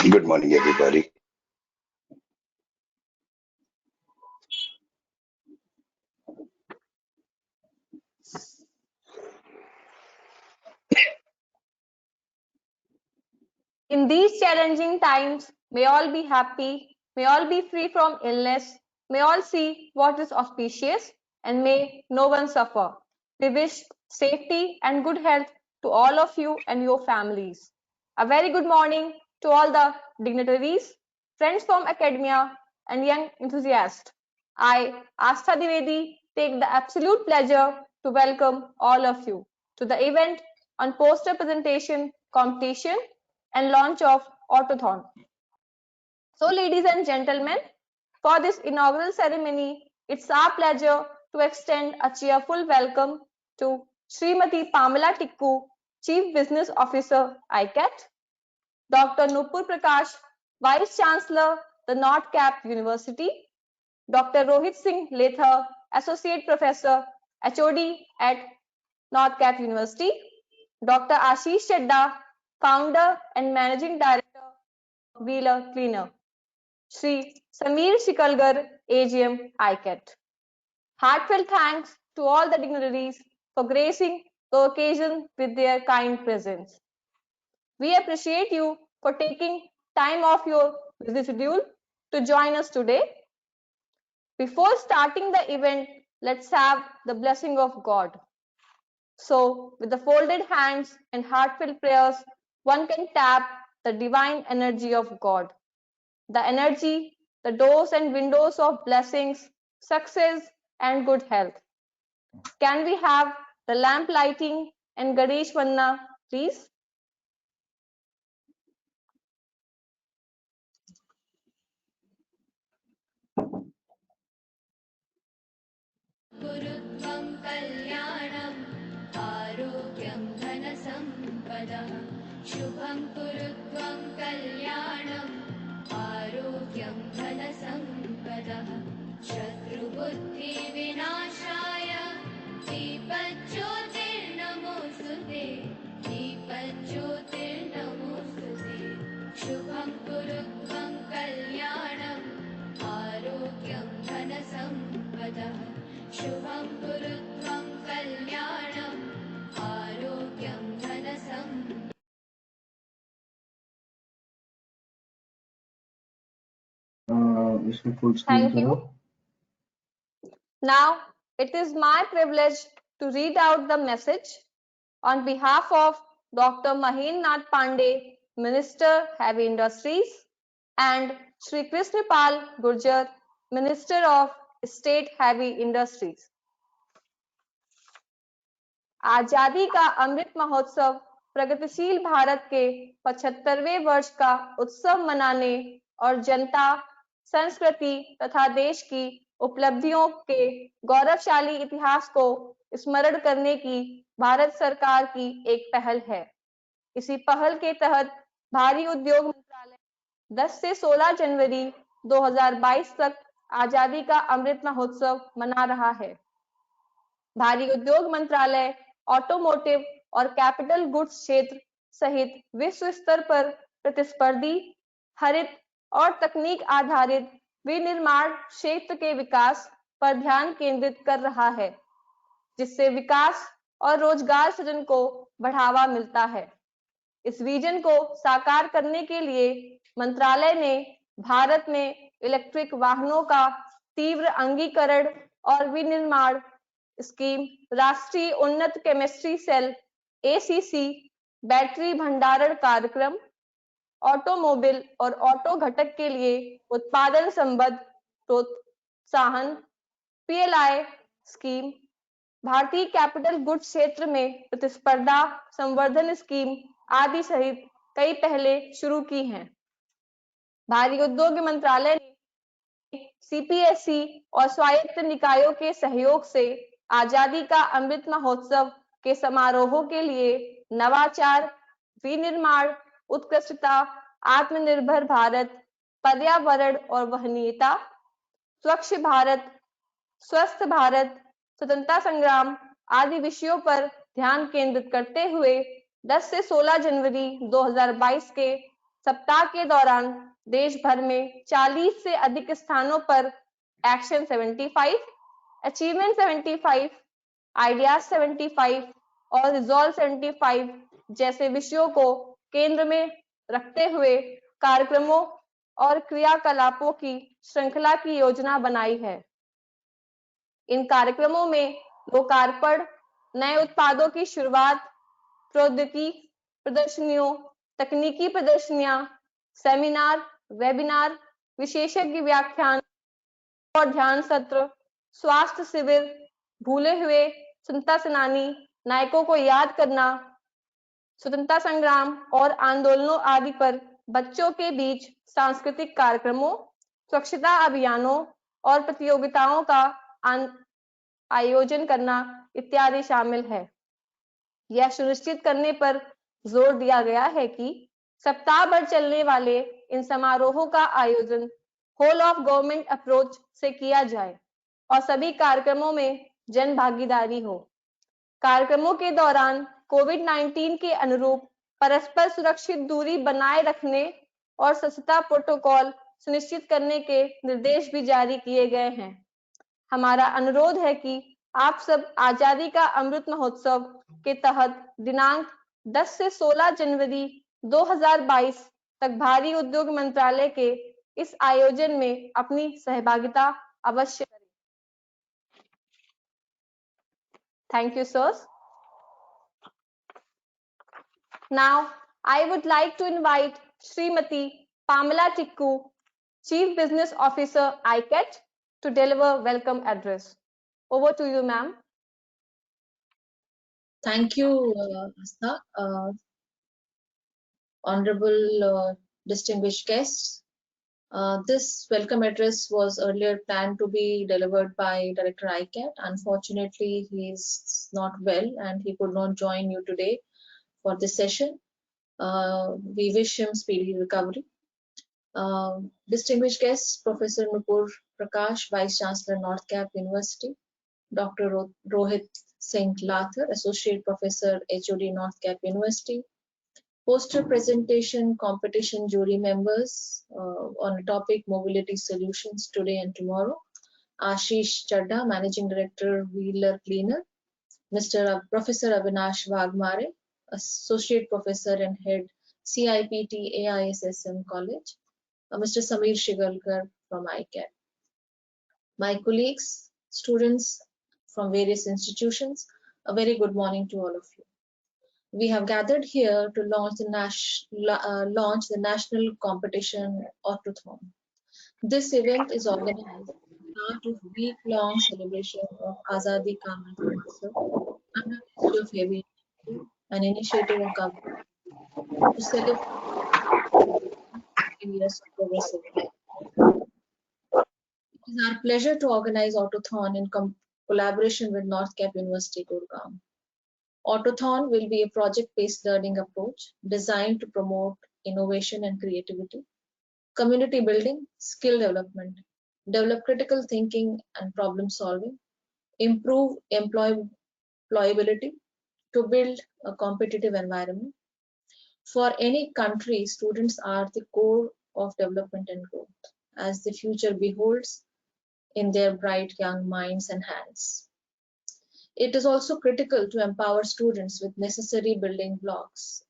Good morning, everybody. In these challenging times, may all be happy, may all be free from illness, may all see what is auspicious, and may no one suffer. We wish safety and good health to all of you and your families. A very good morning to all the dignitaries, friends from academia, and young enthusiasts. I, Astha Divedi, take the absolute pleasure to welcome all of you to the event on poster presentation competition and launch of AUTOTHON. So, ladies and gentlemen, for this inaugural ceremony, it's our pleasure to extend a cheerful welcome to Srimati Pamela Tikku, Chief Business Officer, ICAT, Dr. Nupur Prakash, Vice Chancellor, the North Cap University, Dr. Rohit Singh Letha, Associate Professor, HOD at North Cap University, Dr. Ashish Chadda, Founder and Managing Director, Wheeler Cleaner, Shri Sameer Shikalgar, AGM, ICAT. Heartfelt thanks to all the dignitaries for gracing the occasion with their kind presence. We appreciate you for taking time off your busy schedule to join us today. Before starting the event, let's have the blessing of God. So, with the folded hands and heartfelt prayers, one can tap the divine energy of God. The energy, the doors and windows of blessings, success, and good health. Can we have the lamp lighting and Ganesh Vanna, please? गुरुत्वं कल्याणम् आरोग्यं धनसम्पदः शुभं गुरुत्वं कल्याणम् आरोग्यं धनसम्पदः शत्रुबुद्धिविनाशाय दीपज्योतिर्नमोऽस्तुते दीपज्योतिर्नमोऽस्तुते शुभं गुरुत्वं कल्याणम् आरोग्यं धनसम्पदः शुभं गुरुत्वं कल्याणम् आरोग्यं धनसम्पदः. Thank you. Now, it is my privilege to read out the message on behalf of Dr. Maheen Nath Pandey, Minister, Heavy Industries, and Shri Krishnapal Gurjar, Minister of State Heavy Industries. आजादी का अमृत महोत्सव प्रगतिशील भारत के 75वें वर्ष का उत्सव मनाने और जनता, संस्कृति तथा देश की उपलब्धियों के गौरवशाली इतिहास को स्मरण करने की भारत सरकार की एक पहल है। इसी पहल के तहत भारी उद्योग मंत्रालय 10 से 16 जनवरी 2022 तक आजादी का अमृत महोत्सव मना रहा है। भारी उद्योग मंत्रालय ऑटोमोटिव और कैपिटल गुड्स क्षेत्र सहित विश्व स्तर पर प्रतिस्पर्धी, हरित और तकनीक आधारित विनिर्माण क्षेत्र के विकास पर ध्यान केंद्रित कर रहा है, जिससे विकास और रोजगार सृजन को बढ़ावा मिलता है। इस विजन को साकार करने के लिए मंत्रालय ने भारत में इलेक्ट्रिक वाहनों का तीव्र अंगीकरण और विनिर्माण स्कीम, राष्ट्रीय उन्नत केमिस्ट्री सेल ACC, बैटरी भंडारण कार्यक्रम, ऑटोमोबाइल और ऑटो घटक के लिए उत्पादन संबद्ध प्रोत्साहन PLI स्कीम, भारतीय कैपिटल गुड्स क्षेत्र में प्रतिस्पर्धा संवर्धन स्कीम आदि सहित कई पहले शुरू की हैं। भारी उद्योग मंत्रालय ने CPSE और स्वायत्त निकायों के सहयोग से आजादी का अमृत महोत्सव के समारोहों के लिए नवाचार, विनिर्माण, उत्कृष्टता, आत्मनिर्भर भारत, पर्यावरण और वहनीयता, स्वच्छ भारत, स्वस्थ भारत, स्वतंत्रता संग्राम आदि विषयों पर ध्यान केंद्रित करते हुए 10 से 16 जनवरी 2022 के सप्ताह के दौरान देश भर में 40 से अधिक स्थानों पर एक्शन 75, अचीवमेंट 75, आइडियाज 75 और रिजॉल्व 75 जैसे विषयों को केंद्र में रखते हुए कार्यक्रमों और क्रियाकलापों की श्रृंखला की योजना बनाई है। इन कार्यक्रमों में लोकार्पण, नए उत्पादों की शुरुआत, प्रौद्योगिकी प्रदर्शनियों, तकनीकी प्रदर्शनियां, सेमिनार, वेबिनार, विशेषज्ञ व्याख्यान और ध्यान सत्र, स्वास्थ्य शिविर, भूले हुए स्वतंत्रता सेनानी नायकों को याद करना, स्वतंत्रता संग्राम और आंदोलनों आदि पर बच्चों के बीच सांस्कृतिक कार्यक्रमों, स्वच्छता अभियानों और प्रतियोगिताओं का आयोजन करना इत्यादि शामिल है। यह सुनिश्चित करने पर जोर दिया गया है कि सप्ताह भर चलने वाले इन समारोहों का आयोजन होल ऑफ गवर्नमेंट अप्रोच से किया जाए और सभी कार्यक्रमों में जन भागीदारी हो। कार्यक्रमों के दौरान कोविड-19 के अनुरूप परस्पर सुरक्षित दूरी बनाए रखने और स्वच्छता प्रोटोकॉल सुनिश्चित करने के निर्देश भी जारी किए गए हैं। हमारा अनुरोध है कि आप सब आजादी का अमृत महोत्सव के तहत दिनांक 10 से 16 जनवरी 2022 तक भारी उद्योग मंत्रालय के इस आयोजन में अपनी सहभागिता अवश्य करें। Thank you, sirs. Now, I would like to invite Srimati Pamela Tikku, Chief Business Officer, ICAT, to deliver welcome address. Over to you, ma'am. Thank you, Asta. Honorable distinguished guests. This welcome address was earlier planned to be delivered by Director ICAT. Unfortunately, he is not well and he could not join you today for this session. We wish him speedy recovery. Distinguished guests, Professor Nupur Prakash, Vice Chancellor, North Cap University, Dr. Rohit Singh Lathar, Associate Professor, HOD, North Cap University, poster presentation competition jury members on a topic mobility solutions today and tomorrow, Ashish Chadda, Managing Director, Wheeler Cleaner, Professor Avinash Wagmare, Associate Professor and Head, CIPT AISSM College, Mr. Samir Shigalkar from ICAT. My colleagues, students from various institutions, a very good morning to all of you. We have gathered here to launch the national competition AUTOTHON. This event is organized as part of week-long celebration of Azadi Ka Amrit Mahotsav under Ministry of Heavy Industry, an initiative of government to celebrate 15 years of progressive life. It is our pleasure to organize AUTOTHON in collaboration with North Cap University, Gurgaon. AUTOTHON will be a project-based learning approach designed to promote innovation and creativity, community building, skill development, develop critical thinking and problem solving, improve employability to build a competitive environment. For any country, students are the core of development and growth, as the future beholds in their bright young minds and hands. It is also critical to empower students with necessary building blocks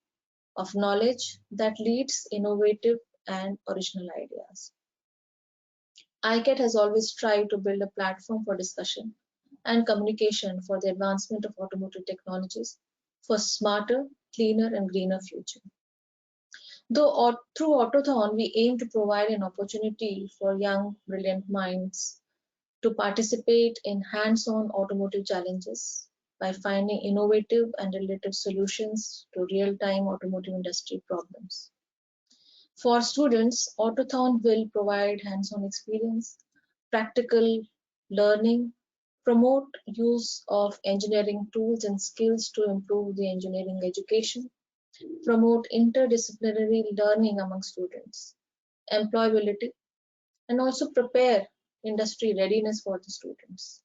of knowledge that leads innovative and original ideas. ICAT has always tried to build a platform for discussion and communication for the advancement of automotive technologies for smarter, cleaner, and greener future. Though through AUTOTHON, we aim to provide an opportunity for young, brilliant minds to participate in hands-on automotive challenges by finding innovative and relative solutions to real-time automotive industry problems. For students, AUTOTHON will provide hands-on experience, practical learning, promote use of engineering tools and skills to improve the engineering education, promote interdisciplinary learning among students, employability, and also prepare industry readiness for the students.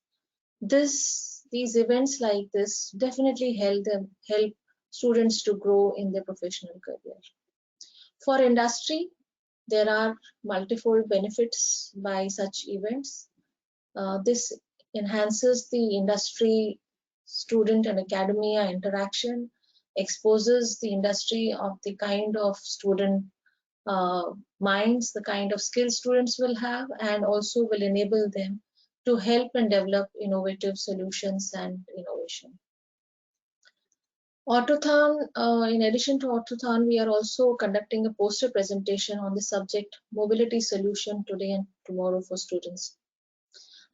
These events like this definitely help students to grow in their professional career. For industry, there are multifold benefits by such events. This enhances the industry, student and academia interaction, exposes the industry of the kind of student minds, the kind of skills students will have, and also will enable them to help and develop innovative solutions and innovation. AUTOTHON, in addition to AUTOTHON, we are also conducting a poster presentation on the subject mobility solution today and tomorrow for students.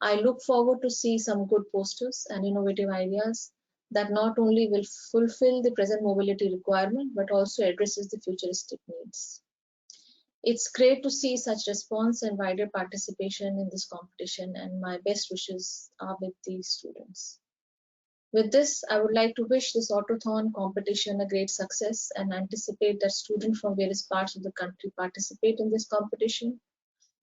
I look forward to see some good posters and innovative ideas that not only will fulfill the present mobility requirement, but also addresses the futuristic needs. It's great to see such response and wider participation in this competition, and my best wishes are with the students. With this, I would like to wish this AUTOTHON competition a great success and anticipate that students from various parts of the country participate in this competition,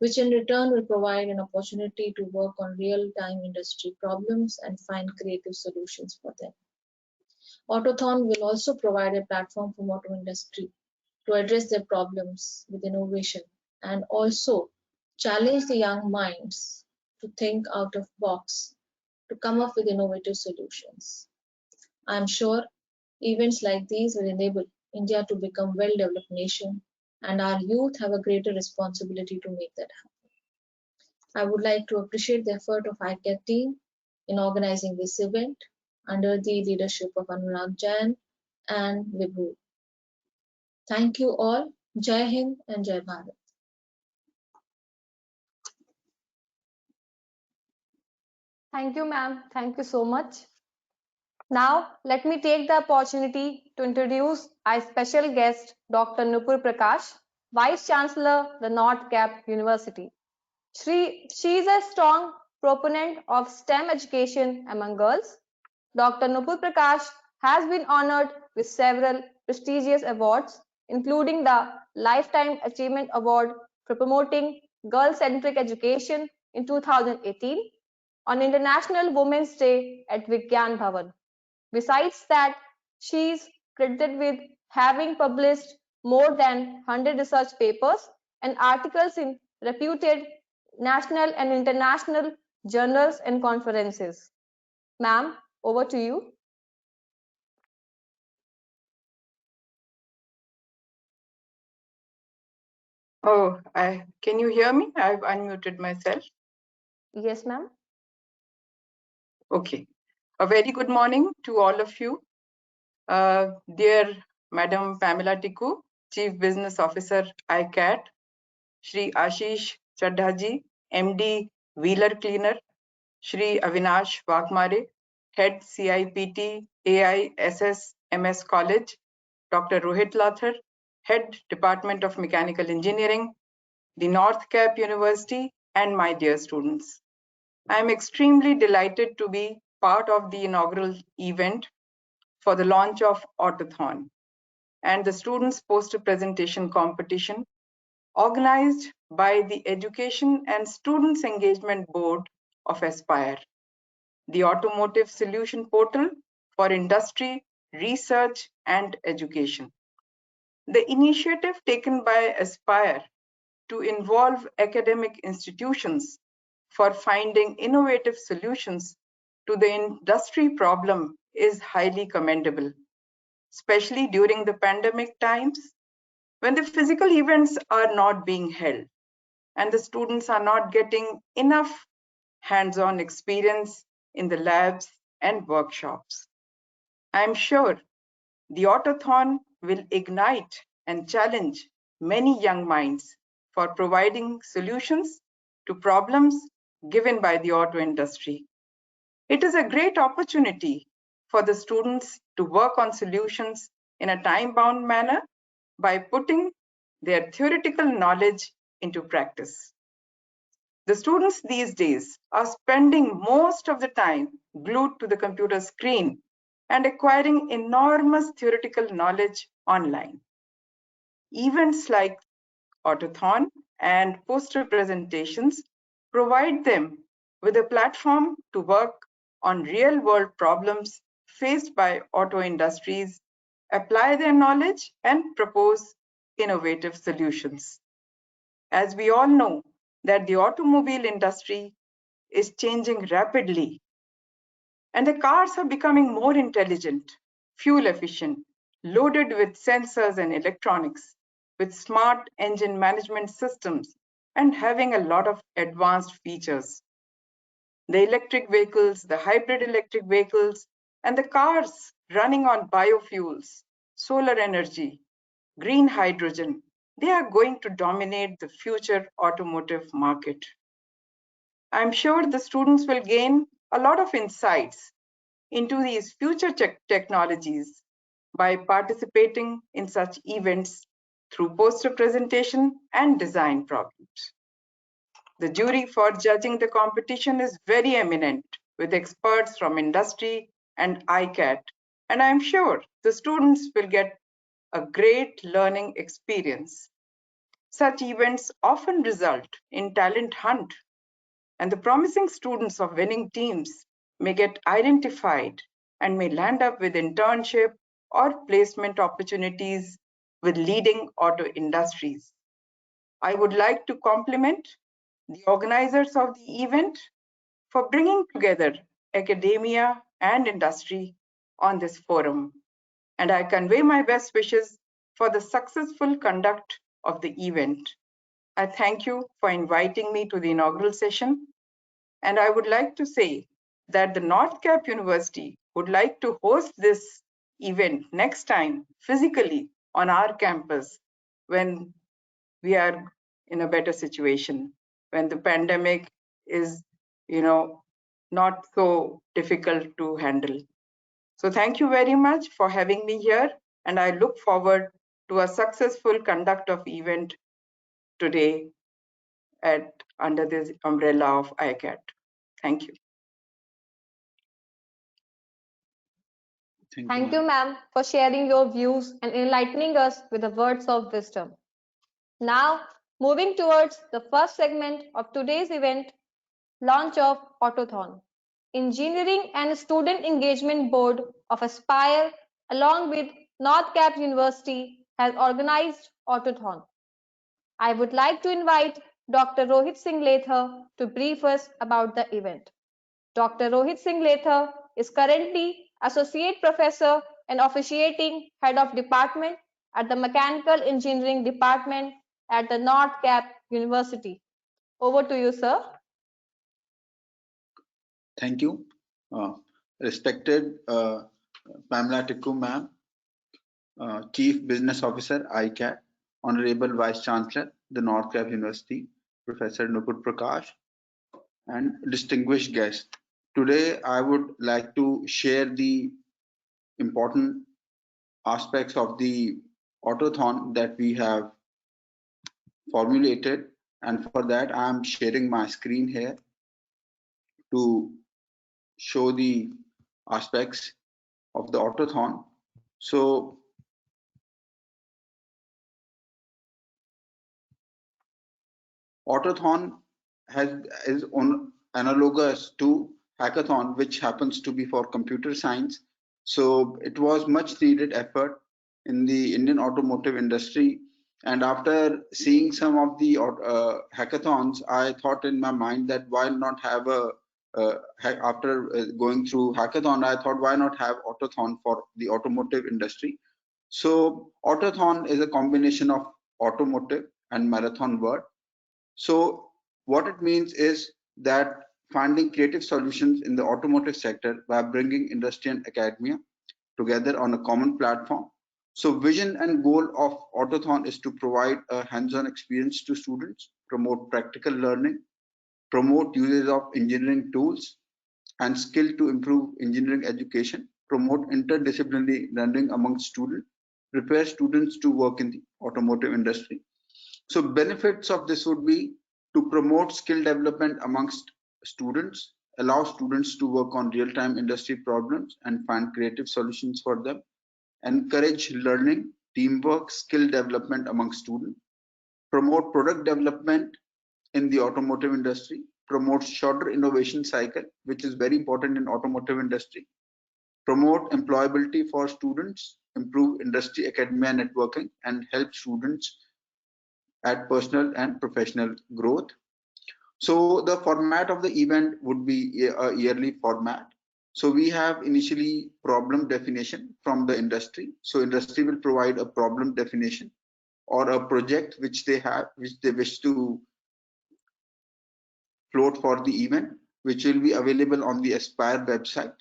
which in return will provide an opportunity to work on real-time industry problems and find creative solutions for them. AUTOTHON will also provide a platform for auto industry to address their problems with innovation and also challenge the young minds to think out of box to come up with innovative solutions. I'm sure events like these will enable India to become a well-developed nation, and our youth have a greater responsibility to make that happen. I would like to appreciate the effort of ICAT team in organizing this event under the leadership of Anurag Jain and Vibhu. Thank you all. Jai Hind and Jai Bharat. Thank you, ma'am. Thank you so much. Now, let me take the opportunity to introduce our special guest, Dr. Nupur Prakash, Vice Chancellor, the North Cap University. She is a strong proponent of STEM education among girls. Dr. Nupur Prakash has been honored with several prestigious awards, including the Lifetime Achievement Award for promoting girl-centric education in 2018 on International Women's Day at Vigyan Bhavan. Besides that, she is credited with having published more than 100 research papers and articles in reputed national and international journals and conferences. Ma'am, over to you. Oh, can you hear me? I've unmuted myself. Yes, ma'am. Okay. A very good morning to all of you. Dear Madam Pamela Tikku, Chief Business Officer, ICAT, Shri Ashish Chadhaji, MD, Wheeler Cleaner, Shri Avinash Vakmare, Head CIPT, AISS MS College, Dr. Rohit Lathar, Head Department of Mechanical Engineering, the North Cap University, and my dear students. I am extremely delighted to be part of the inaugural event for the launch of AUTOTHON and the students' poster presentation competition organized by the Education and Students Engagement Board of Aspire, the automotive solution portal for industry, research, and education. The initiative taken by Aspire to involve academic institutions for finding innovative solutions to the industry problem is highly commendable, especially during the pandemic times when the physical events are not being held and the students are not getting enough hands-on experience in the labs and workshops. I'm sure the AUTOTHON will ignite and challenge many young minds for providing solutions to problems given by the auto industry. It is a great opportunity for the students to work on solutions in a time-bound manner by putting their theoretical knowledge into practice. The students these days are spending most of the time glued to the computer screen and acquiring enormous theoretical knowledge online. Events like AUTOTHON and poster presentations provide them with a platform to work on real-world problems faced by auto industries, apply their knowledge, and propose innovative solutions. As we all know that the automobile industry is changing rapidly and the cars are becoming more intelligent, fuel efficient, loaded with sensors and electronics, with smart engine management systems and having a lot of advanced features. The electric vehicles, the hybrid electric vehicles, and the cars running on biofuels, solar energy, green hydrogen, they are going to dominate the future automotive market. I'm sure the students will gain a lot of insights into these future technologies by participating in such events through poster presentation and design problems. The jury for judging the competition is very eminent, with experts from industry and ICAT, and I'm sure the students will get a great learning experience. Such events often result in talent hunt, and the promising students of winning teams may get identified and may land up with internship or placement opportunities with leading auto industries. I would like to compliment the organizers of the event for bringing together academia and industry on this forum, and I convey my best wishes for the successful conduct of the event. I thank you for inviting me to the inaugural session, and I would like to say that the North Cap University would like to host this event next time physically on our campus when we are in a better situation, when the pandemic is, not so difficult to handle. So thank you very much for having me here, and I look forward to a successful conduct of event today under this umbrella of ICAT. Thank you. Thank you, ma'am, for sharing your views and enlightening us with the words of wisdom. Now, moving towards the first segment of today's event, launch of AUTOTHON. Engineering and Student Engagement Board of Aspire, along with North Cap University, has organized AUTOTHON. I would like to invite Dr. Rohit Singh Lether to brief us about the event. Dr. Rohit Singh Lether is currently Associate Professor and Officiating Head of Department at the Mechanical Engineering Department at the North Cap University. Over to you, sir. Thank you. Respected Pamela Tikku ma'am, Chief Business Officer, ICAT, Honorable Vice Chancellor, the North Cap University, Professor Nupur Prakash, and distinguished guests. Today, I would like to share the important aspects of the AUTOTHON that we have formulated, and for that, I am sharing my screen here to show the aspects of the AUTOTHON. So AUTOTHON is analogous to hackathon, which happens to be for computer science. So it was much needed effort in the Indian automotive industry. And after seeing some of the hackathons, I thought in my mind that why not have after going through hackathon, I thought why not have AUTOTHON for the automotive industry. So AUTOTHON is a combination of automotive and marathon word. So what it means is that finding creative solutions in the automotive sector by bringing industry and academia together on a common platform. So vision and goal of AUTOTHON is to provide a hands-on experience to students, promote practical learning, promote usage of engineering tools and skill to improve engineering education, promote interdisciplinary learning among students, prepare students to work in the automotive industry. So benefits of this would be to promote skill development amongst students, allow students to work on real-time industry problems and find creative solutions for them, encourage learning, teamwork, skill development among students, promote product development in the automotive industry, promote shorter innovation cycle, which is very important in automotive industry, promote employability for students, improve industry academia networking and help students at personal and professional growth. So the format of the event would be a yearly format. So we have initially problem definition from the industry. So industry will provide a problem definition or a project which they have, which they wish to float for the event, which will be available on the Aspire website.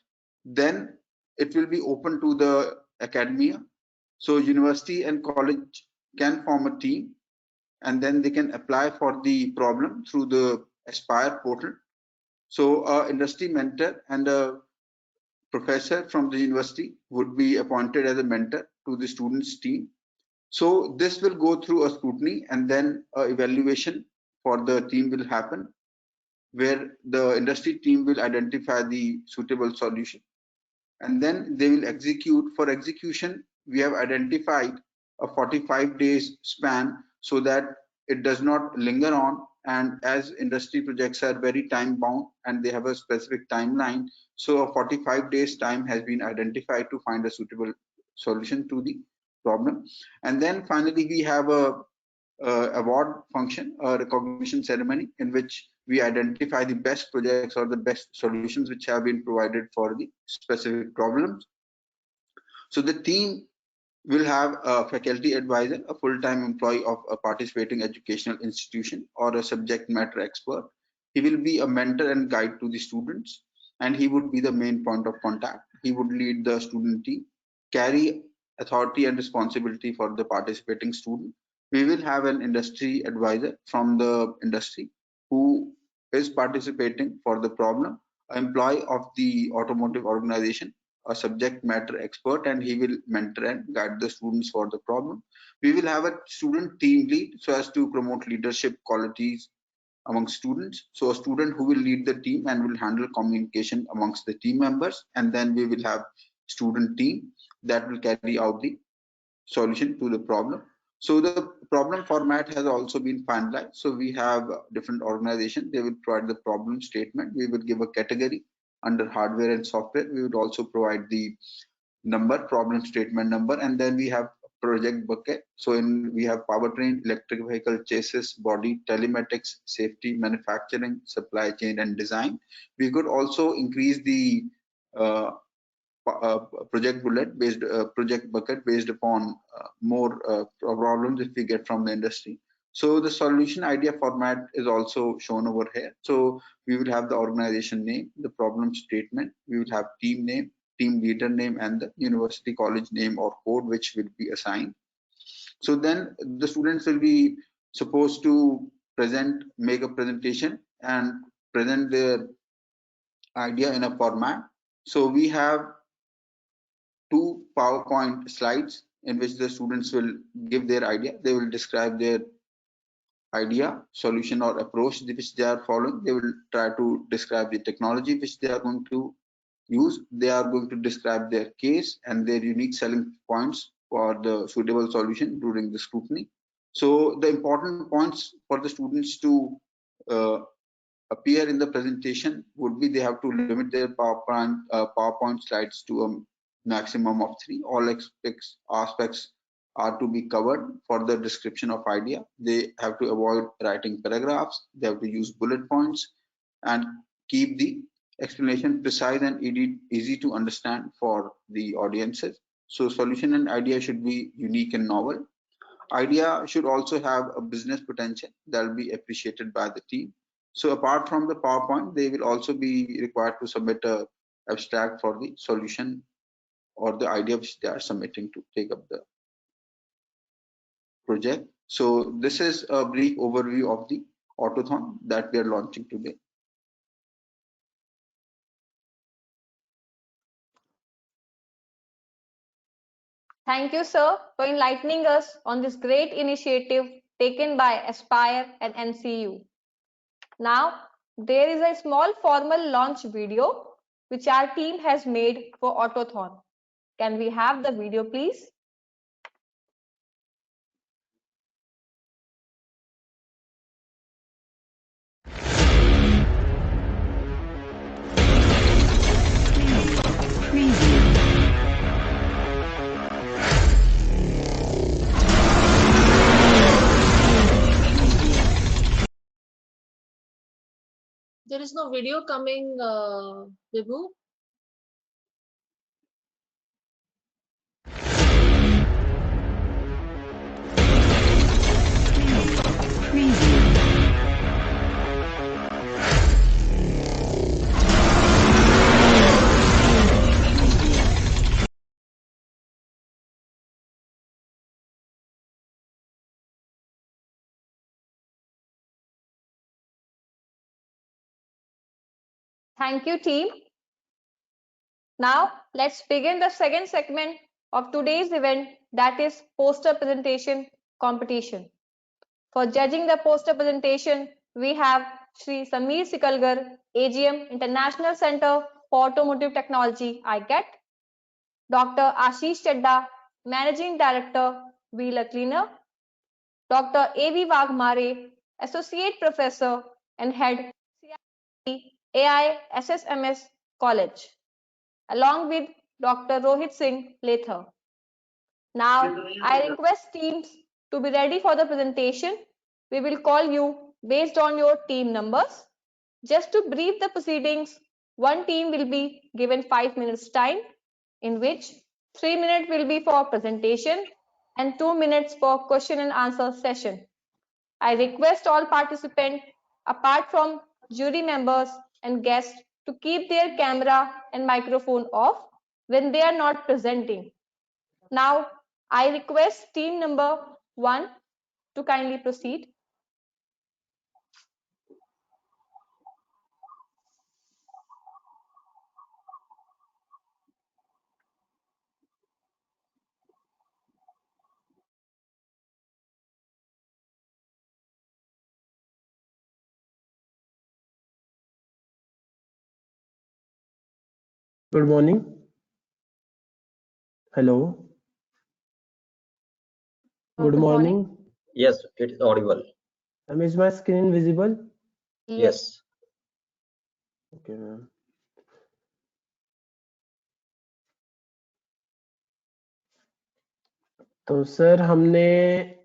Then it will be open to the academia. So university and college can form a team, and then they can apply for the problem through the Aspire portal. So industry mentor and a professor from the university would be appointed as a mentor to the students team. So this will go through a scrutiny, and then evaluation for the team will happen, where the industry team will identify the suitable solution, and then they will execute. For execution, we have identified a 45 days span so that it does not linger on, and as industry projects are very time bound and they have a specific timeline, so a 45 days time has been identified to find a suitable solution to the problem. And then finally we have a award function, a recognition ceremony, in which we identify the best projects or the best solutions which have been provided for the specific problems. So the team will have a faculty advisor, a full-time employee of a participating educational institution, or a subject matter expert. He will be a mentor and guide to the students, and he would be the main point of contact. He would lead the student team, carry authority and responsibility for the participating student. We will have an industry advisor from the industry who is participating for the problem, an employee of the automotive organization, a subject matter expert, and he will mentor and guide the students for the problem. We will have a student team lead so as to promote leadership qualities among students. So a student who will lead the team and will handle communication amongst the team members, and then we will have student team that will carry out the solution to the problem. So the problem format has also been finalized. So we have different organizations. They will provide the problem statement. We will give a category under hardware and software. We would also provide the number, problem statement number, and then we have project bucket. So we have powertrain, electric vehicle, chassis, body, telematics, safety, manufacturing, supply chain, and design. We could also increase the project bucket based upon more problems if we get from the industry. So the solution idea format is also shown over here. So we will have the organization name, the problem statement, we will have team name, team leader name, and the university college name or code which will be assigned. So then the students will be supposed to make a presentation and present their idea in a format. So we have 2 PowerPoint slides in which the students will give their idea. They will describe their idea, solution, or approach which they are following. They will try to describe the technology which they are going to use. They are going to describe their case and their unique selling points for the suitable solution during the scrutiny. So the important points for the students to appear in the presentation would be they have to limit their PowerPoint slides to a maximum of 3. All aspects are to be covered for the description of idea. They have to avoid writing paragraphs. They have to use bullet points and keep the explanation precise and easy to understand for the audiences. So solution and idea should be unique and novel. Idea should also have a business potential that will be appreciated by the team. So apart from the PowerPoint, they will also be required to submit a abstract for the solution or the idea which they are submitting to take up the project. So this is a brief overview of the AUTOTHON that we are launching today. Thank you, sir, for enlightening us on this great initiative taken by Aspire and NCU. Now, there is a small formal launch video which our team has made for AUTOTHON. Can we have the video, please? is no video coming, Vibhu. Thank you, team. Now, let's begin the second segment of today's event, that is poster presentation competition. For judging the poster presentation, we have Shri Sameer Sikalgar, AGM, International Center for Automotive Technology, ICAT, Dr. Ashish Chadda, Managing Director, Wheeler Cleaner, Dr. A.V. Wagmare, Associate Professor and Head, AI SSMS College, along with Dr. Rohit Singh Lether. Now, I request teams to be ready for the presentation. We will call you based on your team numbers. Just to brief the proceedings, one team will be given 5 minutes time, in which 3 minutes will be for presentation and 2 minutes for question and answer session. I request all participants, apart from jury members and guests, to keep their camera and microphone off when they are not presenting. Now, I request team number 1 to kindly proceed. Good morning. Hello. Good morning. Yes, it is audible. Is my screen visible? Yes. Okay, ma'am. तो sir हमने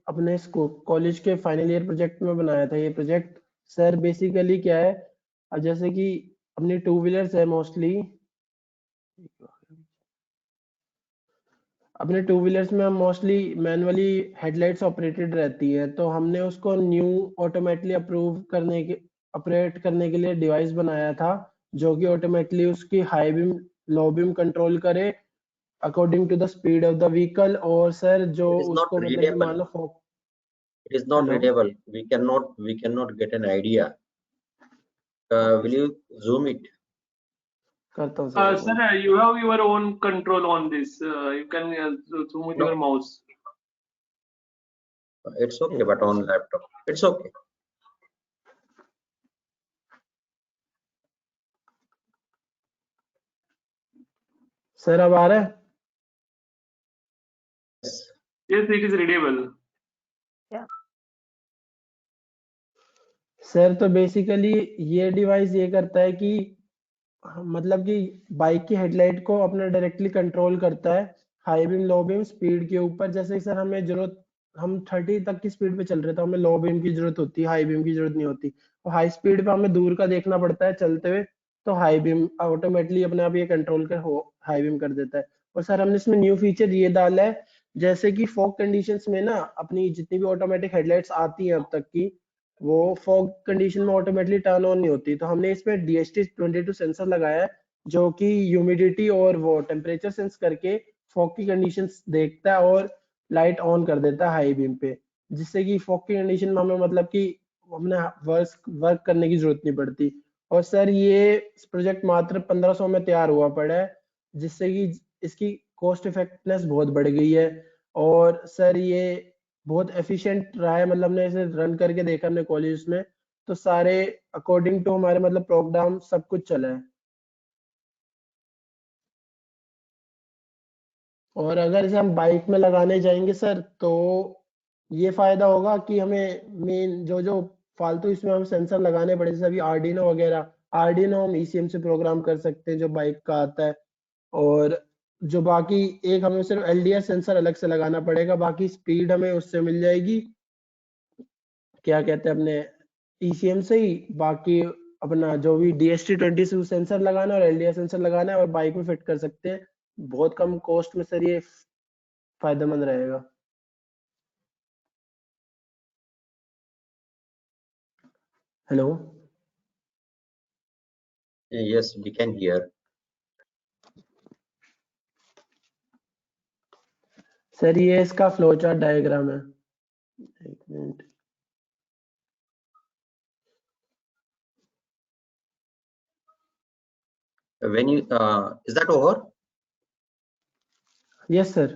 अपने college के final year project में बनाया था ये project. Sir basically क्या है, अब जैसे कि अपनी टू व्हीलर्स है मोस्टली, अपने टू व्हीलर्स में हम मोस्टली मैनुअली हेडलाइट्स ऑपरेटेड रहती है, तो हमने उसको न्यू ऑटोमेटिकली ऑपरेट करने के लिए डिवाइस बनाया था जो कि ऑटोमेटिकली उसकी high beam low beam control करे according to the speed of the vehicle. और सर जो उसको मतलब कि मान लो it is not readable. We cannot get an idea. Will you zoom it? करता हूँ sir. Sir, you have your own control on this. You can zoom with your mouse. It's okay, but on laptop, it's okay. Sir अब आ रहा है? Yes, it is readable. Sir तो basically ये device ये करता है कि मतलब कि बाइक की हेडलाइट को अपना डायरेक्टली कंट्रोल करता है high beam low beam speed के ऊपर। जैसे सर हमें जरूरत, हम 30 तक की स्पीड पे चल रहे थे, हमें लो बीम की जरूरत होती है, हाई बीम की जरूरत नहीं होती। तो हाई स्पीड पे हमें दूर का देखना पड़ता है चलते हुए, तो हाई बीम ऑटोमेटिकली अपने आप ये कंट्रोल कर हाई बीम कर देता है। और सर हमने इसमें न्यू फीचर ये डाला है, जैसे कि फॉग कंडीशंस में ना अपनी जितनी भी ऑटोमेटिक हेडलाइट्स आती हैं अब तक की, वो फॉग कंडीशन में ऑटोमेटिकली टर्न ऑन नहीं होती। तो हमने इसमें DHT22 सेंसर लगाया है जो कि ह्यूमिडिटी और वो टेम्परेचर सेंस करके फॉग की कंडीशंस देखता है और लाइट ऑन कर देता है हाई बीम पे, जिससे कि फॉग की कंडीशन में हमें मतलब कि हमने वर्क करने की जरूरत नहीं पड़ती। और सर ये प्रोजेक्ट मात्र 1500 में तैयार हुआ पड़ा है, जिससे कि इसकी कॉस्ट इफेक्टिवनेस बहुत बढ़ गई है। और सर ये बहुत एफिशिएंट रहा है, मतलब हमने इसे रन करके देखा अपने कॉलेज में, तो सारे अकॉर्डिंग टू हमारे मतलब प्रोग्राम सब कुछ चला है। और अगर इसे हम बाइक में लगाने जाएंगे सर, तो ये फायदा होगा कि हमें मेन जो फालतू इसमें हम सेंसर लगाने पड़े, जैसे अभी आर्डिनो वगैरह, आर्डिनो हम ECM से प्रोग्राम कर सकते हैं जो बाइक का आता है। और जो बाकी एक हमें सिर्फ LDR सेंसर अलग से लगाना पड़ेगा, बाकी स्पीड हमें उससे मिल जाएगी, क्या कहते हैं अपने ECM से ही। बाकी अपना जो भी DST-22 सेंसर लगाना है और LDR सेंसर लगाना है और बाइक में फिट कर सकते हैं। बहुत कम कॉस्ट में सर ये फायदेमंद रहेगा। Hello. Yes, we can hear. Sir ये इसका फ्लो चार्ट डायग्राम है। एक minute. When you is that over? Yes sir.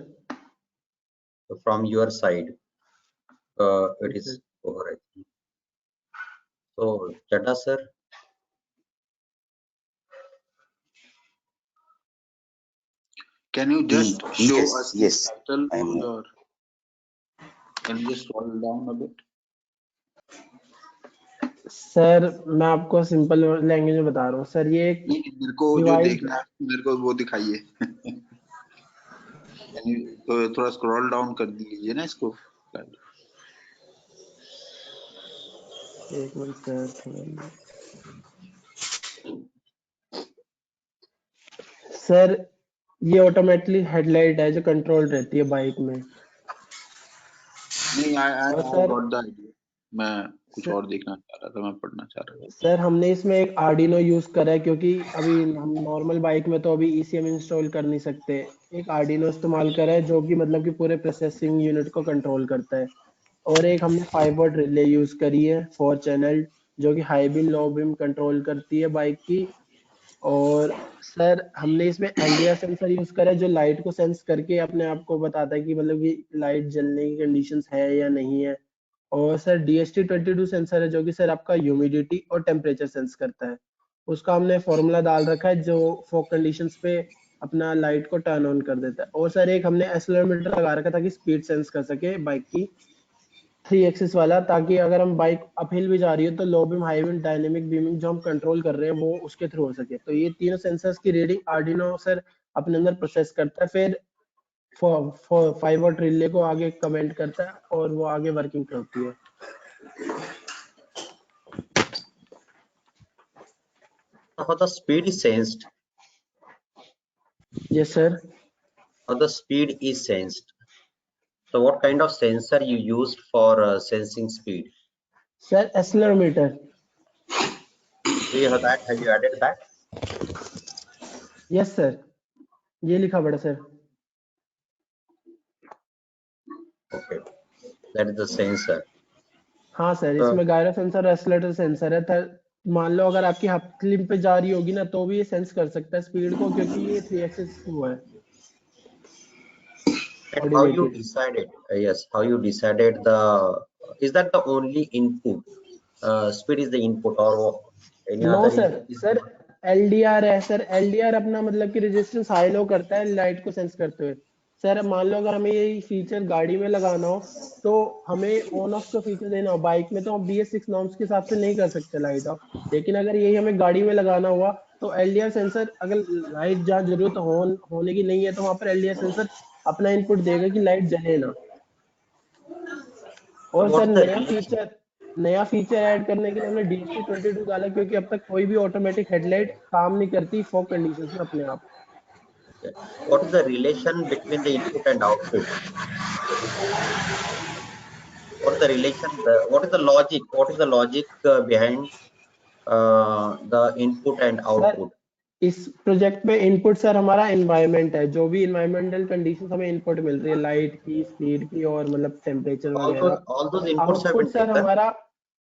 From your side, it Yes, is sir. over, I think. So, Chadha sir. Can you just show us the Yes, title I am on here. your? Can you just scroll down a bit? Sir मैं आपको simple language में बता रहा हूँ sir. ये एक नहीं, मेरे को जो देखना है मेरे को वो दिखाइए। तो थोड़ा स्क्रॉल डाउन कर दीजिए ना इसको। एक मिनट सर थोड़ा। सर ये ऑटोमेटिकली हेडलाइट है जो कंट्रोल रहती है बाइक में। नहीं, आई सर गॉट द आइडिया। मैं कुछ और देखना चाह रहा था, मैं पढ़ना चाह रहा था। सर हमने इसमें एक आर्डिनो यूज करा है क्योंकि अभी हम नॉर्मल बाइक में तो अभी ECM इंस्टॉल कर नहीं सकते। एक आर्डिनो इस्तेमाल करा है जो कि मतलब कि पूरे प्रोसेसिंग यूनिट को कंट्रोल करता है। और एक हमने 5 वॉट रिले यूज करी है 4 चैनल जो कि high beam low beam control करती है बाइक की। और सर हमने इसमें LDR सेंसर यूज करा है जो लाइट को सेंस करके अपने आप को बताता है कि मतलब कि लाइट जलने की कंडीशंस है या नहीं है। और सर DST-22 सेंसर है जो कि सर आपका ह्यूमिडिटी और टेम्परेचर सेंस करता है। उसका हमने फॉर्मूला डाल रखा है जो फॉग कंडीशंस पे अपना लाइट को टर्न ऑन कर देता है। और सर एक हमने एक्सेलेरोमीटर लगा रखा था ताकि स्पीड सेंस कर सके बाइक की 3 एक्सिस वाला, ताकि अगर हम बाइक अपहिल भी जा रही है तो low beam high beam dynamic beaming जो हम कंट्रोल कर रहे हैं वो उसके थ्रू हो सके। तो ये तीनों सेंसर्स की रीडिंग आर्डिनो सर अपने अंदर प्रोसेस करता है, फिर 5 वॉट रिले को आगे कमेंट करता है और वो आगे वर्किंग करती है। How the speed is sensed? Yes sir. How the speed is sensed? So, what kind of sensor you used for sensing speed? Sir, accelerometer. Do you have that? Have you added that? Yes sir. ये लिखा पड़ा sir. Okay, that is the sensor. हाँ sir, इसमें gyro sensor और accelerator sensor है। मान लो अगर आपकी हाफ क्लिप पे जा रही होगी ना तो भी ये सेंस कर सकता है स्पीड को क्योंकि ये 3 एक्सिस हुआ है। And how you decided? Yes, how you decided the? Is that the only input? Speed is the input, or any no other sir, input is sir there? LDR है sir. LDR अपना मतलब कि resistance high low करता है light को sense करते हुए। Sir मान लो अगर हमें ये फीचर गाड़ी में लगाना हो तो हमें ऑन ऑफ का फीचर देना हो। बाइक में तो हम BS6 नॉर्म्स के हिसाब से नहीं कर सकते लाइट ऑफ, लेकिन अगर यही हमें गाड़ी में लगाना हुआ तो LDR सेंसर अगर लाइट जहाँ जरूरत होने की नहीं है तो वहां पर LDR सेंसर अपना इनपुट देगा कि लाइट जले ना। और What sir is the relation? नया फीचर ऐड करने के लिए हमने DST-22 डाला क्योंकि अब तक कोई भी ऑटोमेटिक हेडलाइट काम नहीं करती फॉग कंडीशंस में अपने आप। What is the relation between the input and output? What is the relation? What is the logic? What is the logic behind the input and sir output? इस project में input sir हमारा environment है, जो भी environmental conditions हमें input मिल रही है light की, स्पीड की और मतलब टेम्परेचर वगैरह। All those और inputs have output been sir taken. हमारा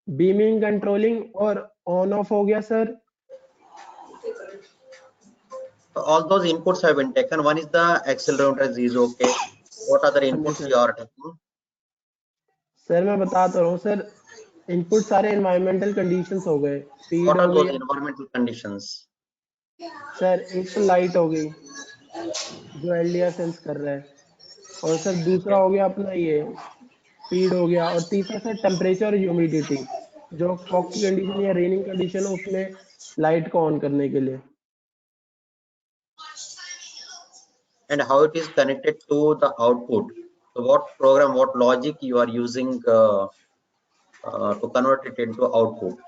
बीमिंग कंट्रोलिंग और ऑन ऑफ हो गया sir. All those inputs have been taken. One is the accelerometer is okay. What other हाँ जी inputs sir. you are taking? Sir मैं बता तो रहा हूँ सर, इनपुट सारे एनवायरमेंटल कंडीशंस हो गए, स्पीड What हो are गई those environmental conditions? सर, एक तो लाइट हो गई जो LDR सेंस कर रहा है, और सर दूसरा हो गया अपना ये स्पीड हो गया, और तीसरा सर टेम्परेचर और ह्यूमिडिटी जो फॉग की कंडीशन या रेनिंग कंडीशन है उसमें लाइट को ऑन करने के लिए। And how it is connected to the output? So what program, what logic you are using to convert it into output?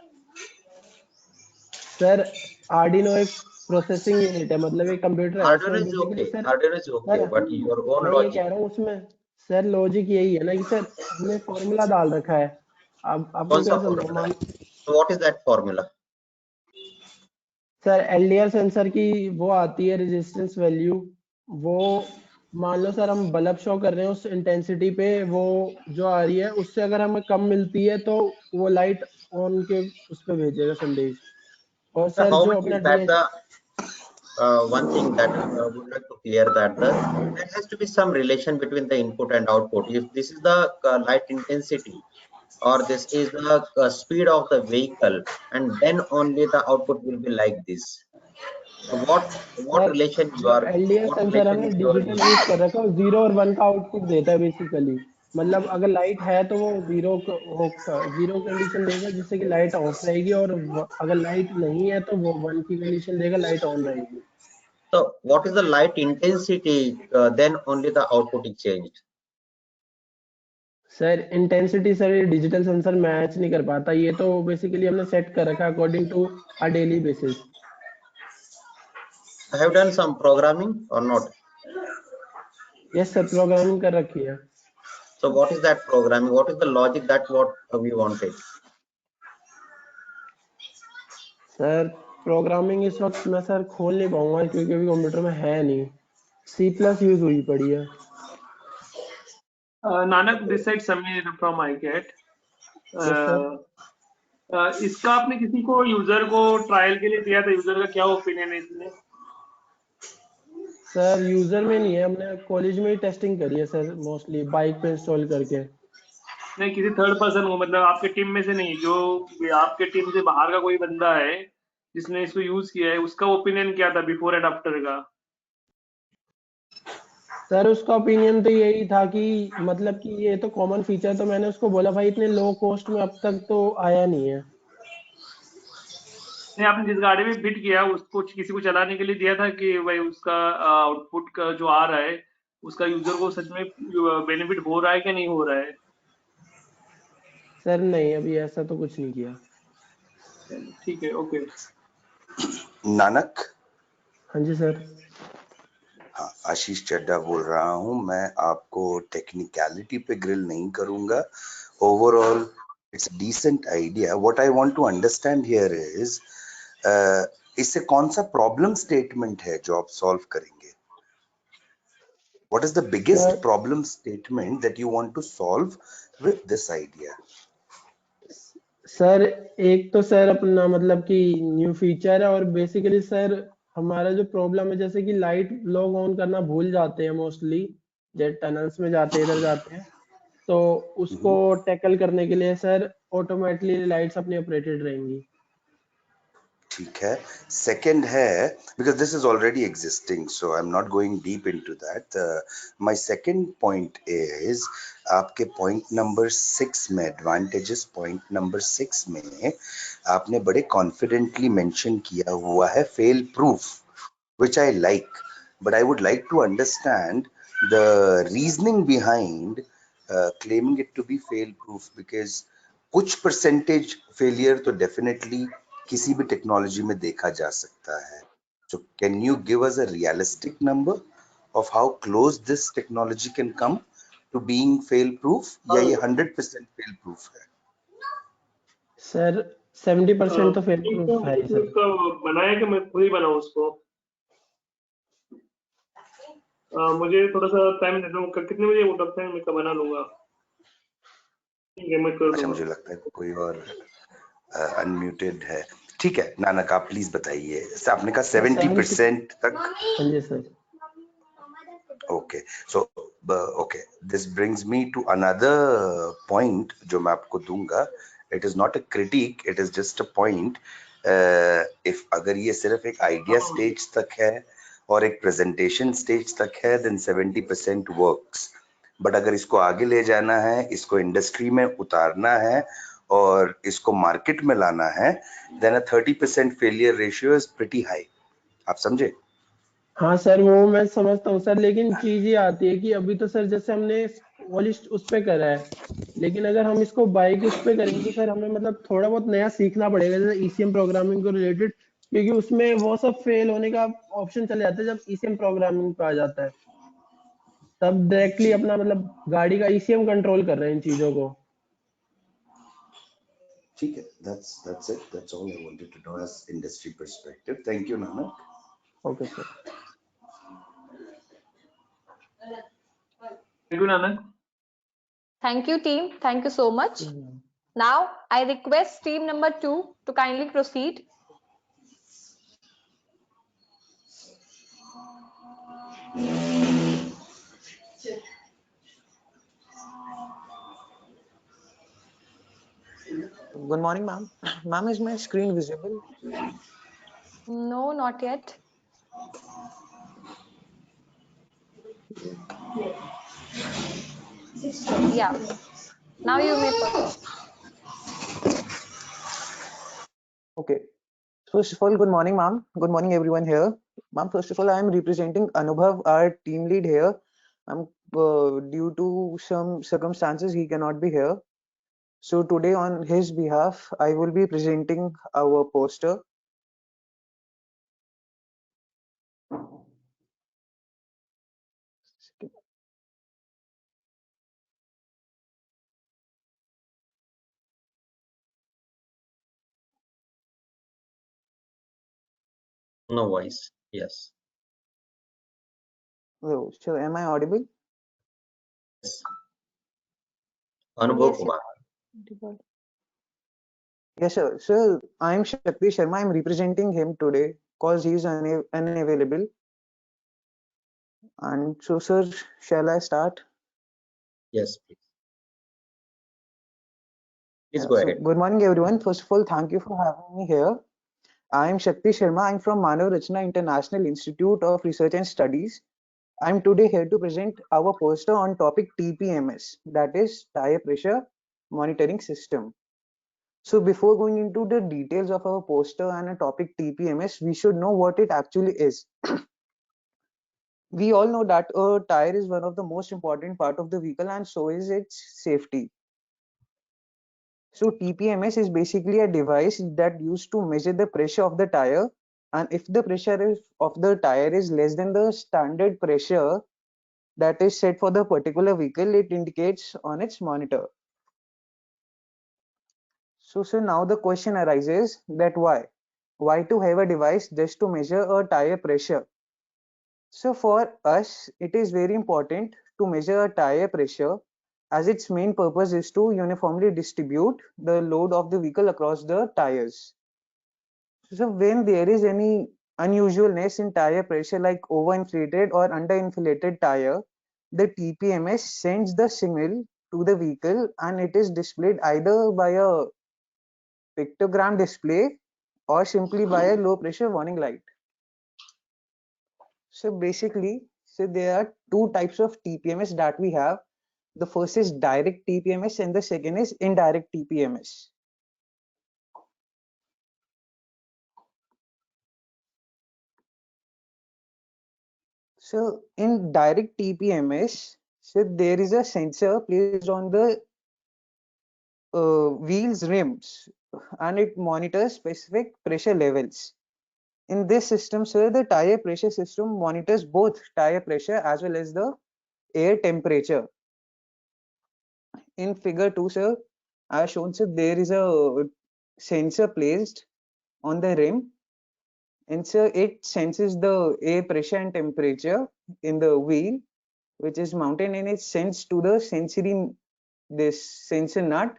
Sir Arduino एक प्रोसेसिंग यूनिट है, मतलब एक कंप्यूटर है उसमें Arduino is basically okay, sir. Arduino is sir okay, but your own मैं ये logic. कह रहा हूँ उसमें सर लॉजिक यही है ना कि सर हमने फॉर्मूला डाल रखा है। अब आपको कौन सा क्या समझाऊं, formula मान है? So what is that formula? Sir LDR sensor की वो आती है रेजिस्टेंस वैल्यू, वो मान लो सर हम बल्ब शो कर रहे हैं उस इंटेंसिटी पे, वो जो आ रही है उससे अगर हमें कम मिलती है तो वो लाइट ऑन के उस पे भेजेगा संदेश। और So सर how जो much अपना is that DH one thing that I would like to clear that there has to be some relation between the input and output. If this is the light intensity or this is the speed of the vehicle, and then only the output will be like this. So what sir relation you जो are, LDR what sensor relation हमने is your digital use using? कर रखा है, 0 और 1 का output देता है basically. मतलब अगर लाइट है तो वो जीरो कंडीशन देगा जिससे कि लाइट ऑफ रहेगी, और अगर लाइट नहीं है तो वो 1 की कंडीशन देगा, लाइट ऑन रहेगी। So what is the light intensity? Then only the output is changed. Sir intensity sir ये डिजिटल सेंसर मैच नहीं कर पाता, ये तो बेसिकली हमने सेट कर रखा है according to a daily basis. I have done some programming or not? Yes sir programming कर रखी है। So what is that programming? What is the logic that what we wanted? Sir programming इस वक्त मैं sir खोल नहीं पाऊंगा क्योंकि अभी कंप्यूटर में है नहीं, C+ यूज हुई पड़ी है। Nanak, this side Sameer from ICAT। Yes sir. इसका आपने किसी को यूजर को ट्रायल के लिए दिया था, यूजर का क्या ओपिनियन है इसमें? सर यूजर में नहीं है, हमने कॉलेज में ही टेस्टिंग करी है सर, मोस्टली बाइक पे इंस्टॉल करके। नहीं, किसी थर्ड पर्सन को, मतलब आपके टीम में से नहीं, जो आपके टीम से बाहर का कोई बंदा है जिसने इसको यूज किया है, उसका ओपिनियन क्या था बिफोर एंड आफ्टर का? सर उसका ओपिनियन तो यही था कि मतलब कि ये तो कॉमन फीचर है, तो मैंने उसको बोला भाई इतने लो कॉस्ट में अब तक तो आया नहीं है। नहीं, आपने जिस गाड़ी में फिट किया उसको किसी को चलाने के लिए दिया था कि भाई उसका आउटपुट का जो आ रहा है उसका यूजर को सच में बेनिफिट हो रहा है कि नहीं हो रहा है? सर नहीं, अभी ऐसा तो कुछ नहीं किया। ठीक है, ओके। नानक, हाँ जी सर। हाँ, आशीष चड्ढा बोल रहा हूँ। मैं आपको टेक्निकलिटी पे ग्रिल नहीं करूंगा। Overall it's decent idea. What I want to understand here is इससे कौन सा प्रॉब्लम स्टेटमेंट है जो आप सॉल्व करेंगे? What is the biggest problem statement that you want to solve with this idea? Sir एक तो सर अपना मतलब कि न्यू फीचर है, और बेसिकली सर हमारा जो प्रॉब्लम है जैसे कि लाइट लोग ऑन करना भूल जाते हैं मोस्टली, जब टनल्स में जाते हैं इधर जाते हैं, तो उसको टैकल करने के लिए सर ऑटोमेटिकली लाइट्स अपनी ऑपरेटेड रहेंगी। ठीक है। सेकंड है, because this is already existing, so I'm not going deep into that. My second point is आपके point number 6 में, advantages point number 6 में आपने बड़े confidently mention किया हुआ है fail proof, which I like, but I would like to understand the reasoning behind claiming it to be fail proof, because कुछ percentage failure तो definitely किसी भी टेक्नोलॉजी में देखा जा सकता है। So can you give us a realistic number of how close this technology can come to being fail proof, या ये 100% fail proof है? सर 70% तो फेल प्रूफ है ही सर। उसका बनाया कि मैं खुद ही बनाऊं उसको? मुझे थोड़ा सा टाइम दे दो, कितने बजे उठ सकते हैं, मैं कब बना लूंगा। ठीक है, मैं कर अच्छा, दूंगा। मुझे लगता है कोई और अनम्यूटेड है। ठीक है नानक, आप प्लीज बताइए। आपने कहा 70% तक? हाँ जी sir. Okay, so okay, this brings me to another point जो मैं आपको दूंगा. It is not a critique, it is just a point. If अगर ये सिर्फ एक idea stage तक है और एक presentation stage तक है, then 70% works. But अगर इसको आगे ले जाना है, इसको industry में उतारना है और इसको market में लाना है, then a 30% failure ratio is pretty high. आप समझे? हाँ सर वो मैं समझता हूँ सर, लेकिन चीज ये आती है कि अभी तो सर जैसे हमने पॉलिश उस पे करा है, लेकिन अगर हम इसको बाइक उस पे करेंगे तो सर हमें मतलब थोड़ा बहुत नया सीखना पड़ेगा, जैसे ईसीएम प्रोग्रामिंग को रिलेटेड, क्योंकि उसमें वो सब फेल होने का ऑप्शन चले जाता है जब ईसीएम प्रोग्रामिंग पे आ जाता है, तब डायरेक्टली अपना मतलब गाड़ी का ईसीएम कंट्रोल कर रहे हैं इन चीजों को। ठीक है, that's it. That's all I wanted to know as industry perspective. Thank you, Nanak. Okay sir. Thank you, Nanak. Thank you, team. Thank you so much. Now, I request team number 2 to kindly proceed. Good morning, ma'am. Ma'am, is my screen visible? No, not yet. Yeah. Now you may proceed. Okay. First of all, good morning, ma'am. Good morning, everyone here. Ma'am, first of all, I am representing Anubhav, our team lead here. Due to some circumstances, he cannot be here. So today, on his behalf, I will be presenting our poster. No voice. Yes. So, am I audible? Yes. Anubhav Yes, Kumar. Yes, sir. Sir, I am Shakti Sharma. I am representing him today because he is unavailable. And so, sir, shall I start? Yes, please. Please go So, ahead. good morning, everyone. First of all, thank you for having me here. I am Shakti Sharma. I'm from Manav Rachna International Institute of Research and Studies. I'm today here to present our poster on topic TPMS, that is Tire Pressure Monitoring System. So before going into the details of our poster and a topic TPMS, we should know what it actually is. We all know that a tire is one of the most important part of the vehicle, and so is its safety. So TPMS is basically a device that used to measure the pressure of the tire, and if the pressure of the tire is less than the standard pressure that is set for the particular vehicle, it indicates on its monitor. So now the question arises that why to have a device just to measure a tire pressure? So for us, it is very important to measure a tire pressure, as its main purpose is to uniformly distribute the load of the vehicle across the tires. So when there is any unusualness in tire pressure like overinflated or underinflated tire, the TPMS sends the signal to the vehicle and it is displayed either by a pictogram display or simply by a low pressure warning light. So basically, there are two types of TPMS that we have. The first is direct TPMS and the second is indirect TPMS. So in direct TPMS, there is a sensor placed on the wheel's rims and it monitors specific pressure levels. In this system, sir, the tire pressure system monitors both tire pressure as well as the air temperature. In figure 2, sir, as shown, sir, there is a sensor placed on the rim and sir, it senses the air pressure and temperature in the wheel, which is mounted and it sends to the this sensor nut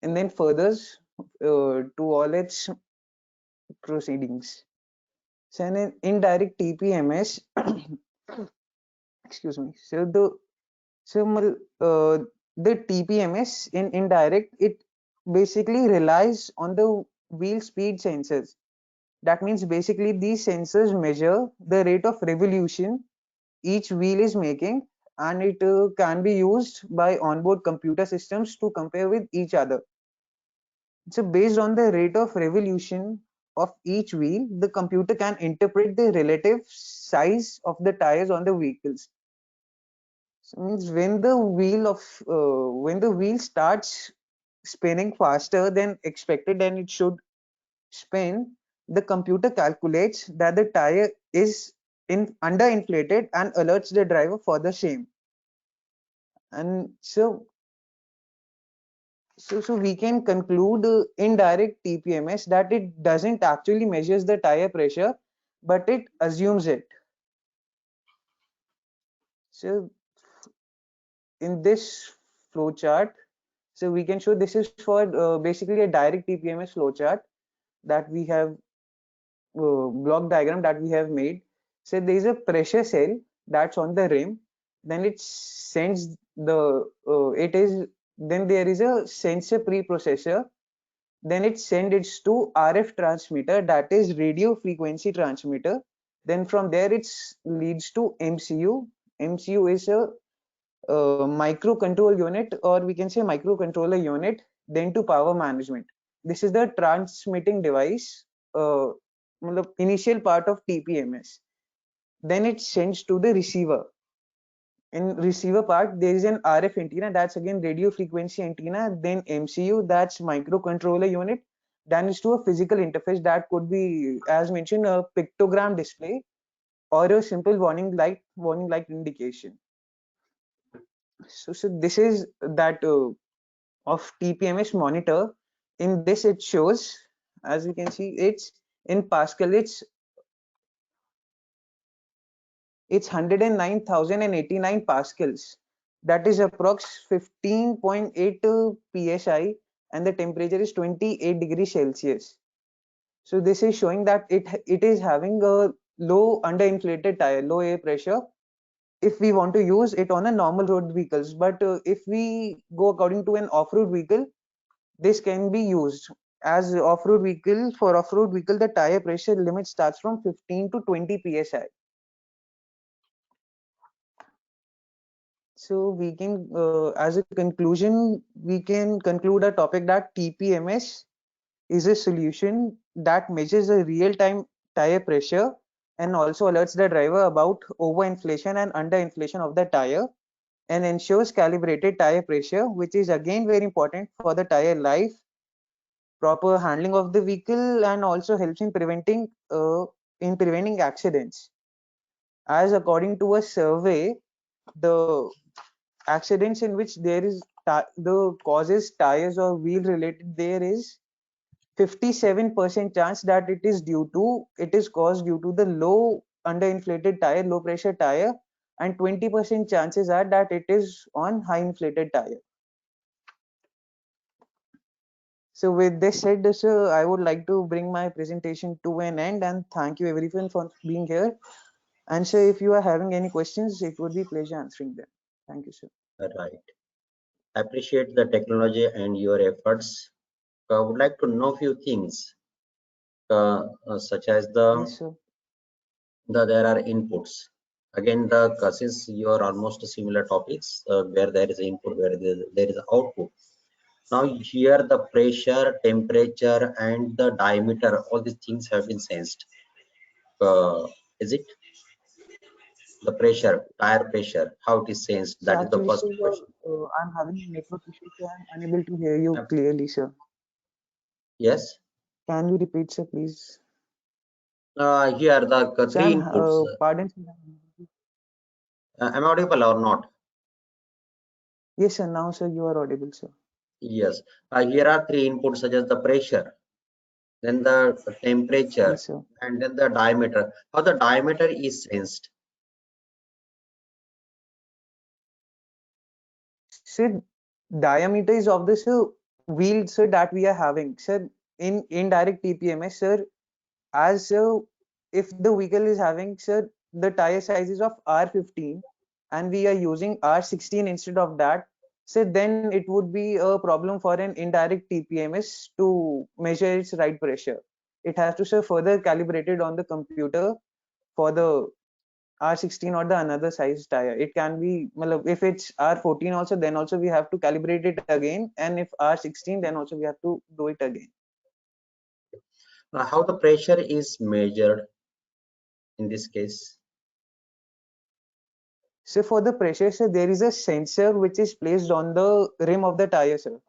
and then furthers to all its proceedings. So in indirect TPMS, excuse me, the TPMS in indirect, it basically relies on the wheel speed sensors. That means basically these sensors measure the rate of revolution each wheel is making, and it can be used by onboard computer systems to compare with each other. So based on the rate of revolution of each wheel, the computer can interpret the relative size of the tires on the vehicles. So means when the wheel starts spinning faster than expected and it should spin, the computer calculates that the tire is underinflated and alerts the driver for the same. And so we can conclude indirect TPMS that it doesn't actually measures the tire pressure, but it assumes it. So in this flow chart, so we can show this is for basically a direct TPMS flow chart that we have block diagram that we have made. So there is a pressure cell that's on the rim, then it sends the then there is a sensor preprocessor, then it sends it to RF transmitter, that is radio frequency transmitter. Then from there it leads to MCU. MCU is a micro control unit, or we can say microcontroller unit, then to power management. This is the transmitting device, initial part of TPMS. Then it sends to the receiver. In receiver part, there is an RF antenna, that's again radio frequency antenna, then MCU, that's microcontroller unit. Then is to a physical interface that could be, as mentioned, a pictogram display or a simple warning light indication. So this is that of TPMS monitor. In this it shows, as you can see, it's in Pascal, it's 109,089 pascals. That is approx 15.8 psi, and the temperature is 28 degrees Celsius. So this is showing that it is having a low underinflated tire, low air pressure, if we want to use it on a normal road vehicles. But if we go according to an off-road vehicle, this can be used as off-road vehicle. For off-road vehicle, the tire pressure limit starts from 15 to 20 psi. So we can, as a conclusion, we can conclude a topic that TPMS is a solution that measures a real-time tire pressure and also alerts the driver about overinflation and underinflation of the tire, and ensures calibrated tire pressure, which is again very important for the tire life, proper handling of the vehicle, and also helps in preventing accidents. As according to a survey, the accidents in which there is the causes tires or wheel related, there is 57% chance that it is caused due to the low underinflated tire, low pressure tire, and 20% chances are that it is on high inflated tire. So with this said, sir, I would like to bring my presentation to an end, and thank you everyone for being here. And sir, if you are having any questions, it would be pleasure answering them. Thank you, sir. Right. Appreciate the technology and your efforts. I would like to know few things, such as Yes, sir. there are inputs. Again, since you are almost similar topics, where there is input, where there is output. Now here the pressure, temperature, and the diameter, all these things have been sensed. Is it the pressure, tire pressure, how it is sensed? So That is the actually, first sir, question. I'm having a network issue, so I'm unable to hear you clearly, sir. Yes. Can you repeat, sir, please? Here the So three inputs. pardon, sir. Am I audible or not? Yes, sir. Now, sir, you are audible, sir. Yes. Here are three inputs, such as the pressure, then the temperature, Yes, sir. and then the diameter. How the diameter is sensed? Sir, diameter is of this wheel, sir, that we are having, sir. In indirect TPMS, sir, as if the vehicle is having, sir, the tire size is of R15 and we are using R16 instead of that, so then it would be a problem for an indirect TPMS to measure its right pressure. It has to, sir, further calibrated on the computer for the R16 or the another size tire. It can be, if it's R14 also, then also we have to calibrate it again, and if R16, then also we have to do it again. How the pressure is measured in this case? So for the pressure, sir, there is a sensor which is placed on the rim of the tire, sir.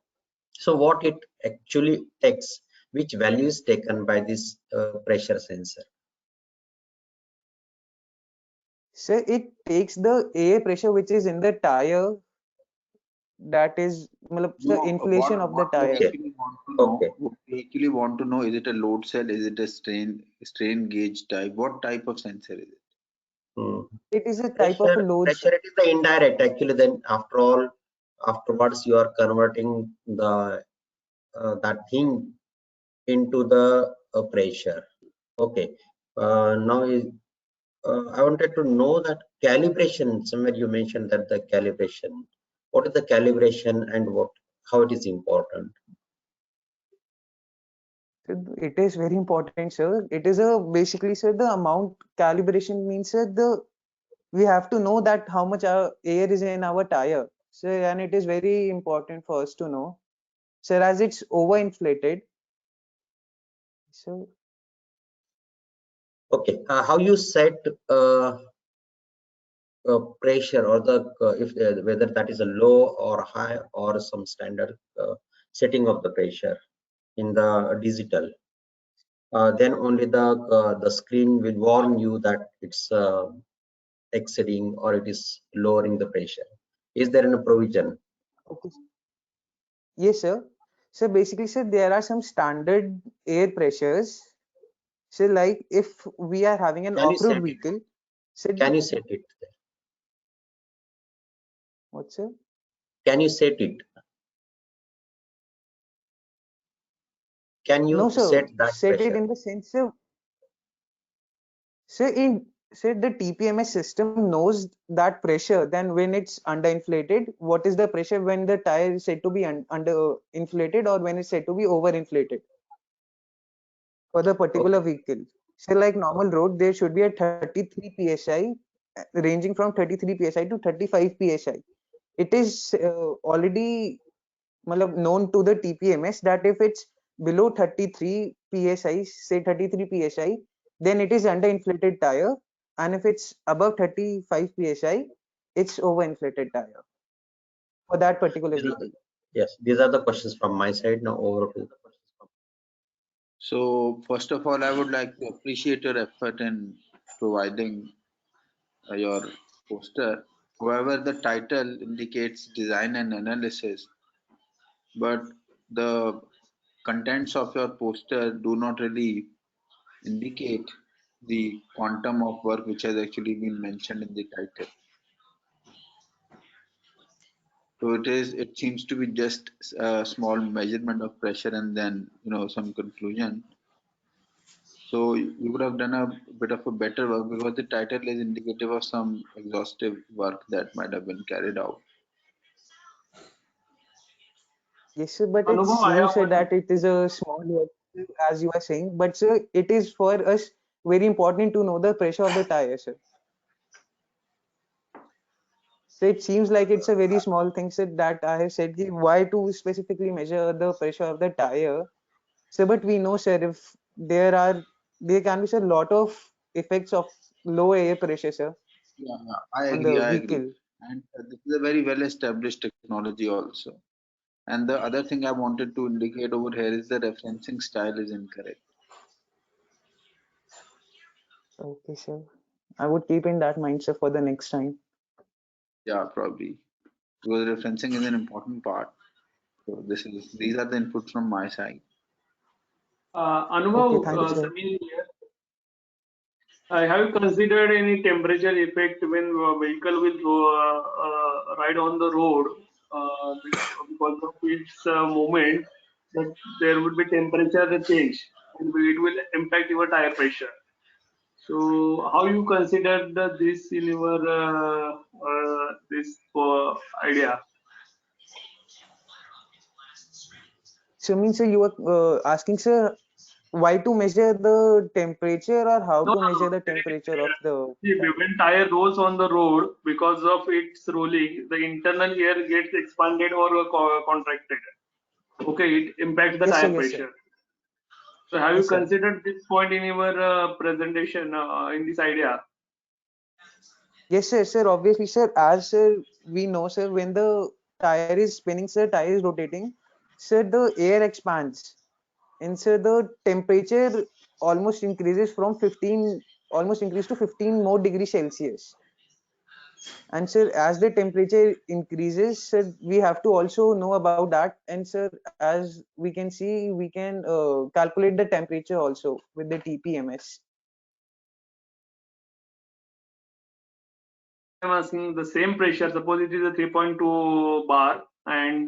So what it actually takes, which value is taken by this pressure sensor? So it takes the air pressure which is in the tire, that is the No, inflation of the what we tire. Okay. actually want to Okay. know, what we actually want to know, is it a load cell? Is it a strain gauge type? What type of sensor is it? Hmm. It is a type of a load, Pressure, sir. it is the indirect. Actually, then after all, afterwards you are converting the that thing into the pressure. Okay. Now I wanted to know that calibration. Somewhere you mentioned that the calibration. What is the calibration and how it is important? It is very important, sir. It is a basically, sir, the amount calibration means, sir, we have to know that how much our air is in our tire. So, and it is very important for us to know. Sir, as it's overinflated. So Okay. How you set pressure, or the if whether that is a low or high or some standard setting of the pressure in the digital, then only the screen will warn you that it's exceeding or it is lowering the pressure. Is there any provision? okay. Yes, sir. So basically, sir, there are some standard air pressures. So like if we are having an Can you off-road set it? vehicle, so Can you set it? what, sir? Can you set it? Can No, you sir. set that Set it pressure? in the sense, sir. So in say the TPMS system knows that pressure. Then when it's underinflated, what is the pressure when the tire is said to be under inflated, or when it's said to be overinflated for the particular Okay. vehicle. So like normal road, there should be a 33 psi, ranging from 33 psi to 35 psi. It is already known to the TPMS that if it's below 33 psi, say 33 psi, then it is underinflated tire, and if it's above 35 psi, it's overinflated tire for that particular These are vehicle. yes, these are the questions from my side. Now over to the questions from. So first of all, I would like to appreciate your effort in providing your poster. However, the title indicates design and analysis, but the contents of your poster do not really indicate the quantum of work which has actually been mentioned in the title. So it seems to be just a small measurement of pressure and then, some conclusion. So you would have done a bit of a better work, because the title is indicative of some exhaustive work that might have been carried out. Yes, sir, but it Anubhav, I seems have one. that it is a small work, as you are saying, but sir, it is for us very important to know the pressure of the tire, sir. So it seems like it's a very small thing, sir, that I have said why to specifically measure the pressure of the tire. So, but we know, sir, if there can be, sir, a lot of effects of low air pressure, sir, Yeah, I on agree. the I agree. vehicle. And this is a very well established technology also. And the other thing I wanted to indicate over here is the referencing style is incorrect. Okay, sir. I would keep in that mind, sir, for the next time. Yeah, probably. Because referencing is an important part. So these are the inputs from my side. Okay, Anubhav, thank you, sir. Samir here. Have you considered any temperature effect when vehicle will go, ride on the road because of its movement, that there would be temperature change and it will impact your tire pressure. So how you considered this in your this idea? So, means, sir, you were asking, sir, why to measure the temperature, or how No, to no, measure no. the temperature of the See, tire? when tire rolls on the road, because of its rolling, the internal air gets expanded or contracted. Okay, it impacts the Yes, sir. tire Yes, sir. pressure. So have you Yes, sir. considered this point in your presentation in this idea? Yes, sir. Sir, obviously, sir, as sir, we know, sir, when the tire is spinning, sir, tire is rotating, sir, the air expands, and sir, the temperature almost increases from 15, almost increase to 15 more degrees Celsius. And sir, as the temperature increases, sir, we have to also know about that. And sir, as we can see, we can calculate the temperature also with the TPMS. I'm asking the same pressure. Suppose it is a 3.2 bar, and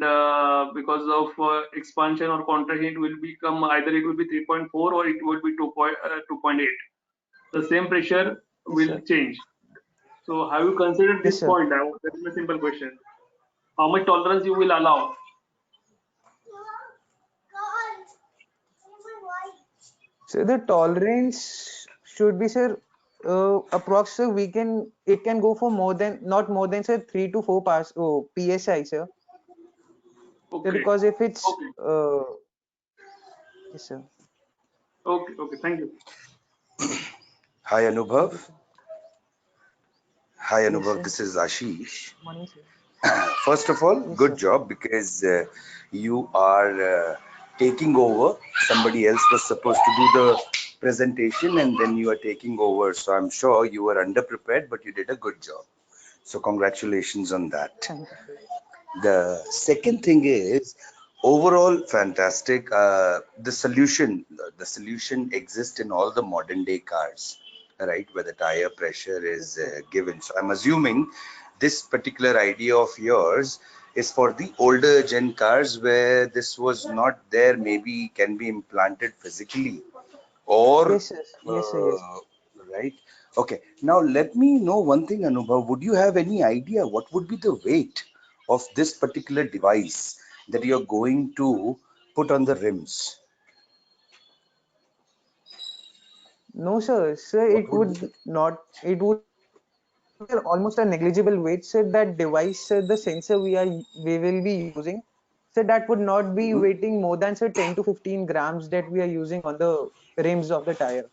because of expansion or contraction, it will become either it will be 3.4 or it will be 2.8. The same pressure Yes, will sir. change. So have you considered Yes, this sir. point? That is a simple question. How much tolerance you will allow? So the tolerance should be, sir, approx, sir, we can, it can go for more than, not more than, sir, 3 to 4 psi, sir. So Okay. because if it's, Okay. yes, sir. Okay. Okay. Thank you. Hi, Thank Anubhav. you, sir. Hi, Yes, Anubhav. sir. This is Ashish. Good morning, sir. First of all, Yes, good sir. job because you are taking over. Somebody else was supposed to do the presentation and then you are taking over. So I'm sure you were underprepared, but you did a good job. So congratulations on that. Thank you, sir. The second thing is overall fantastic. The solution exists in all the modern day cars, right? Where the tire pressure Yes, is sir. given. So I'm assuming this particular idea of yours is for the older gen cars where this was not there. Maybe can be implanted physically or Yes, sir. Yes, sir. Yes. right. Okay, now let me know one thing, Anubhav. Would you have any idea what would be the weight of this particular device that you're going to put on the rims? No, sir. Sir, What it would be would not. It would be almost a negligible weight. Sir, that device, sir, the sensor we will be using, sir, that would not be Mhm. weighting more than, sir, 10 to 15 grams that we are using on the rims of the tire.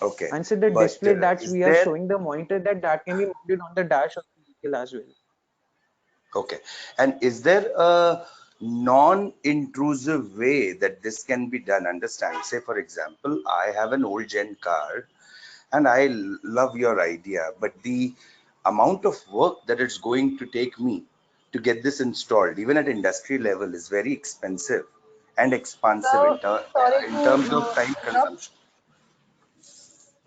Okay, And so the but display that is we are there showing, the monitor that can be mounted on the dash of the vehicle as well. okay, and is there a non-intrusive way that this can be done? Understand? Say, for example, I have an old gen car and I love your idea, but the amount of work that it's going to take me to get this installed, even at industry level, is very expensive and expansive So sorry in to terms of time interrupt. consumption.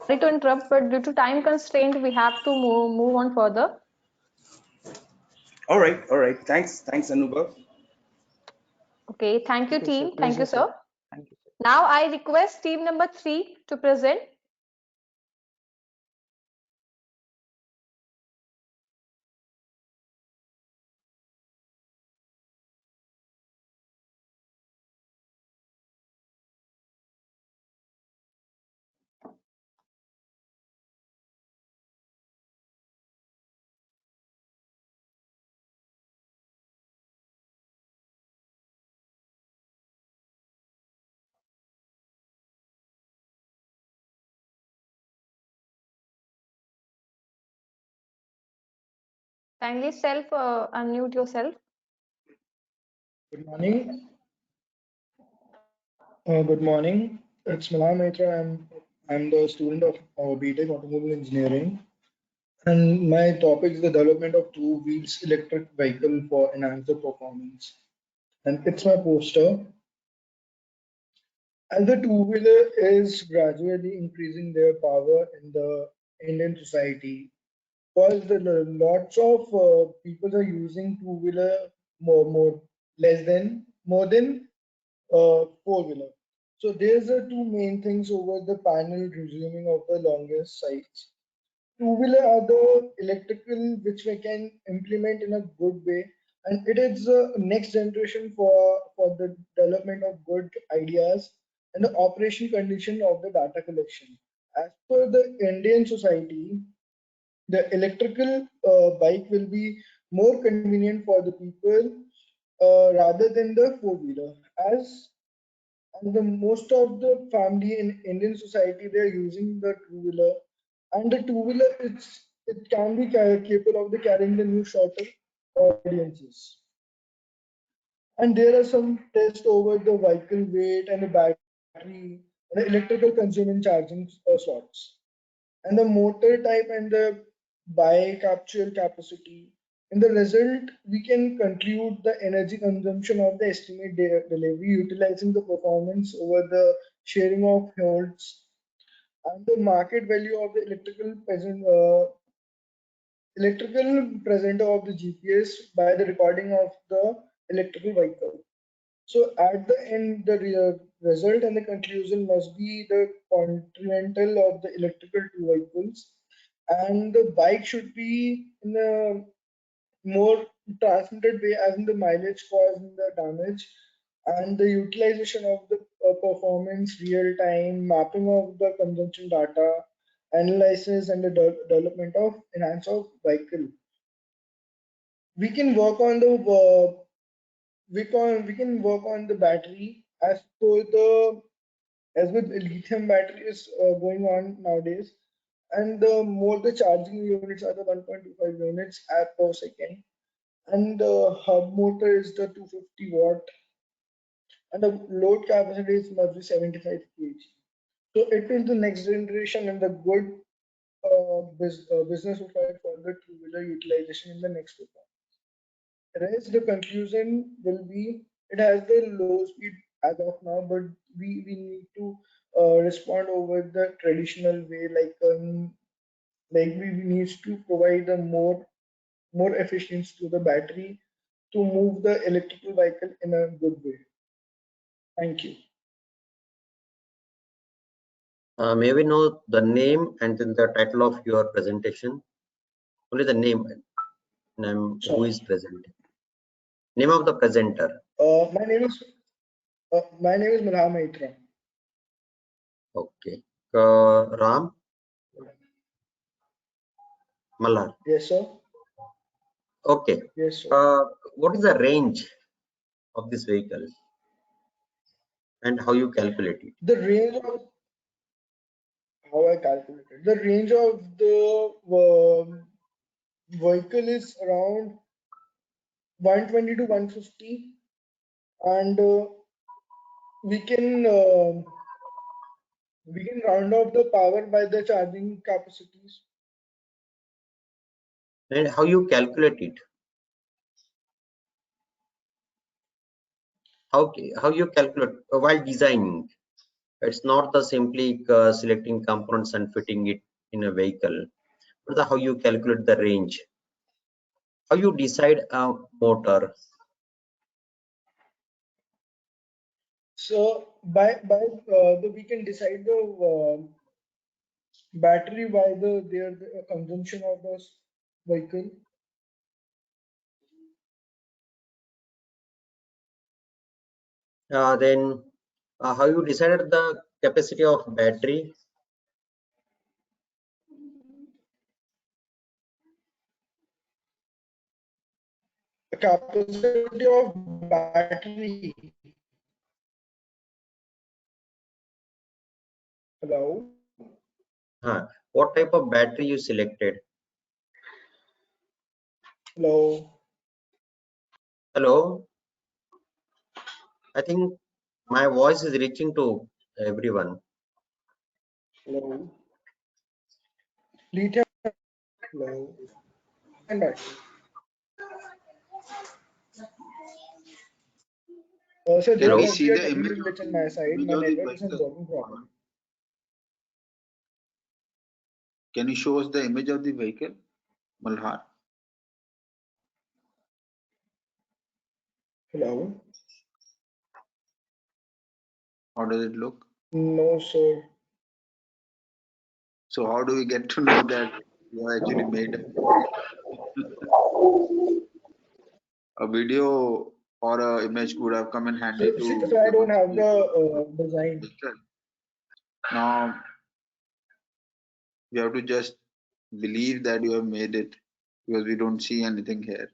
Sorry to interrupt, but due to time constraint, we have to move on further. All right, all right. Thanks, Anubhav. Okay, thank you, Okay, sir. team. Thank you, Pleasure, sir. sir. Thank you, sir. Now I request team number 3 to present. Kindly self unmute yourself. Good morning. Good morning. It's Milan Mitra. I'm the student of BTech Automobile Engineering, and my topic is the development of two wheels electric vehicle for enhanced performance. And it's my poster. As the two-wheeler is gradually increasing their power in the Indian society, because lots of people are using two-wheeler more more than four-wheeler. So there's the two main things over the panel resuming of the longest sides. Two-wheeler are the electrical which we can implement in a good way, and it is the next generation for the development of good ideas and the operation condition of the data collection. As per the Indian society, the electrical bike will be more convenient for the people rather than the four-wheeler, as and the most of the family in Indian society they're using the two-wheeler, and the two-wheeler it can be capable of the carrying the new shorter audiences. And there are some tests over the vehicle weight and the battery and the electrical consuming charging slots and the motor type and the bi-capsule capacity. In the result, we can conclude the energy consumption of the estimate delivery utilizing the performance over the sharing of holds and the market value of the electrical presenter of the GPS by the recording of the electrical vehicle. So at the end, the result and the conclusion must be the continental of the electrical two vehicles, and the bike should be in a more transmitted way, as in the mileage causing the damage, and the utilization of the performance, real time mapping of the consumption data, analysis, and the development of enhance of vehicle. We can work on the we can work on the battery as per the as with lithium battery is going on nowadays, and the more the charging units are the 1.25 units per second, and the hub motor is the 250 watt, and the load capacity is must be 75 kg. So it is the next generation and the good business profile for the two-wheeler utilization in the next profile. Rest, the conclusion will be it has the low speed as of now, but we need to respond over the traditional way, like we need to provide a more efficiency to the battery to move the electrical vehicle in a good way. Thank you. May we know the name and then the title of your presentation? Only the name who is present. Name of the presenter. My name is Malha Maitra. Okay. Ram Malhar. Yes, sir. Okay. Yes, sir. What is the range of this vehicle and how you calculate it? The range of how I calculated the range of the vehicle is around 120 to 150, and we can uh, we can round off the power by the charging capacities. And how you calculate it? How you calculate while designing? It's not the simply selecting components and fitting it in a vehicle, but how you calculate the range, how you decide a motor. So we can decide the battery by the consumption of the vehicle. Then how you decided the capacity of battery? The capacity of battery. Hello. What type of battery you selected? Hello. Hello. I think my voice is reaching to everyone. Hello. Lithium. Hello. And battery. So there Can we must see be a the image technical glitch on my side. image My of the network isn't vehicle? working properly. Can you show us the image of the vehicle, Malhar? Hello. How does it look? No, sir. So how do we get to know that you actually made a video or a image would have come in handy to So I don't have demonstrate the design. vehicle. Now we have to just believe that you have made it because we don't see anything here.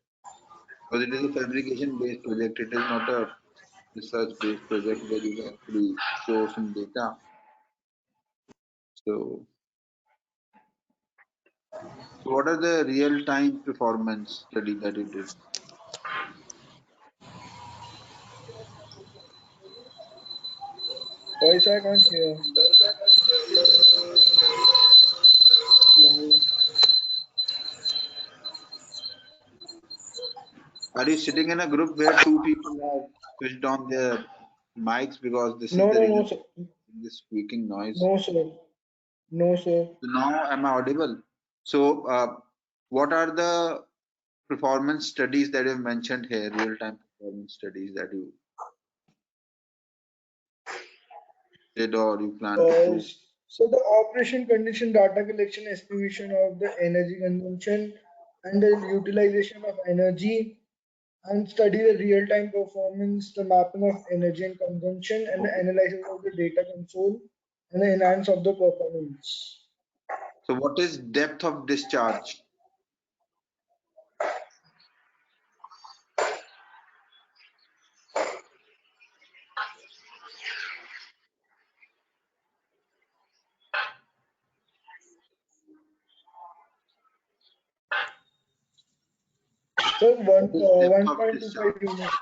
Because it is a fabrication based project, it is not a research based project where you actually show some data. So So what are the real-time performance study that you did? Voice I can't hear. No, Are you sitting in a group where two people have switched on their mics, because this is no, the no, no, reason sir. this squeaking noise? No, sir. No, sir. So now am I audible? So what are the performance studies that you mentioned here, real-time performance studies that you did or you plan to do? So the operation condition data collection, estimation of the energy consumption and the utilization of energy, and study the real-time performance, the mapping of energy and consumption, and the Okay. analysis of the data console and the enhance of the performance. So what is depth of discharge? So What is depth of 1.25 discharge? units.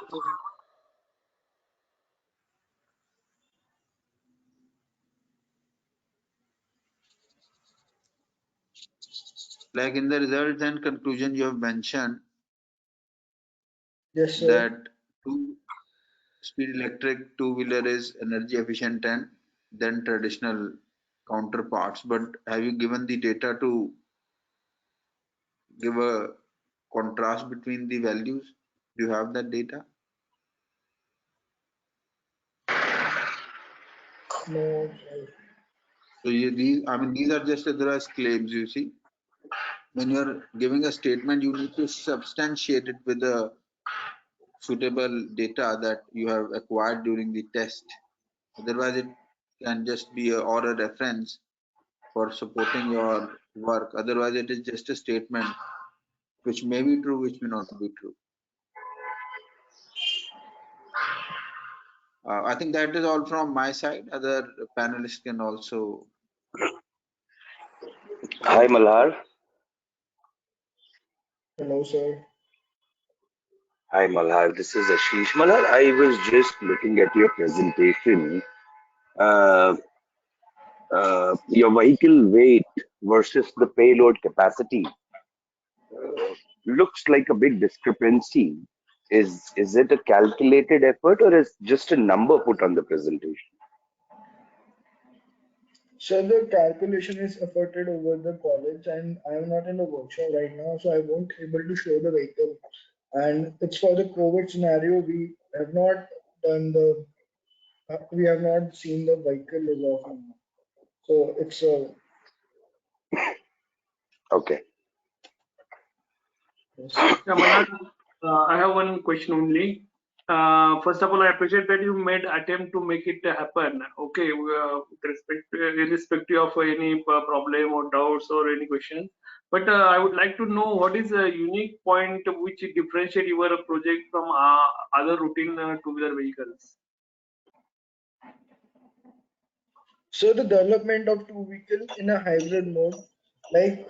Like in the results and conclusion, you have mentioned Yes, sir. that two-speed electric two-wheeler is energy efficient and than traditional counterparts. But have you given the data to give a contrast between the values? Do you have that data? No, sir. So these are just otherwise claims, you see. When you're giving a statement, you need to substantiate it with the suitable data that you have acquired during the test. Otherwise, it can just be or a reference for supporting your work. Otherwise, it is just a statement which may be true, which may not be true. I think that is all from my side. Other panelists can also. Hi, Malhar. Hello, sir. Hi, Malhar. This is Ashish. Malhar, I was just looking at your presentation. Uh, your vehicle weight versus the payload capacity looks like a big discrepancy. Is it a calculated effort or is just a number put on the presentation? So the calculation is efforted over the college, and I am not in the workshop right now, so I won't able to show the vehicle. And it's for the COVID scenario. We have not done the, we have not seen the vehicle as of now. So it's Okay. yes. Yeah, Malad, I have one question only. First of all, I appreciate that you made attempt to make it happen. Okay, irrespective of any problem or doubts or any question. But I would like to know what is a unique point which differentiate your project from other routine two-wheeler vehicles. So the development of two vehicle in a hybrid mode, like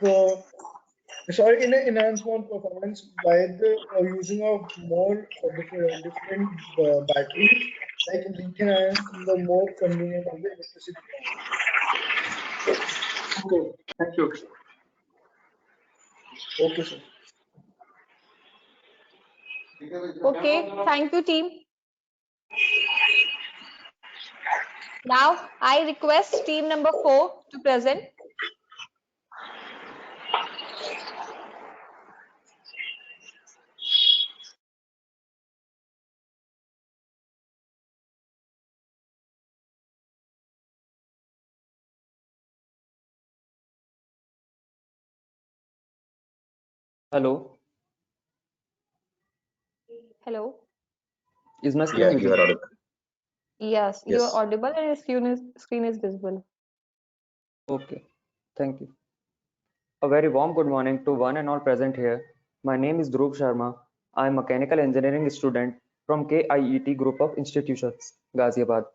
sorry, in an enhanced mode performance by the using of more different batteries, like lithium ions, in the more convenient of the electricity power. Okay, thank you. Okay, sir. Okay, thank you, team. Now I request team number 4 to present. Hello, Hello. is my Yeah, screen you are visible? audible. Yes, you are Yes. audible and your screen is visible. Okay, thank you. A very warm good morning to one and all present here. My name is Dhruv Sharma. I am a mechanical engineering student from KIET Group of Institutions, Ghaziabad.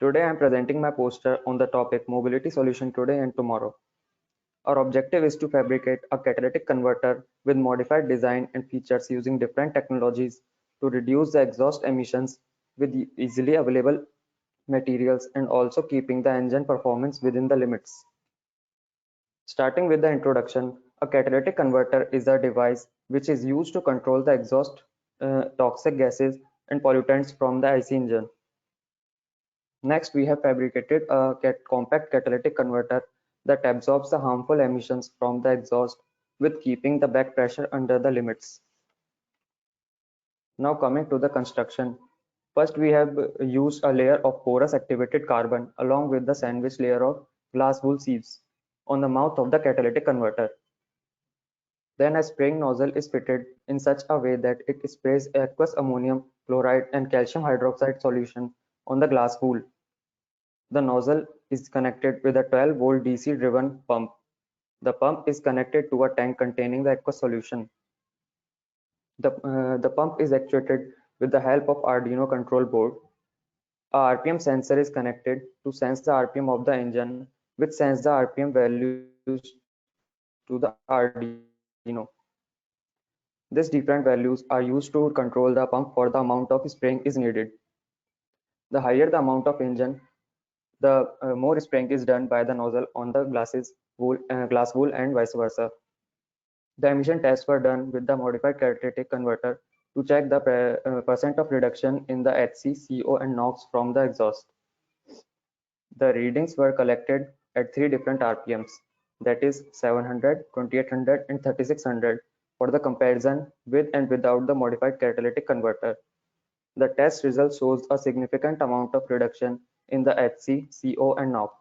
Today I am presenting my poster on the topic Mobility Solution Today and Tomorrow. Our objective is to fabricate a catalytic converter with modified design and features using different technologies to reduce the exhaust emissions with easily available materials and also keeping the engine performance within the limits. Starting with the introduction, a catalytic converter is a device which is used to control the exhaust toxic gases and pollutants from the IC engine. Next, we have fabricated a compact catalytic converter that absorbs the harmful emissions from the exhaust with keeping the back pressure under the limits. Now coming to the construction. First, we have used a layer of porous activated carbon along with the sandwich layer of glass wool sieves on the mouth of the catalytic converter. Then a spraying nozzle is fitted in such a way that it sprays aqueous ammonium chloride and calcium hydroxide solution on the glass wool. The nozzle is connected with a 12-volt DC-driven pump. The pump is connected to a tank containing the aqueous solution. The pump is actuated with the help of Arduino control board. A RPM sensor is connected to sense the RPM of the engine, which sends the RPM values to the Arduino. These different values are used to control the pump for the amount of spraying is needed. The higher the amount of engine, the more spraying is done by the nozzle on the glass wool and vice versa. The emission tests were done with the modified catalytic converter to check the percent of reduction in the HC, CO, and NOx from the exhaust. The readings were collected at 3 different RPMs, that is 700, 2800, and 3600 for the comparison with and without the modified catalytic converter. The test result shows a significant amount of reduction in the HC, CO, and NOx.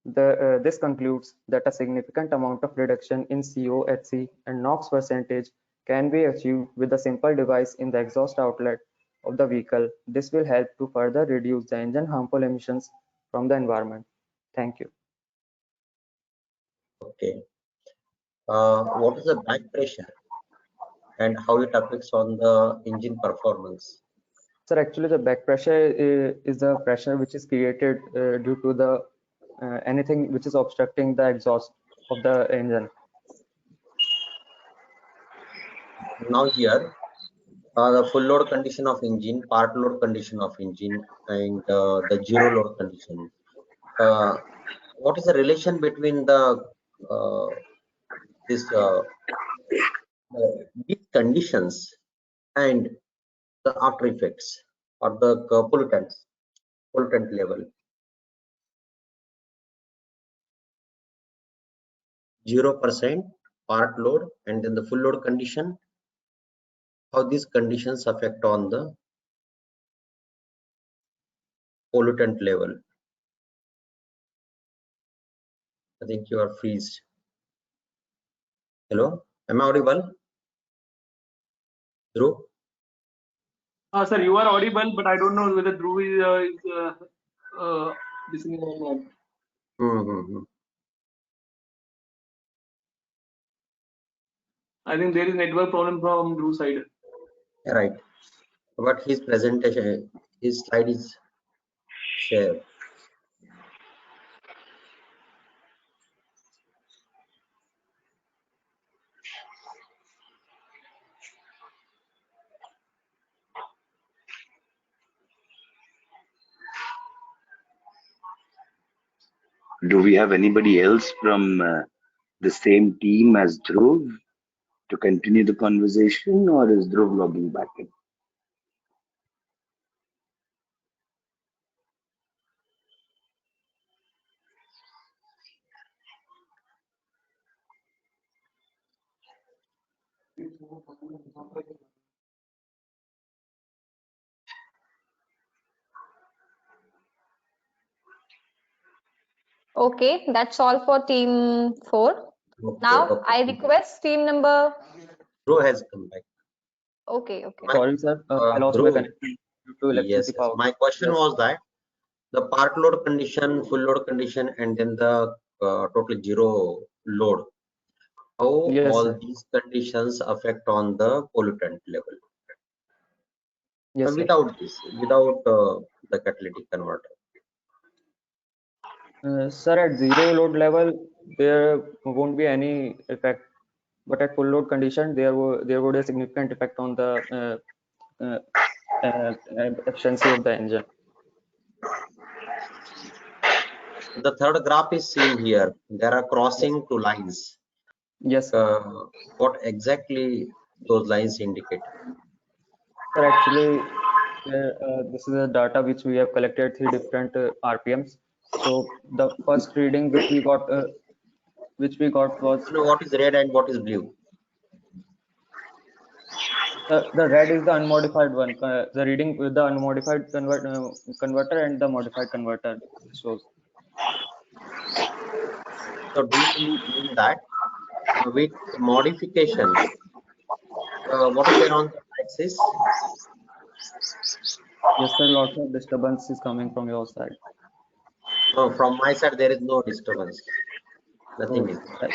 This concludes that a significant amount of reduction in CO, HC, and NOx percentage can be achieved with a simple device in the exhaust outlet of the vehicle. This will help to further reduce the engine harmful emissions from the environment. Thank you. Okay. What is the back pressure and how it affects on the engine performance? Sir, actually the back pressure is the pressure which is created due to the anything which is obstructing the exhaust of the engine. Now here, the full load condition of engine, part load condition of engine, and the zero load condition. What is the relation between the these conditions and the after effects or the pollutant level? 0% part load and then the full load condition, how these conditions affect on the pollutant level. I think you are freezed. Hello, am I audible? Dhruv? Sir, you are audible, but I don't know whether Dhruv is listening or not. I think there is network problem from Dhruv's side. Right, but his presentation, his slide is shared. Do we have anybody else from the same team as Dhruv to continue the conversation, or is Dhruv logging back in? Okay, that's all for team 4. Now I request team number. Dhruv has come back. Okay. Sorry, sir. I lost my connection due to electricity power. My question was that the part load condition, full load condition, and then the total zero load. How all these conditions affect on the pollutant level? Yes, without the catalytic converter. Sir, at zero load level, there won't be any effect, but at full load condition, there would be a significant effect on the efficiency of the engine. The third graph is seen here. There are crossing two lines. Yes. What exactly those lines indicate? Sir, actually, this is the data which we have collected 3 different RPMs. So the first reading which we got was What is red and what is blue? the red is the unmodified one. The reading with the unmodified converter and the modified converter shows. So do you mean that with modification, what is there on the axis? Yes, sir. Lots of disturbance is coming from your side. No, from my side there is no disturbance. Nothing is there.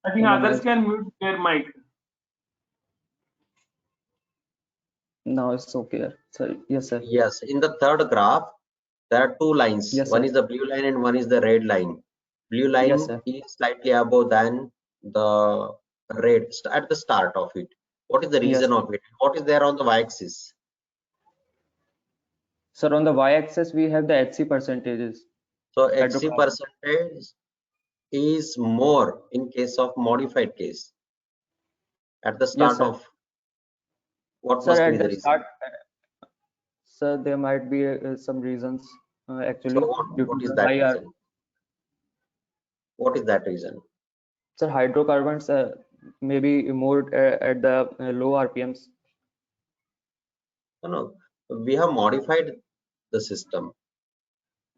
I think others can mute their mic. Now it's okay, sir. Yes, sir. Yes, in the third graph, there are two lines. Yes, one sir. is the blue line and one is the red line. Blue line Yes, sir. is slightly above than the red at the start of it. What is the reason Yes, of it? What is there on the y-axis? Sir, on the y-axis we have the HC percentages. So HC percentage is more in case of modified case. At the start of what Sir, must at be the the reason? start, sir, there might be some reasons actually So due what to is the that high reason? What is that reason? Sir, hydrocarbons maybe more at the low RPMs. No, we have modified the system.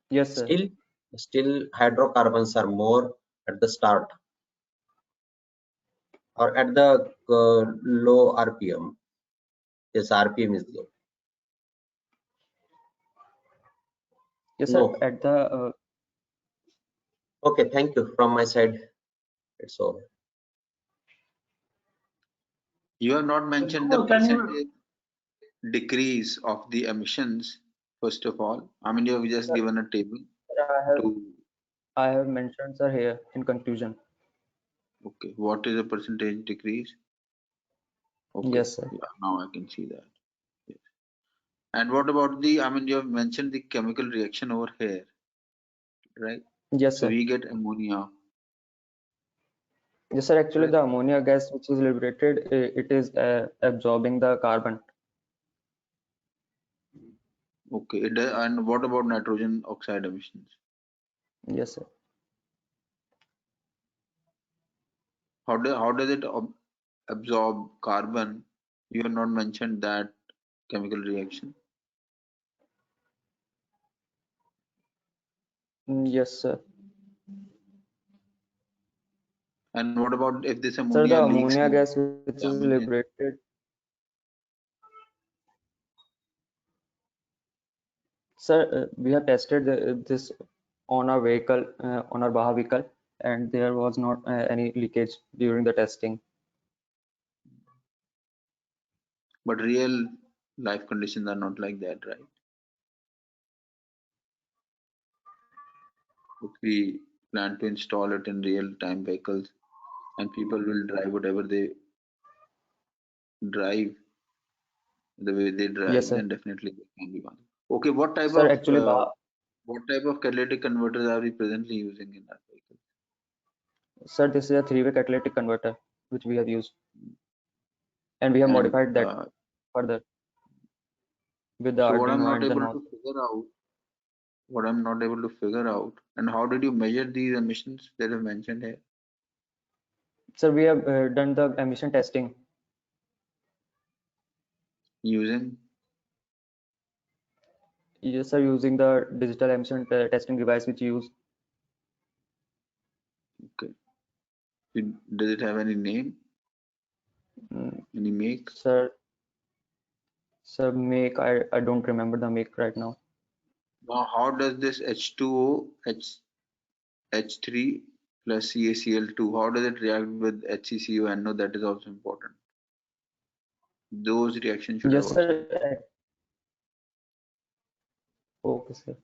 Yes, sir. Still hydrocarbons are more at the start or at the low RPM. Yes, RPM is low. Yes, No. sir. At the Okay, thank you. From my side, it's all. You have not mentioned the percentage decrease of the emissions, first of all. I mean, you have just given a table. I have mentioned, sir, here in conclusion. Okay, what is the percentage decrease? Okay. Yes, sir. Yeah, now I can see that. Yes. And what about the, I mean, you have mentioned the chemical reaction over here, right? Yes, So sir. we get ammonia. Yes, sir. Actually, Right. the ammonia gas which is liberated, it is absorbing the carbon. Okay. And what about nitrogen oxide emissions? Yes, sir. How does it absorb carbon? You have not mentioned that chemical reaction. Yes, sir. And what about if this Sir, ammonia the leaks ammonia to gas which is liberated. Sir, we have tested this on our vehicle, on our Baha vehicle, and there was not any leakage during the testing. But real life conditions are not like that, right? If we plan to install it in real-time vehicles and people will drive whatever they drive, the way they drive, Yes, sir. then definitely there can be one. Okay, what type Sir, of actually, catalytic converters are we presently using in our vehicle? Sir, this is a 3-way catalytic converter which we have used, and we have modified that further with the so what I'm Arduino not and the able NOS. to figure out, and how did you measure these emissions that are mentioned here? Sir, we have done the emission testing Using? Yes, sir, using the digital emission testing device which you use. Okay. Does it have any name? Any make? Sir, make, I don't remember the make right now. Now, how does this H2O, H3 plus CaCl2, how does it react with HCCO? That is also important. Those reactions should have Yes, also. sir. Okay, sir.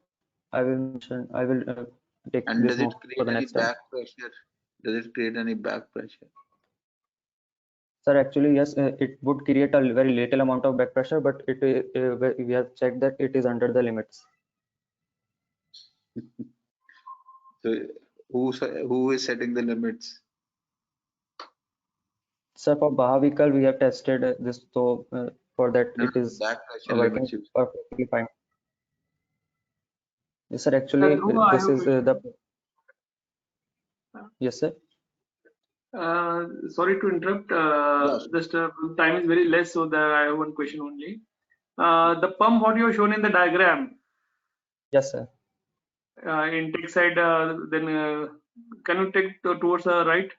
I will mention. I will take And this does it note for create the any next time. back pressure? Does it create any back pressure? Sir, actually, yes, it would create a very little amount of back pressure, but we have checked that it is under the limits. So who is setting the limits? Sir, for Baha vehicle, we have tested this, so for that No, it is back pressure working limits. perfectly fine. Yes, sir. Actually, Dhruv, I this have a is question. the. Yes, sir. Sorry to interrupt. Yes. Just time is very less, so that I have one question only. The pump what you have shown in the diagram, Yes, sir. intake side, then can you take towards the right?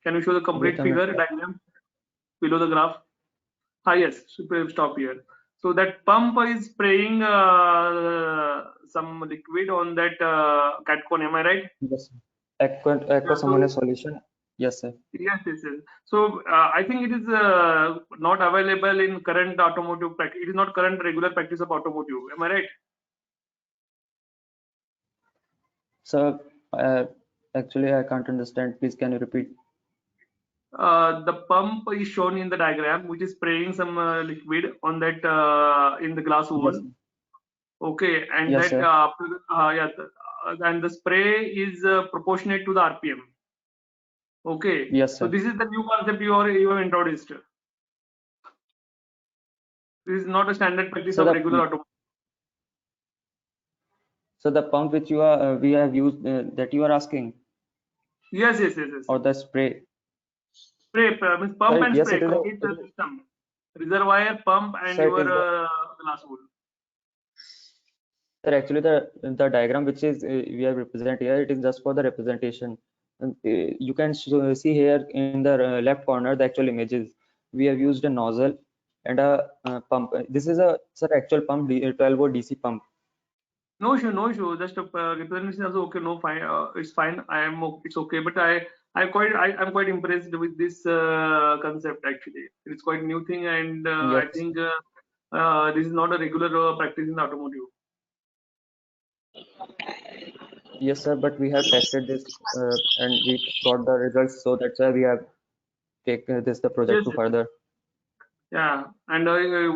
Can you show the complete Wait a minute. figure diagram below the graph? Ah, yes, stop here. So that pump is spraying some liquid on that cat cone, am I right? Yes, sir. Aqueous So ammonia solution. Yes, sir. yes, yes, yes. So I think it is not available in current automotive practice. It is not current regular practice of automotive. Am I right? So, actually, I can't understand. Please, can you repeat? The pump is shown in the diagram, which is spraying some liquid on that in the glass Yes, wool. sir. Okay, and Yes, that sir. and the spray is proportionate to the RPM. Okay, Yes, so sir. this is the new concept you have introduced. This is not a standard practice So of the regular automotive. pump which you are we have used that you are asking, Yes, yes, yes, yes. or the spray. Spray means pump and Yes, spray, it is. complete the system. Reservoir, pump, and Sir, it your is the. glass wool. Sir, actually, the diagram which is we have represent here, it is just for the representation. And, you can see here in the left corner the actual images. We have used a nozzle and a pump. This is a actual pump, 12 volt DC pump. No issue, no issue. Just representation also okay. No, fine. It's fine. It's okay. But I'm quite impressed with this concept. Actually, it's quite new thing, and I Yes, think this is not a regular practice in the automotive. yes, sir. But we have tested this and we got the results, so that's why we have taken this the project Yes, to yes. further. Yeah. And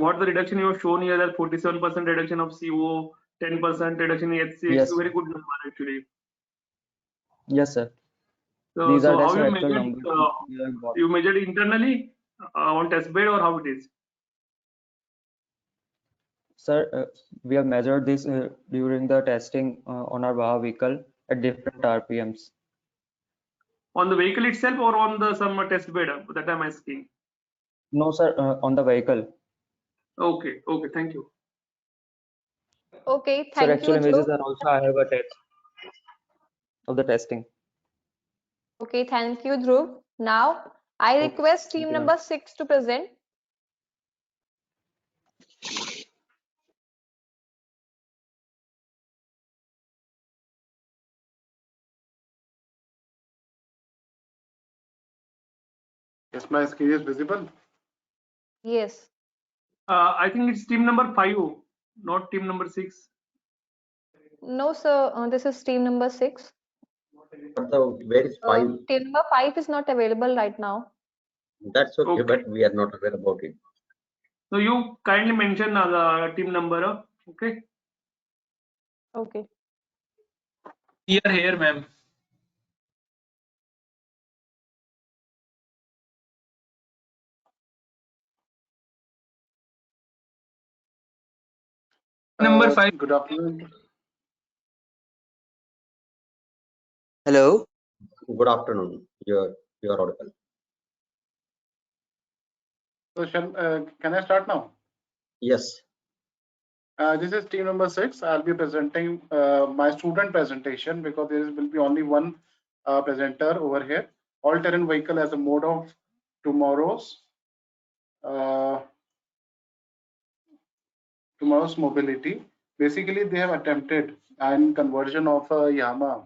what the reduction you have shown here, that 47% reduction of CO, 10% reduction in HC. It's a Yes, very good number actually. yes, sir. So, These are how the you actual measured? numbers we have got. You measured internally on test bed, or how it is? Sir, we have measured this during the testing on our Baha vehicle at different RPMs. On the vehicle itself, or on the some test bed? That I'm asking. No, sir, on the vehicle. Okay, okay, thank you. Okay, Sir, thank you, actual images Dhruv. are also I have a test of the testing. Okay, thank you, Dhruv. Now, I Okay, request thank team you, ma'am. number 6 to present. Yes, my screen is visible. Yes. I think it's team number 5, not team number 6. No, sir, this is team number 6. Where is 5? Team number 5 is not available right now. That's okay, Okay. but we are not aware about it. So you kindly mention the team number, okay? Okay. Here, ma'am. Number 5. Good afternoon. Hello. Good afternoon. You're audible. So, can I start now? Yes. This is team number 6. I'll be presenting my student presentation because there will be only one presenter over here. All-terrain vehicle as a mode of tomorrow's mobility. Basically, they have attempted an conversion of a Yamaha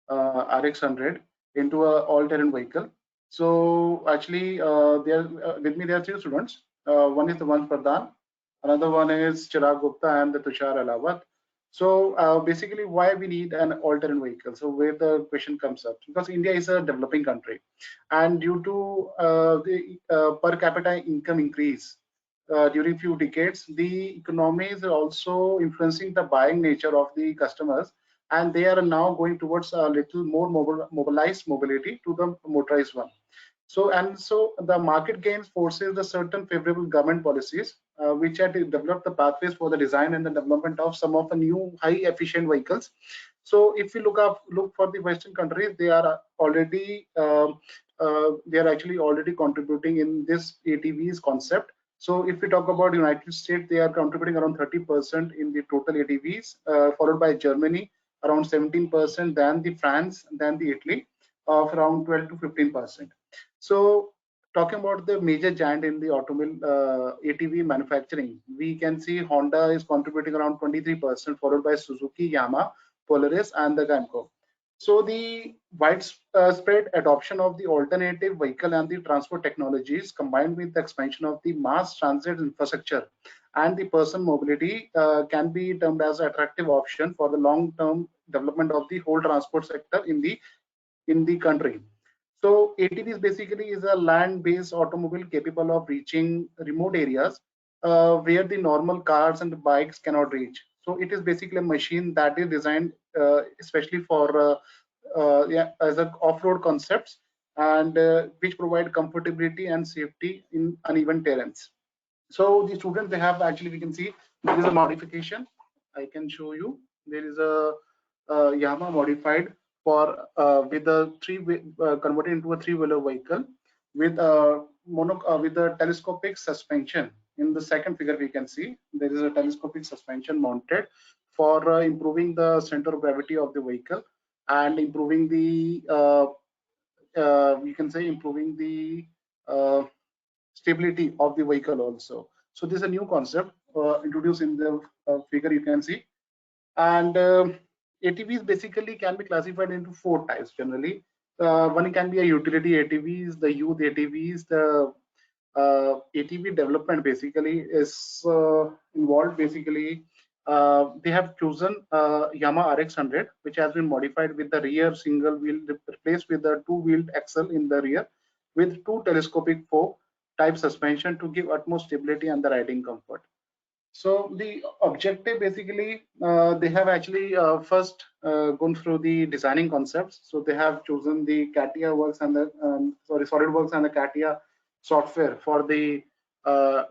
RX100 into a all-terrain vehicle. So actually, with me there are 3 students. One is the Vansh Pradhan, another one is Chirag Gupta and the Tushar Alawat. So basically, why we need an all-terrain vehicle? So where the question comes up, because India is a developing country, and due to the per capita income increase during few decades, the economies are also influencing the buying nature of the customers, and they are now going towards a little more mobilized mobility to the motorized one. So the market gains forces the certain favorable government policies which had developed the pathways for the design and the development of some of the new high efficient vehicles. So if we look for the Western countries, they are already they are actually already contributing in this ATVs concept. So if we talk about United States, they are contributing around 30% in the total ATVs, followed by Germany around 17%, then the France, then the Italy of around 12 to 15%. So talking about the major giant in the automobile ATV manufacturing, we can see Honda is contributing around 23%, followed by Suzuki, Yamaha, Polaris, and the Gamco. So the widespread adoption of the alternative vehicle and the transport technologies, combined with the expansion of the mass transit infrastructure and the person mobility, can be termed as an attractive option for the long-term development of the whole transport sector in the country. So ATVs basically is a land-based automobile capable of reaching remote areas where the normal cars and bikes cannot reach. So it is basically a machine that is designed especially for yeah, as a off-road concepts, and which provide comfortability and safety in uneven terrains. So the students, they have actually, we can see there is a modification. I can show you. There is a Yamaha modified for with a converted into a three-wheeler vehicle with a with a telescopic suspension. In the second figure, we can see there is a telescopic suspension mounted for improving the center of gravity of the vehicle and improving the you can say improving the uh, stability of the vehicle also. So this is a new concept introduced in the figure you can see. And ATVs basically can be classified into four types generally. One can be a utility ATVs, the youth ATVs, the ATV development basically is involved. Basically, they have chosen Yamaha RX100, which has been modified with the rear single wheel replaced with the two-wheeled axle in the rear, with two telescopic fork type suspension to give utmost stability and the riding comfort. So the objective basically, they have actually first gone through the designing concepts. So they have chosen the CATIA works and the SolidWorks and the CATIA software uh,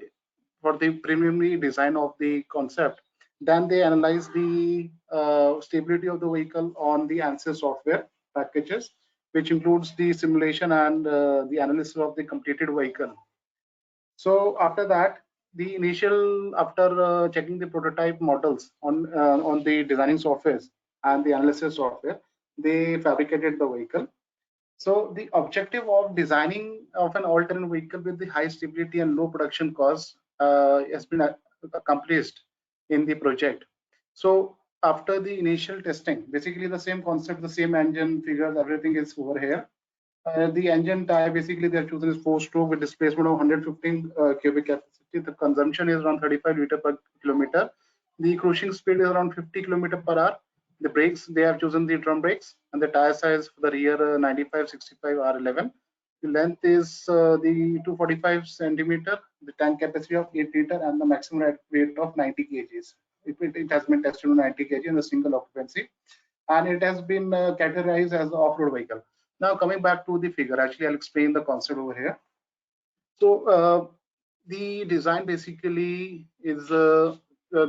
for the preliminary design of the concept. Then they analyze the stability of the vehicle on the ANSYS software packages, which includes the simulation and the analysis of the completed vehicle. So after that, the initial after checking the prototype models on the designing softwares and the analysis software, they fabricated the vehicle. So the objective of designing of an all-terrain vehicle with the high stability and low production costs has been accomplished in the project. So after the initial testing, basically the same concept, the same engine figures, everything is over here. The engine type basically they have chosen is 4-stroke with displacement of 115 cubic capacity. The consumption is around 35 liter per kilometer. The cruising speed is around 50 kilometer per hour. The brakes, they have chosen the drum brakes, and the tire size for the rear 95 65 R11. The length is the 245 centimeter. The tank capacity of 8 liter and the maximum weight of 90 kgs. It has been tested on 90 kg in a single occupancy, and it has been categorized as an off-road vehicle. Now coming back to the figure, actually I'll explain the concept over here. So the design basically is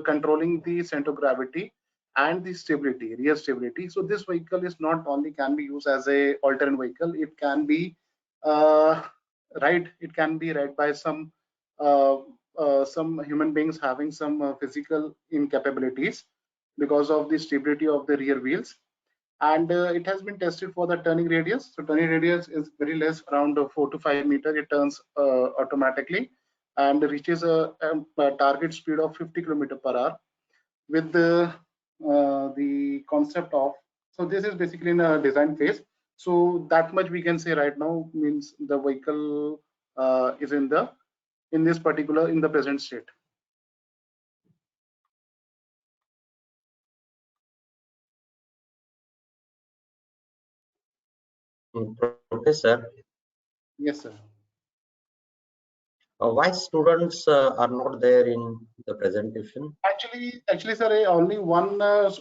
controlling the center of gravity and the stability, rear stability. So this vehicle is not only can be used as a all-terrain vehicle, it can be uh, it can be ride by some human beings having some physical incapabilities because of the stability of the rear wheels. And it has been tested for the turning radius. So turning radius is very less, around 4 to 5 meters. It turns automatically and reaches a target speed of 50 kilometer per hour with the concept of. So this is basically in a design phase. So that much we can say right now, means the vehicle is in this particular in the present state. Professor, Yes, sir. why students are not there in the presentation? Actually, sir, only uh,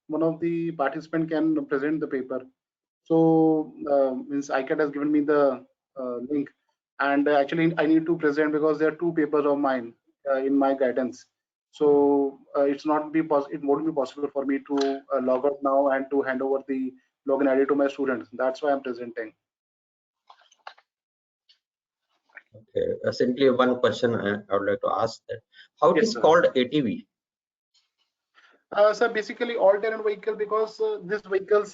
one of the participant can present the paper. So means ICAT has given me the link, and actually I need to present because there are two papers of mine in my guidance. So it won't be possible for me to log out now and to hand over the login ID to my students. That's why I'm presenting. Okay, simply one question I would like to ask that how it Yes, is sir. called ATV? So basically all-terrain vehicle because this vehicle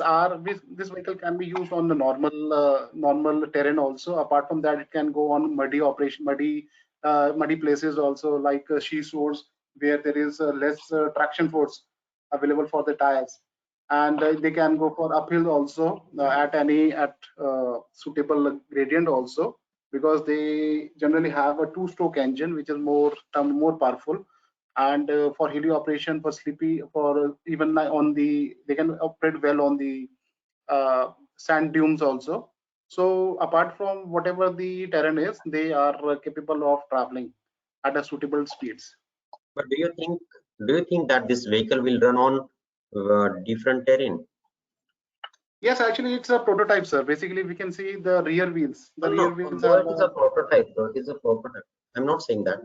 can be used on the normal terrain also. Apart from that, it can go on muddy places also, like seashores where there is less traction force available for the tires, and they can go for uphill also at suitable gradient also, because they generally have a two-stroke engine which is more powerful, and for hilly operation, for sleepy, for even on they can operate well on the sand dunes also. So apart from whatever the terrain is, they are capable of traveling at a suitable speeds. But do you think that this vehicle will run on different terrain? Yes, actually it's a prototype, sir. Basically we can see the rear wheels. The No, rear wheels though are it is a prototype, I'm not saying that.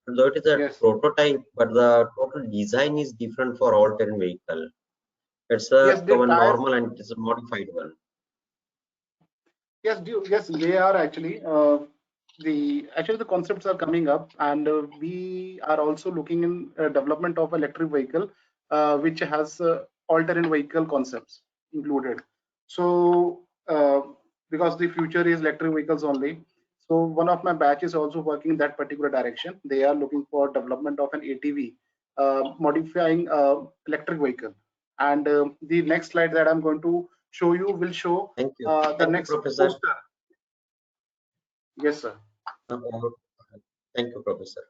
Though it is a yes, prototype, but the total design is different for all terrain vehicle. It's a yes, the one tires. normal and it is a modified one. Yes, they are actually the concepts are coming up, and we are also looking in development of electric vehicle, which has all-terrain vehicle concepts included. So because the future is electric vehicles only, so one of my batch is also working in that particular direction. They are looking for development of an ATV, modifying electric vehicle. And the next slide that I'm going to show you will show Thank you. the Thank you, next Professor. poster. Yes, sir. Uh, Thank you, Professor.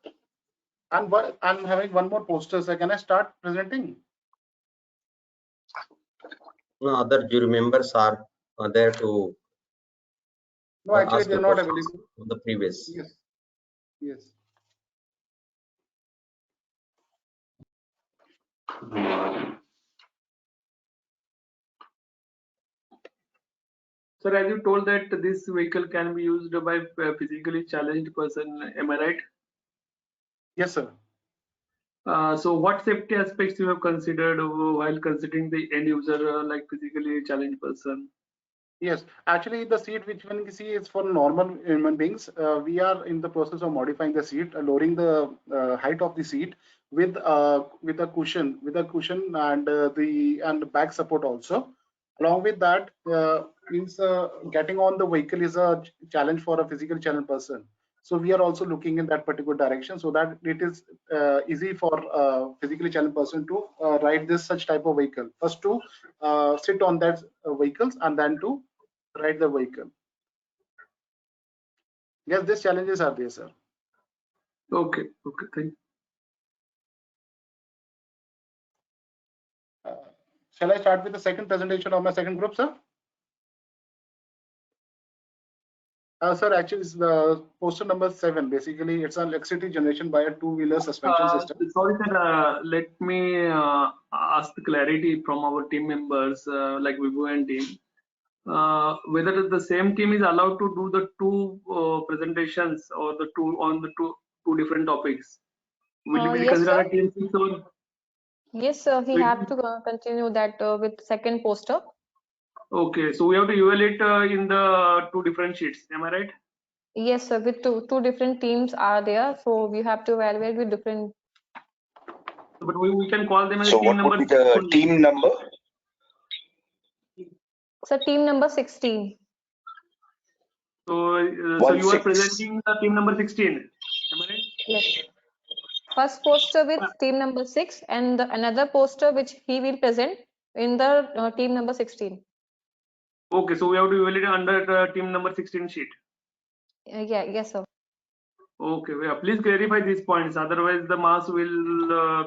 And I'm having one more poster, sir. Can I start presenting? No, other jury members are there to No, actually, ask they're the not questions available. of the previous. Yes, yes. Sir, as you told that this vehicle can be used by a physically challenged person, am I right? Yes, sir. So what safety aspects you have considered while considering the end user like physically challenged person? Yes, actually, the seat which one you see is for normal human beings. We are in the process of modifying the seat, lowering the height of the seat with a cushion and the back support also. Along with that, means getting on the vehicle is a challenge for a physical challenged person. So we are also looking in that particular direction so that it is easy for a physically challenged person to ride this such type of vehicle. First to sit on that vehicles and then to ride the vehicle. Yes, these challenges are there, sir. Okay, thank you. Shall I start with the second presentation of my second group, sir? Sir, actually, it's the poster number 7. Basically, it's an electricity generation by a two-wheeler suspension system. Sorry, sir. Let me ask the clarity from our team members, like Vibhu and team. Whether the same team is allowed to do the two presentations or the two different topics. Will we Yes, consider sir. a team 6 or? Yes, sir. We So have to continue that with second poster. okay, so we have to evaluate in the two different sheets. Am I right? Yes, sir. With two different teams are there, so we have to evaluate with different. But we can call them as So a team what would number be the 6. team number? So team number 16. So you are 16. presenting the team number 16. Am I right? Yes. First poster with team number 6 and another poster which he will present in the team number 16. Okay, so we have to evaluate under the team number 16 sheet. Yeah, yes, sir. Okay, yeah, please clarify these points. Otherwise, the mass will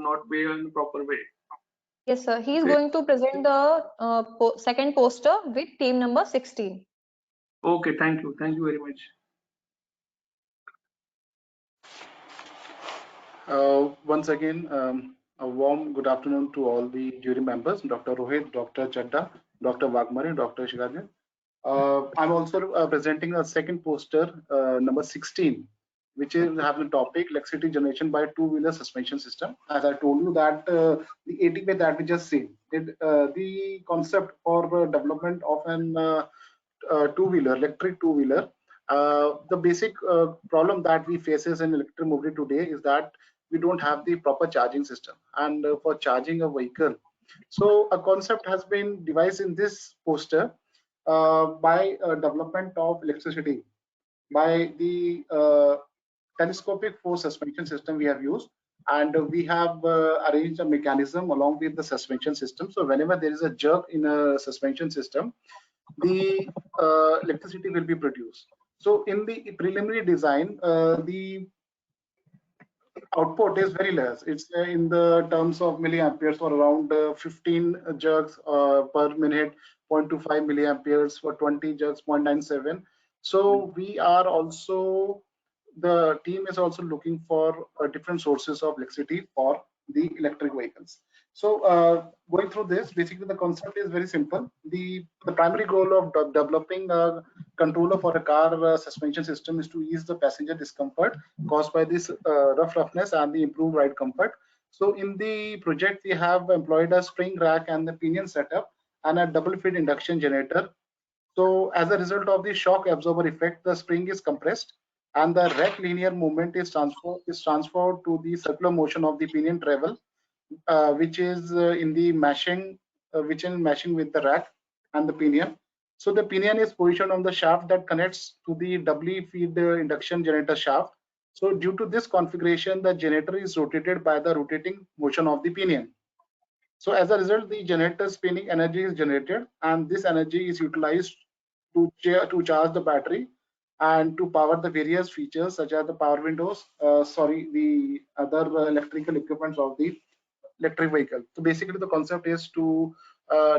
not be in proper way. Yes, sir. He is going to present the second poster with team number 16. Okay, thank you. Thank you very much. Once again, a warm good afternoon to all the jury members, Dr. Rohit, Dr. Chadda, Dr. Wagmari, Dr. Shigajan. I'm also presenting a second poster, number 16, which is have the topic electricity generation by two-wheeler suspension system. As I told you that the ATP that we just seen, the concept for development of an two-wheeler, electric two-wheeler, the basic problem that we faces in electric mobility today is that we don't have the proper charging system, and for charging a vehicle. So a concept has been devised in this poster by development of electricity by the telescopic force suspension system we have used, and we have arranged a mechanism along with the suspension system. So whenever there is a jerk in a suspension system, the electricity will be produced. So in the preliminary design, the output is very less. It's in the terms of milliamperes for around 15 jerks per minute, 0.25 milliamperes for 20 jerks, 0.97. So we are also, the team is also looking for different sources of electricity for the electric vehicles. So going through this, basically the concept is very simple. The primary goal of developing a controller for a car suspension system is to ease the passenger discomfort caused by this roughness and the improved ride comfort. So in the project, we have employed a spring rack and the pinion setup and a double feed induction generator. So as a result of the shock absorber effect, the spring is compressed and the rack linear movement is transferred to the circular motion of the pinion travel, which is in the mashing, which is mashing with the rack and the pinion. So the pinion is positioned on the shaft that connects to the doubly feed induction generator shaft. So due to this configuration, the generator is rotated by the rotating motion of the pinion. So as a result, the generator spinning energy is generated, and this energy is utilized to charge the battery and to power the various features such as the power windows, the other electrical equipments of the electric vehicle. So basically the concept is to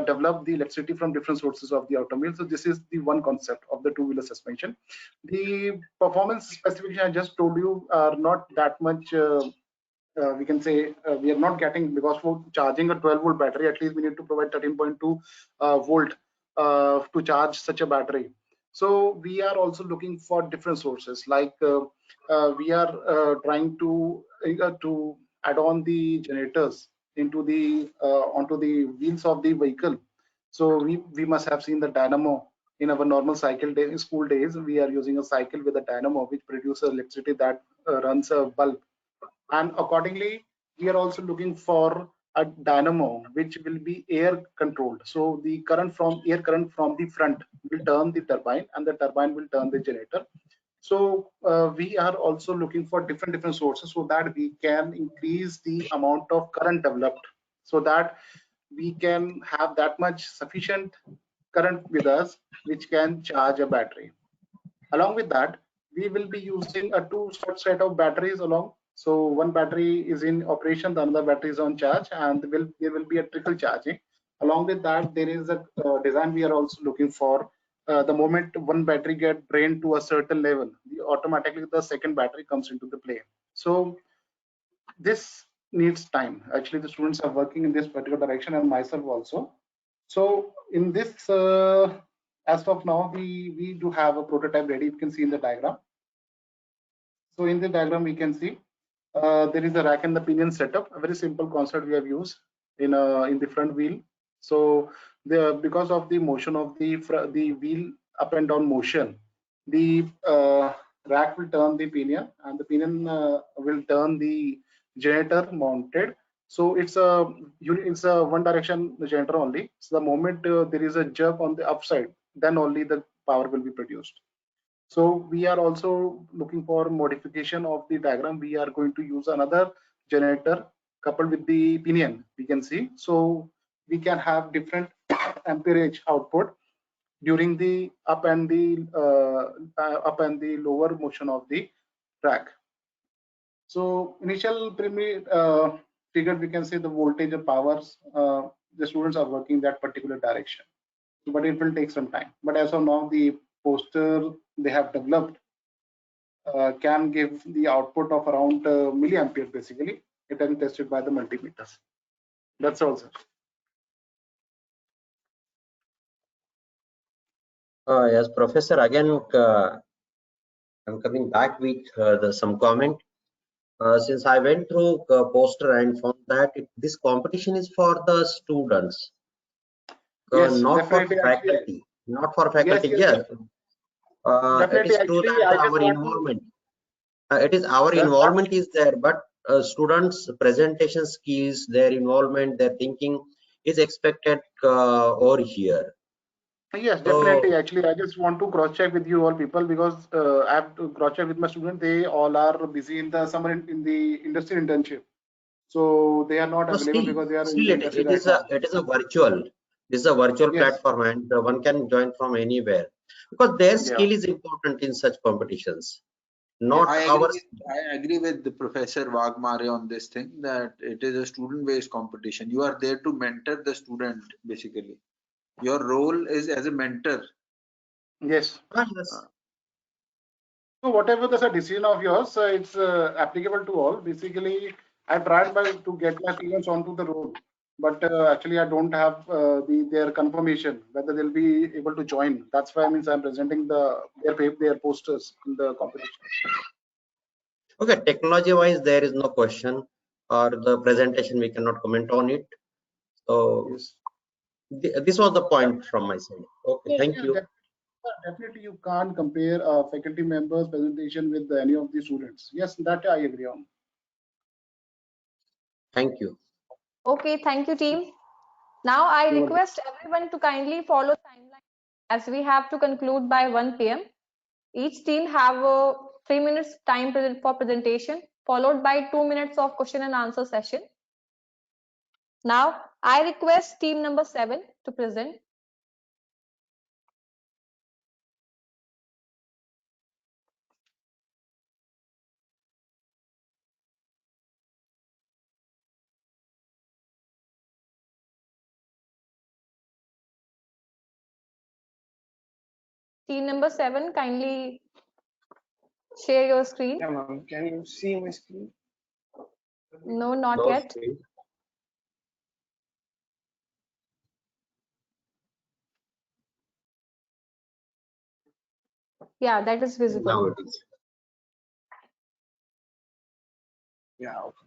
develop the electricity from different sources of the automobile. So this is the one concept of the two-wheeler suspension. The performance specification I just told you are not that much, we can say we are not getting, because for charging a 12-volt battery, at least we need to provide 13.2 volt to charge such a battery. So we are also looking for different sources, like we are trying to add on the generators into the onto the wheels of the vehicle. So we must have seen the dynamo in our normal cycle day, school days. We are using a cycle with a dynamo which produces electricity that runs a bulb, and accordingly we are also looking for a dynamo which will be air controlled. So the air current from the front will turn the turbine, and the turbine will turn the generator. So we are also looking for different sources so that we can increase the amount of current developed, so that we can have that much sufficient current with us which can charge a battery. Along with that, we will be using a two set of batteries along. So one battery is in operation, the another battery is on charge, and there will be a trickle charging. Along with that, there is a design we are also looking for. The moment one battery get drained to a certain level, automatically the second battery comes into the play. So this needs time. Actually, the students are working in this particular direction, and myself also. So in this, as of now, we do have a prototype ready. You can see in the diagram. So in the diagram, we can see there is a rack and the pinion setup. A very simple concept we have used in the front wheel. So because of the motion of the wheel up and down motion, the rack will turn the pinion, and the pinion will turn the generator mounted. So it's a one direction generator only. So the moment there is a jerk on the upside, then only the power will be produced. So we are also looking for modification of the diagram. We are going to use another generator coupled with the pinion, we can see. So we can have different amperage output during the up and the lower motion of the track. So initial triggered, we can say, the voltage or powers, the students are working that particular direction. But it will take some time. But as of now, the poster they have developed can give the output of around milliamperes. Basically, it has been tested by the multimeters. That's all, sir. Yes, Professor, again, I'm coming back with some comment. Since I went through poster and found that this competition is for the students, Yes, not for definitely. Actually, faculty. Not for faculty. yes, Yes, it definitely. is true Actually, that I just our want to. involvement, it is our involvement is there, but students' presentation skills, their involvement, their thinking is expected over here. Yes, So, definitely. Actually, I just want to cross-check with you all people because I have to cross-check with my students. They all are busy in the summer in the industry internship, so they are not no, available still, because they are in still the industry it right is now. a virtual. This is a virtual Yes. platform, and one can join from anywhere because their Yeah. skill is important in such competitions. Yes. Not our. I agree with the Professor Wagmare on this thing that it is a student-based competition. You are there to mentor the student, basically. Your role is as a mentor. Yes. Yes. So whatever the decision of yours, it's applicable to all. Basically, I tried to get my students onto the road, but actually I don't have their confirmation whether they'll be able to join. That's why I'm presenting their posters in the competition. Okay, technology wise, there is no question, or the presentation we cannot comment on it. So, yes. This was the point from my side. Okay, thank Yeah, you. definitely you can't compare a faculty member's presentation with any of the students. Yes, that I agree on. Thank you. Okay, thank you, team. Now I request everyone to kindly follow timeline as we have to conclude by 1 p.m. Each team have 3 minutes time for presentation, followed by 2 minutes of question and answer session. Now I request team number 7 to present. Team number 7, kindly share your screen. Yeah, ma'am. Can you see my screen? No, not No yet. screen. Yeah, that is visible. Now it is. Yeah. Okay.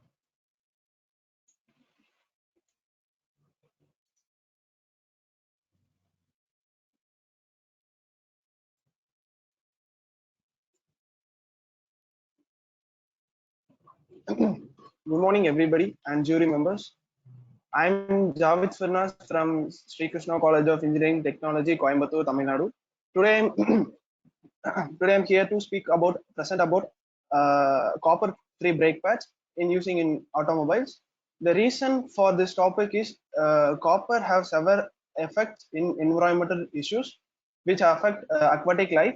Good morning, everybody, and jury members. I'm Javed Firnas from Sri Krishna College of Engineering Technology, Coimbatore, Tamil Nadu. Today, I'm here to present about copper-free brake pads in using in automobiles. The reason for this topic is copper have several effects in environmental issues which affect aquatic life.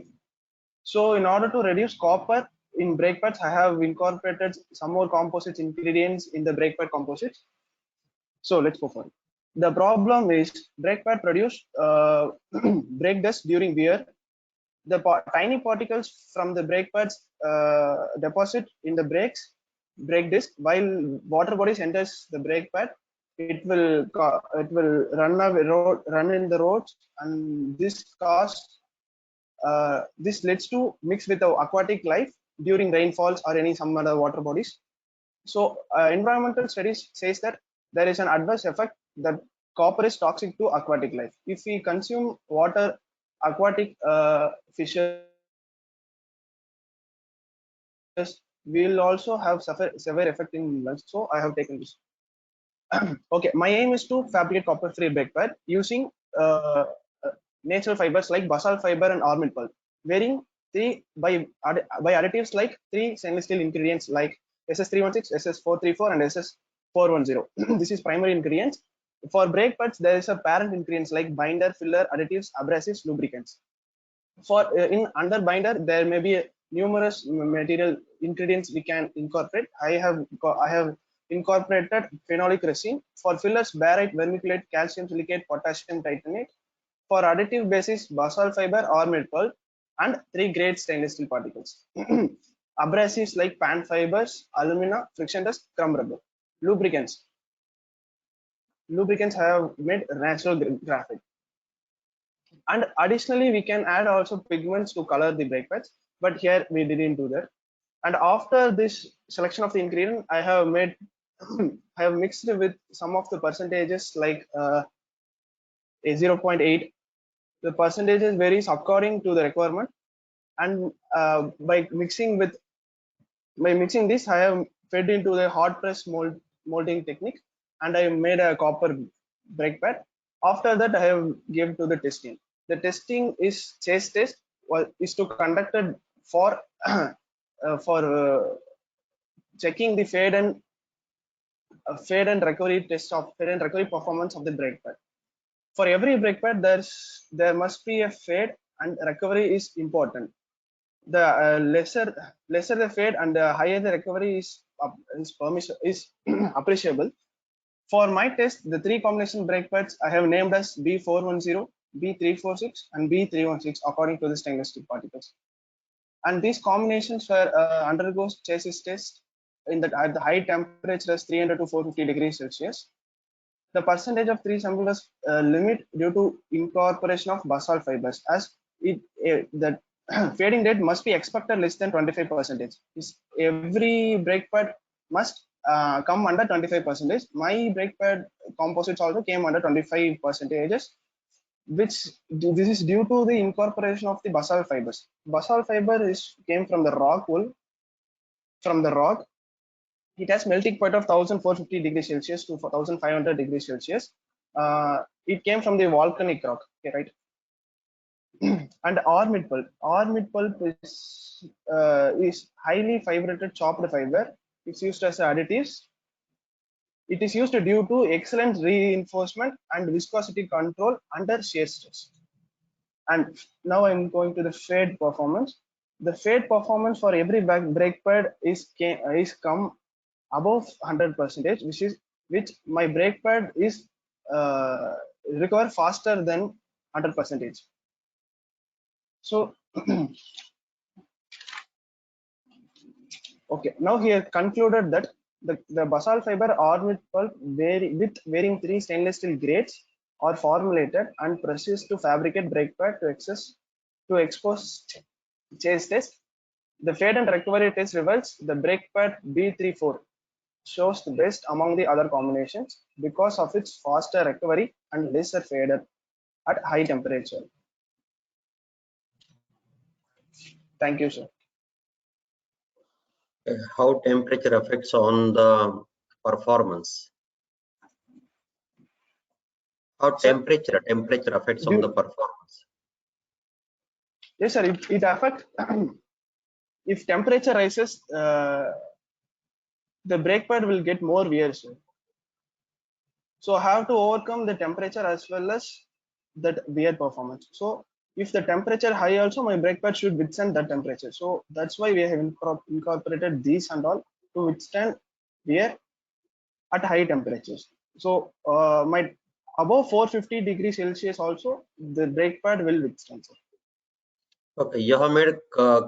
So in order to reduce copper in brake pads, I have incorporated some more composites ingredients in the brake pad composites. So let's go for it. The problem is brake pad produce brake dust during wear. The tiny particles from the brake pads deposit in the brake disc. While water bodies enters the brake pad, it will run in the roads, and this leads to mix with the aquatic life during rainfalls or any some other water bodies. So environmental studies says that there is an adverse effect that copper is toxic to aquatic life. If we consume water, aquatic fishes will also have severe effect in lungs. So I have taken this. Okay, my aim is to fabricate copper-free brake pad using uh, natural fibers like basalt fiber and ornament pulp, varying by additives like 3 stainless steel ingredients like SS316, SS434, and SS410. This is primary ingredients. For brake pads, there is a parent ingredients like binder, filler, additives, abrasives, lubricants. For in under binder, there may be numerous material ingredients we can incorporate. I have incorporated phenolic resin. For fillers, barite, vermiculate, calcium silicate, potassium titanate. For additive basis, basalt fiber, armid pulp, and 3-grade stainless steel particles. Abrasives like pan fibers, alumina, friction dust, crumb rubber. Lubricants. Lubricants have made natural graphite. And additionally, we can add also pigments to color the brake pads, but here we didn't do that. And after this selection of the ingredient, I have made, I have mixed with some of the percentages like a 0.8. The percentages varies according to the requirement, and by mixing this, I have fed into the hot press molding technique, and I made a copper brake pad. After that, I have given to the testing. The testing is chase test, is to conducted for checking the fade and recovery test of fade and recovery performance of the brake pad. For every brake pad, there must be a fade and recovery is important. The lesser the fade and the higher the recovery is appreciable. For my test, the 3 combination brake pads I have named as B410, B346, and B316 according to the stainless steel particles. And these combinations were undergoes chassis test at the high temperature as 300 to 450 degrees Celsius. The percentage of 3 samples limit due to incorporation of basalt fibers, as the fading rate must be expected less than 25%. Every brake pad must come under 25%. My brake pad composites also came under 25%, which this is due to the incorporation of the basalt fibers. Basalt fiber came from the rock wool, from the rock. It has melting point of 1450 degrees Celsius to 1500 degrees Celsius. It came from the volcanic rock, okay, right? And armid pulp. Armid pulp is highly fibrated chopped fiber. It's used as additives. It is used due to excellent reinforcement and viscosity control under shear stress. And now I'm going to the fade performance. The fade performance for every brake pad is come above 100%, which my brake pad is recover faster than 100%. So okay, now here concluded that the basalt fiber armid pulp with varying 3 stainless steel grades are formulated and processed to fabricate brake pad to expose chase test. The fade and recovery test reveals the brake pad B34 shows the best among the other combinations because of its faster recovery and lesser fade at high temperature. Thank you, sir. How temperature affects on the performance? How temperature affects on the performance? Yes, sir. It affects if temperature rises, the brake pad will get more wear, sir. So I have to overcome the temperature as well as that wear performance. So if the temperature high also, my brake pad should withstand that temperature. So that's why we have incorporated these and all to withstand wear at high temperatures. So my above 450 degrees Celsius also, the brake pad will withstand, sir. Okay, you have made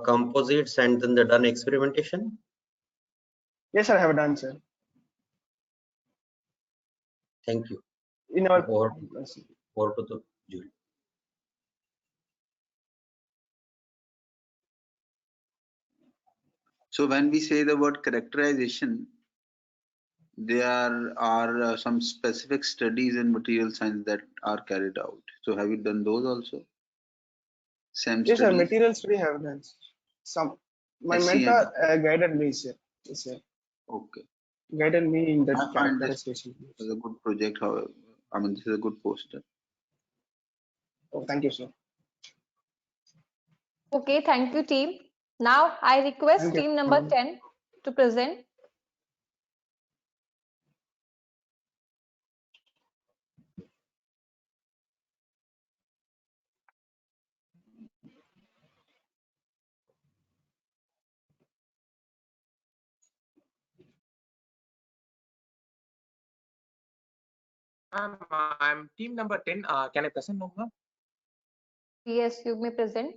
composites and then they done experimentation? Yes, sir, I have done, sir. Thank you. In our over to the jury. So when we say the word characterization, there are some specific studies in material science that are carried out. So have you done those also? Same yes, sir, studies? material study have done. Some my SCM. mentor guided me, sir. Yes, sir. Okay. Guided me in that I find this characterization. is a good project. However, I mean, this is a good poster. Oh, thank you, sir. Okay, thank you, team. Now I request Thank you. team number 10 to present. I'm team number 10. Can I present now, ma'am? Yes, you may present.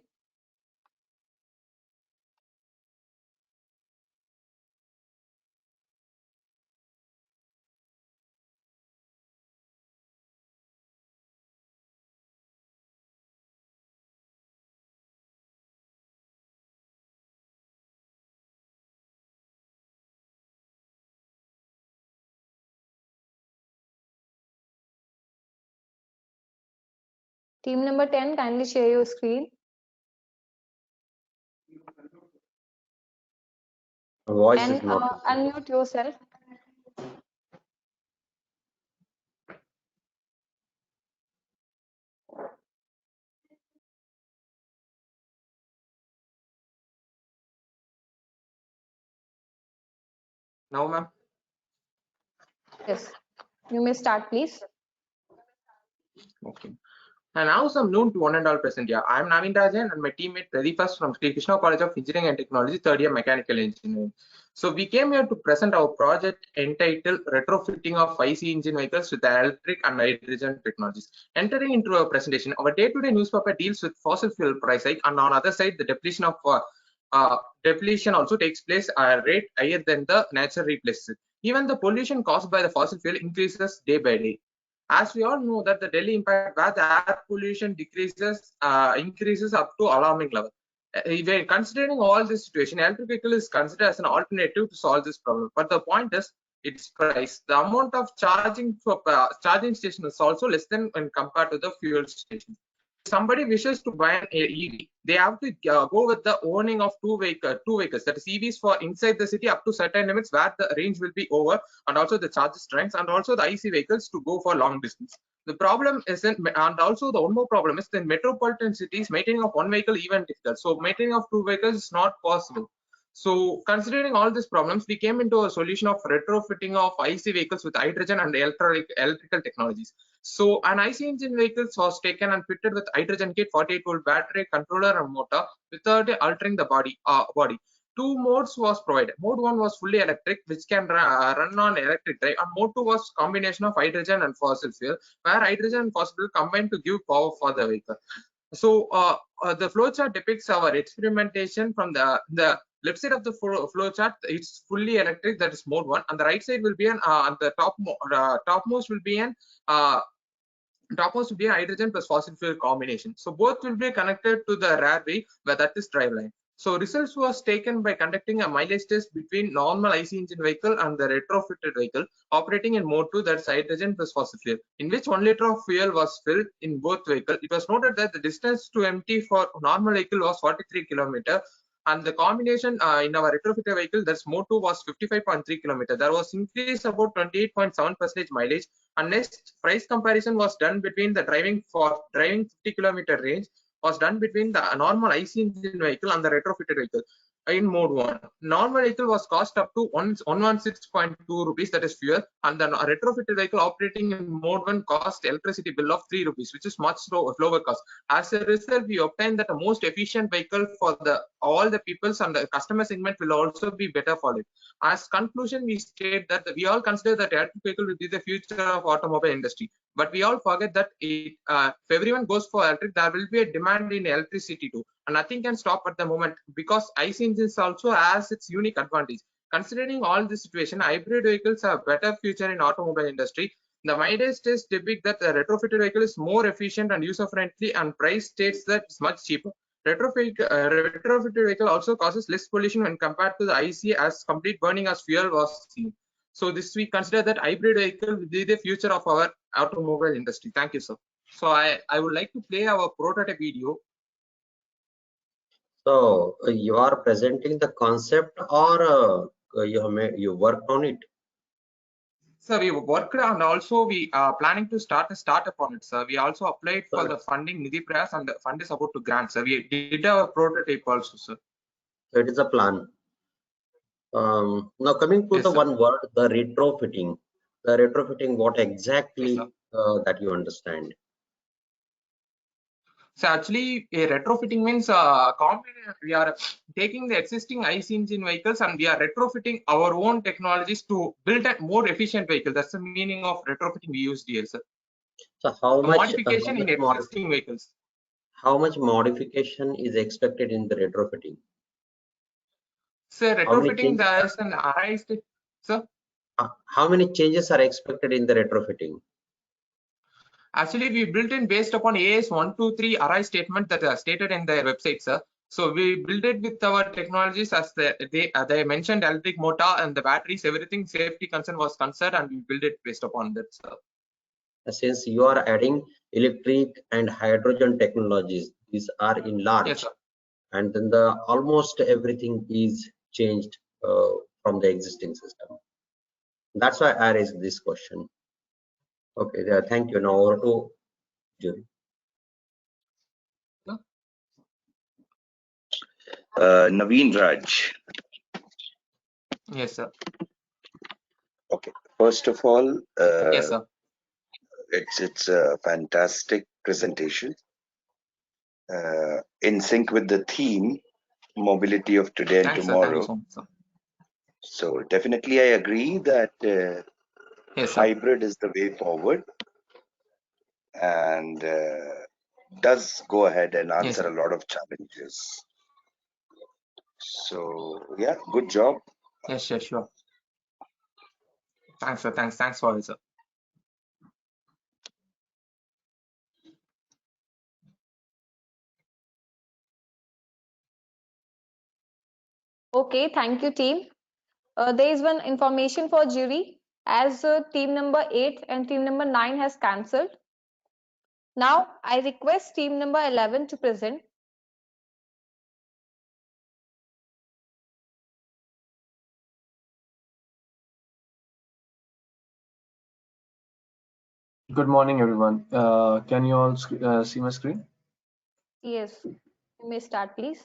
Team number 10, kindly share your screen. Voice And is not. unmute yourself. Now, ma'am. Yes, you may start, please. Okay. And now some known to one and all present here. I am Naveen Rajan and my teammate Pradeepas from Sri Krishna College of Engineering and Technology, third year mechanical engineering. So we came here to present our project entitled Retrofitting of IC engine vehicles with electric and hydrogen technologies. Entering into our presentation, our day-to-day newspaper deals with fossil fuel price hike, and on the other side, the depletion also takes place at a rate higher than the nature replaces it. Even the pollution caused by the fossil fuel increases day by day. As we all know that the Delhi impact where the air pollution increases up to alarming level. When considering all this situation, electric vehicle is considered as an alternative to solve this problem. But the point is its price. The amount of charging for charging station is also less than when compared to the fuel station. Somebody wishes to buy an EV, they have to go with the owning of two vehicles, that is EVs for inside the city up to certain limits where the range will be over, and also the charge strengths, and also the IC vehicles to go for long distance. The problem is and also the one more problem is in metropolitan cities, maintaining of one vehicle even difficult. So maintaining of two vehicles is not possible. So considering all these problems, we came into a solution of retrofitting of IC vehicles with hydrogen and electrical technologies. So an IC engine vehicle was taken and fitted with hydrogen kit, 48-volt battery, controller and motor without altering the body. Two modes was provided. Mode 1 was fully electric, which can run on electric drive, and mode 2 was combination of hydrogen and fossil fuel, where hydrogen and fossil fuel combine to give power for the vehicle. So the flowchart depicts our experimentation from the left side of the flowchart. It's fully electric, that is mode 1, and the right side will be an on the topmost will be an topmost will be hydrogen plus fossil fuel combination. So both will be connected to the rear wheel, where that is driveline. So results was taken by conducting a mileage test between normal IC engine vehicle and the retrofitted vehicle operating in mode 2, that's hydrogen plus fossil fuel, in which 1 liter of fuel was filled in both vehicles. It was noted that the distance to empty for normal vehicle was 43 km, and the combination in our retrofitted vehicle, that's mode 2, was 55.3 km. There was increase about 28.7% mileage. And next price comparison was done between the driving 50 km range was done between the normal IC engine vehicle and the retrofitted vehicle. In mode 1, normal vehicle was cost up to 116.2 rupees, that is fuel, and the retrofitted vehicle operating in mode 1 cost electricity bill of 3 rupees, which is much lower cost. As a result, we obtained that the most efficient vehicle for all the peoples, and the customer segment will also be better for it. As conclusion, we state that we all consider that electric vehicle will be the future of automobile industry, but we all forget that if everyone goes for electric, there will be a demand in electricity too, and nothing can stop at the moment, because IC engines also has its unique advantage. Considering all this situation, hybrid vehicles have better future in automobile industry. The mileage test depict that the retrofitted vehicle is more efficient and user friendly, and price states that it's much cheaper. Retrofitted vehicle also causes less pollution when compared to the IC, as complete burning as fuel was seen. So this we consider that hybrid vehicle will be the future of our automobile industry. Thank you, sir. So I would like to play our prototype video. So you are presenting the concept, or you worked on it? Sir, we worked, and also we are planning to start a startup on it, sir. We also applied for the funding Nidhi Prayas, and the fund is about to grant, sir. We did our prototype also, sir. So it is a plan. Now coming to Yes, the sir. one word, the retrofitting. The retrofitting, what exactly Yes, that you understand? So actually, a retrofitting means we are taking the existing ICE engine vehicles and we are retrofitting our own technologies to build a more efficient vehicle. That's the meaning of retrofitting we used here, sir. So how A much modification in existing vehicles. how much modification is expected in the retrofitting? So How many retrofitting, changes there is an arised, sir. How many changes are expected in the retrofitting? Actually, we built in based upon AS 123 array statement that are stated in their website, sir. So we built it with our technologies as they mentioned electric motor and the batteries, everything safety concern was concerned, and we built it based upon that, sir. Since you are adding electric and hydrogen technologies, these are in large, yes, sir. And then almost everything is changed from the existing system. That's why I raised this question. Okay, thank you. Now over to Jury. Naveen Raj. Yes, sir. Okay. First of all, yes, sir. It's a fantastic presentation. In sync with the theme, mobility of today and Thanks, tomorrow. sir. Thank you so much, sir. So definitely I agree that yes, hybrid is the way forward and does go ahead and answer yes, a lot of challenges. So yeah, good job. Yes, sure. Thanks, sir. Thanks for it, sir. Okay, thank you, team. There is one information for jury, as team number 8 and team number 9 has cancelled. Now, I request team number 11 to present. Good morning, everyone. Can you all see my screen? Yes, you may start, please.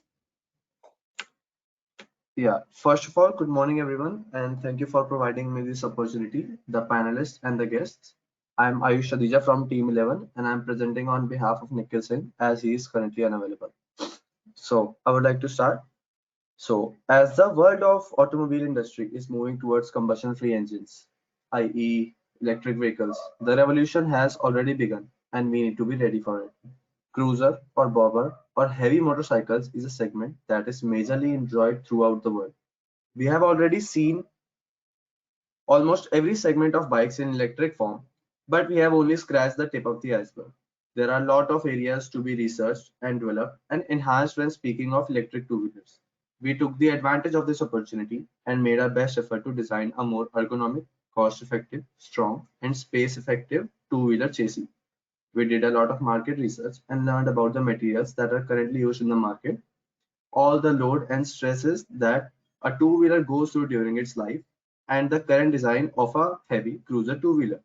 Yeah, first of all, good morning, everyone, and thank you for providing me this opportunity, the panelists and the guests. I'm Ayush Adija from Team 11, and I'm presenting on behalf of Nikhil Singh as he is currently unavailable. So I would like to start. So as the world of automobile industry is moving towards combustion-free engines, i.e. electric vehicles, the revolution has already begun and we need to be ready for it. Cruiser or bobber or heavy motorcycles is a segment that is majorly enjoyed throughout the world. We have already seen almost every segment of bikes in electric form, but we have only scratched the tip of the iceberg. There are a lot of areas to be researched and developed and enhanced when speaking of electric two-wheelers. We took the advantage of this opportunity and made our best effort to design a more ergonomic, cost-effective, strong, and space-effective two-wheeler chassis. We did a lot of market research and learned about the materials that are currently used in the market, all the load and stresses that a two-wheeler goes through during its life, and the current design of a heavy cruiser two-wheeler.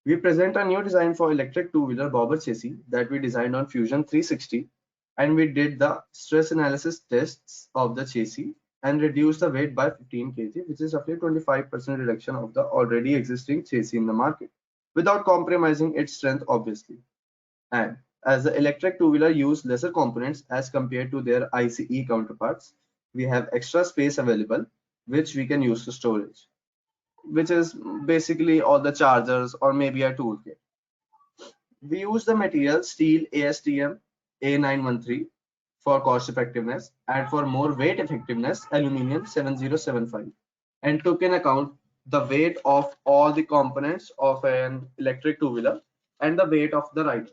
We present a new design for electric two-wheeler bobber chassis that we designed on Fusion 360, and we did the stress analysis tests of the chassis and reduced the weight by 15 kg, which is roughly 25% reduction of the already existing chassis in the market, without compromising its strength, obviously. And as the electric two-wheeler use lesser components as compared to their ICE counterparts, we have extra space available, which we can use for storage, which is basically all the chargers or maybe a toolkit. We use the material steel ASTM A913 for cost effectiveness, and for more weight effectiveness, aluminium 7075, and took in account the weight of all the components of an electric two-wheeler and the weight of the rider,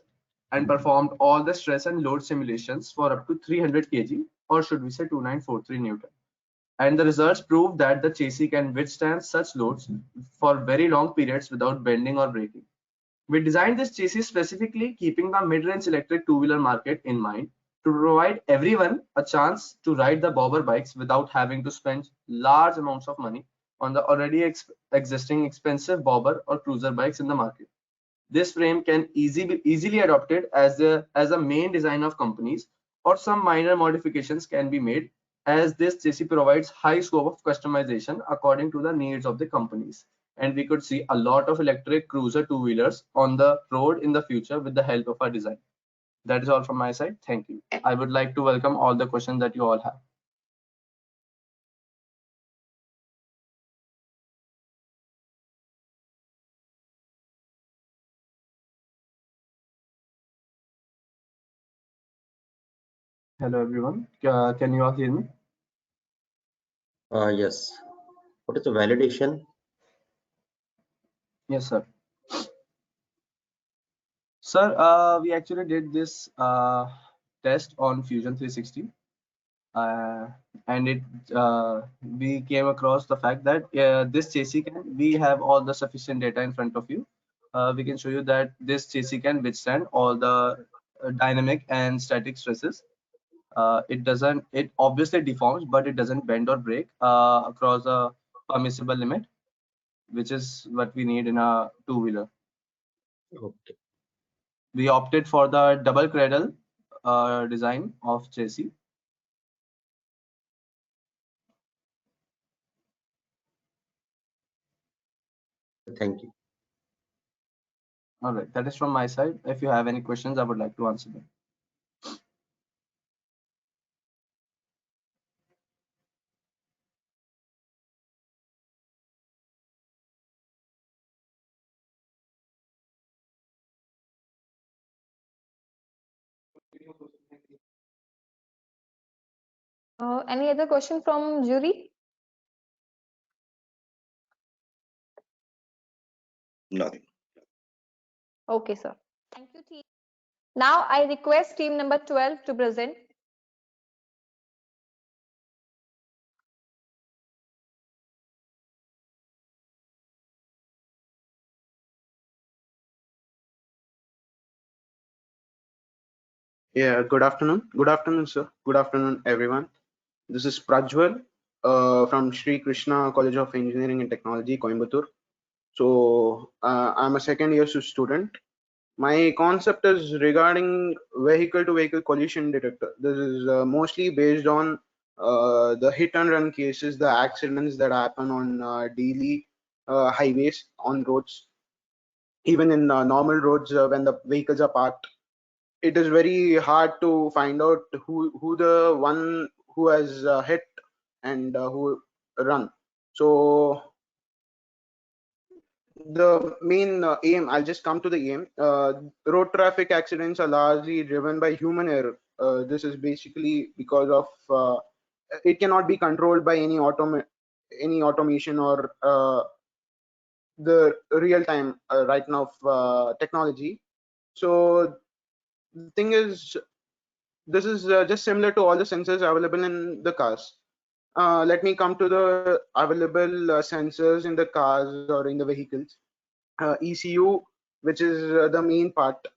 and performed all the stress and load simulations for up to 300 kg, or should we say 2943 Newton. And the results prove that the chassis can withstand such loads for very long periods without bending or breaking. We designed this chassis specifically keeping the mid-range electric two-wheeler market in mind to provide everyone a chance to ride the bobber bikes without having to spend large amounts of money on the already existing expensive bobber or cruiser bikes in the market. This frame can easily adopted as a main design of companies, or some minor modifications can be made, as this chassis provides high scope of customization according to the needs of the companies. And we could see a lot of electric cruiser two-wheelers on the road in the future with the help of our design. That is all from my side. Thank you. I would like to welcome all the questions that you all have. Hello, everyone. Can you all hear me? Yes. What is the validation? Yes, sir. Sir, we actually did this test on Fusion 360, and we came across the fact that this chassis we have all the sufficient data in front of you. We can show you that this chassis can withstand all the dynamic and static stresses. It obviously deforms, but it doesn't bend or break across a permissible limit, which is what we need in a two-wheeler. Okay. We opted for the double cradle design of chassis. Thank you. All right, that is from my side. If you have any questions, I would like to answer them. Any other question from jury? Nothing. Okay, sir. Thank you, team. Now I request team number 12 to present. Yeah, good afternoon. Good afternoon, sir. Good afternoon, everyone. This is Prajwal from Sri Krishna College of Engineering and Technology, Coimbatore. So I'm a second year student. My concept is regarding vehicle-to-vehicle collision detector. This is mostly based on the hit and run cases, the accidents that happen on daily highways, on roads, even in normal roads when the vehicles are parked. It is very hard to find out who the one who has hit and who run. So the main aim, I'll just come to the aim. Road traffic accidents are largely driven by human error. This is basically because of it cannot be controlled by any automation or the real time right now technology. So the thing is, this is just similar to all the sensors available in the cars. Let me come to the available sensors in the cars or in the vehicles. ECU, which is the main part.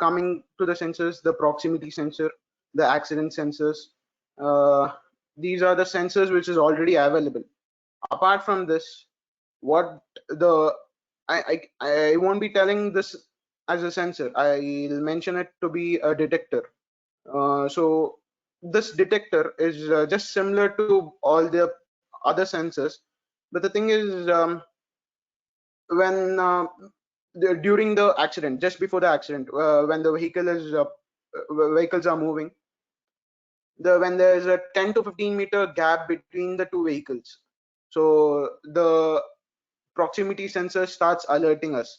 Coming to the sensors, the proximity sensor, the accident sensors. These are the sensors which is already available. Apart from this, what the I won't be telling this as a sensor. I'll mention it to be a detector. So this detector is just similar to all the other sensors, but the thing is, when during the accident, just before the accident, when the vehicles are moving, when there is a 10 to 15-meter gap between the two vehicles, so the proximity sensor starts alerting us.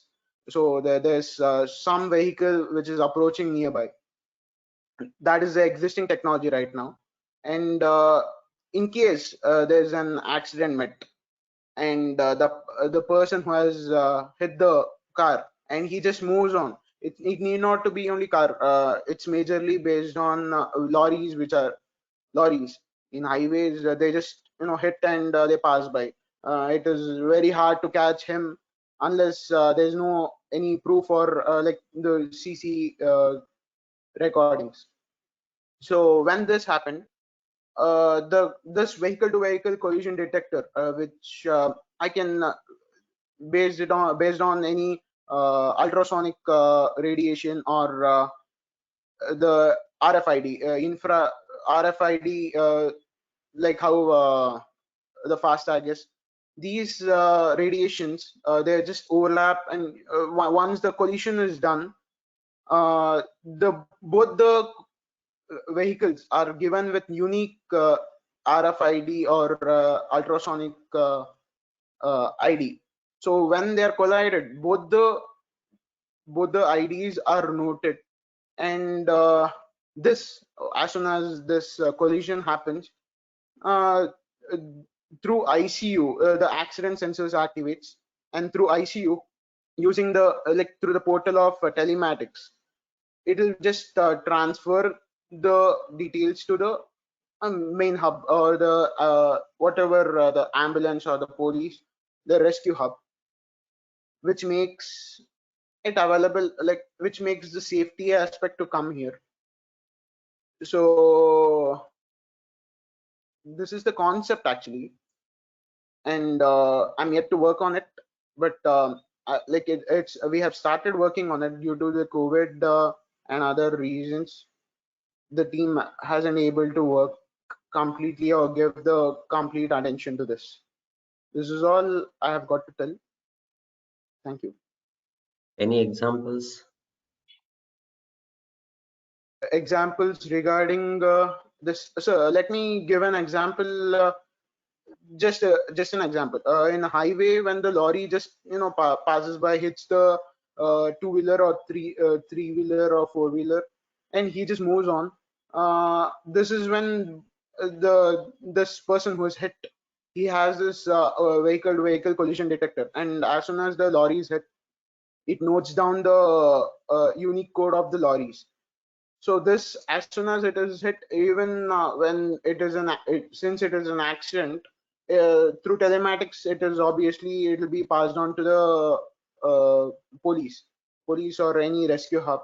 So there's some vehicle which is approaching nearby. That is the existing technology right now. And in case there's an accident met, and the person who has hit the car and he just moves on, it need not to be only car. It's majorly based on lorries, which are lorries in highways. They just hit and they pass by. It is very hard to catch him unless there's no any proof or like the CC recordings. So when this happened, this vehicle to vehicle collision detector, which I can based on any ultrasonic radiation or the RFID RFID, like how the FASTag is. These radiations, they just overlap, and once the collision is done, both the vehicles are given with unique RFID or ultrasonic ID. So when they are collided, both the IDs are noted, and this, as soon as this collision happens, uh, through ICU, the accident sensors activates, and through ICU, using the through the portal of telematics, it will just transfer the details to the main hub, or the whatever the ambulance or the police, the rescue hub, which makes it available, which makes the safety aspect to come here. So this is the concept actually, and I'm yet to work on it, but it's we have started working on it due to the COVID and other reasons. The team hasn't able to work completely or give the complete attention to this. This is all I have got to tell. Thank you. Any examples? Examples regarding this. So let me give an example. Just an example. In a highway, when the lorry just passes by, hits the two-wheeler or three-wheeler or four-wheeler, and he just moves on. This is when this person who is hit, he has this vehicle collision detector, and as soon as the lorry is hit, it notes down the unique code of the lorries. So this, as soon as it is hit, even when it is since it is an accident, through telematics, it is obviously, it will be passed on to the police or any rescue hub,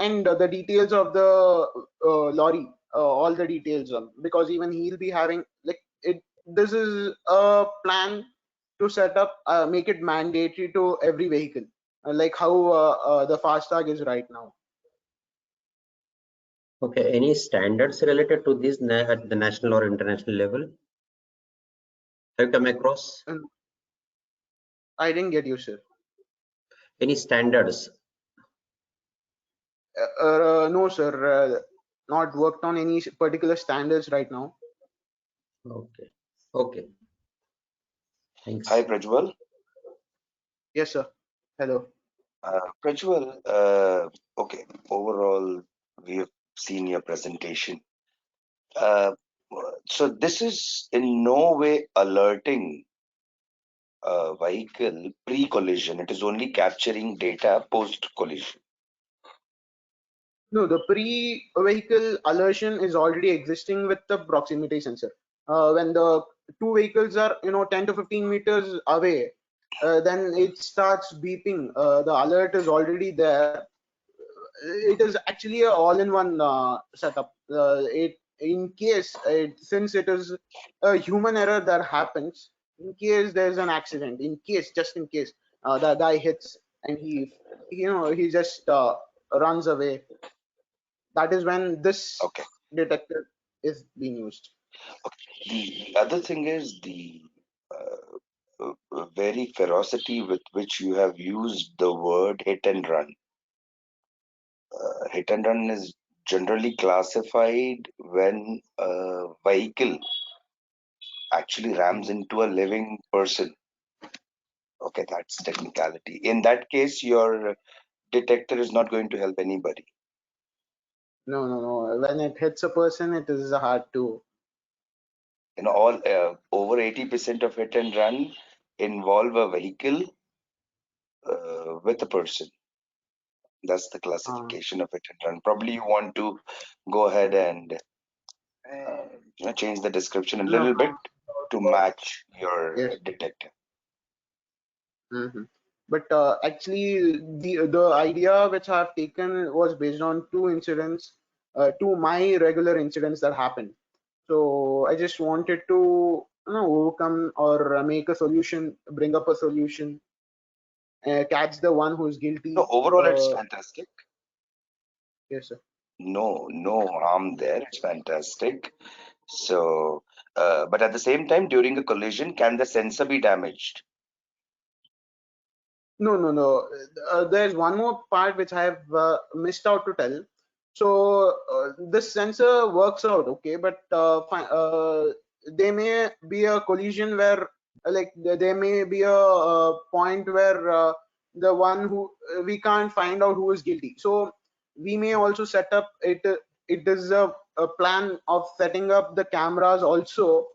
and the details of the lorry, all the details, because even he'll be having it. This is a plan to set up, make it mandatory to every vehicle, like how the FASTag is right now. Okay, any standards related to this at the national or international level? Have you come across? I didn't get you, sir. Any standards? No, sir. Not worked on any particular standards right now. Okay. Okay. Thanks. Hi, Prajwal. Yes, sir. Hello. Prajwal, okay, overall, we have seen your presentation. So this is in no way alerting a vehicle pre-collision. It is only capturing data post-collision. No, the pre-vehicle alertion is already existing with the proximity sensor. When the two vehicles are 10 to 15 meters away, then it starts beeping. The alert is already there. It is actually a all-in-one setup. In case, since it is a human error that happens, in case there's an accident, just in case the guy hits and he just runs away, that is when this detector is being used. The other thing is the very ferocity with which you have used the word hit and run. Hit and run is generally classified when a vehicle actually rams into a living person. Okay, that's technicality. In that case, your detector is not going to help anybody. No. When it hits a person, it is hard to. All over 80% of hit and run involve a vehicle with a person. That's the classification of hit and run. Probably you want to go ahead and change the description a little bit to match your detector. But actually, the idea which I have taken was based on two incidents, two my regular incidents that happened. So I just wanted to overcome or make a solution, bring up a solution, catch the one who's guilty. No, overall, it's fantastic. Yes, sir. No harm there. It's fantastic. So, but at the same time, during a collision, can the sensor be damaged? No. There's one more part which I have missed out to tell. So this sensor works out okay, but there may be a collision where like there may be a, point where the one who we can't find out who is guilty. So we may also set up it. It is a plan of setting up the cameras also,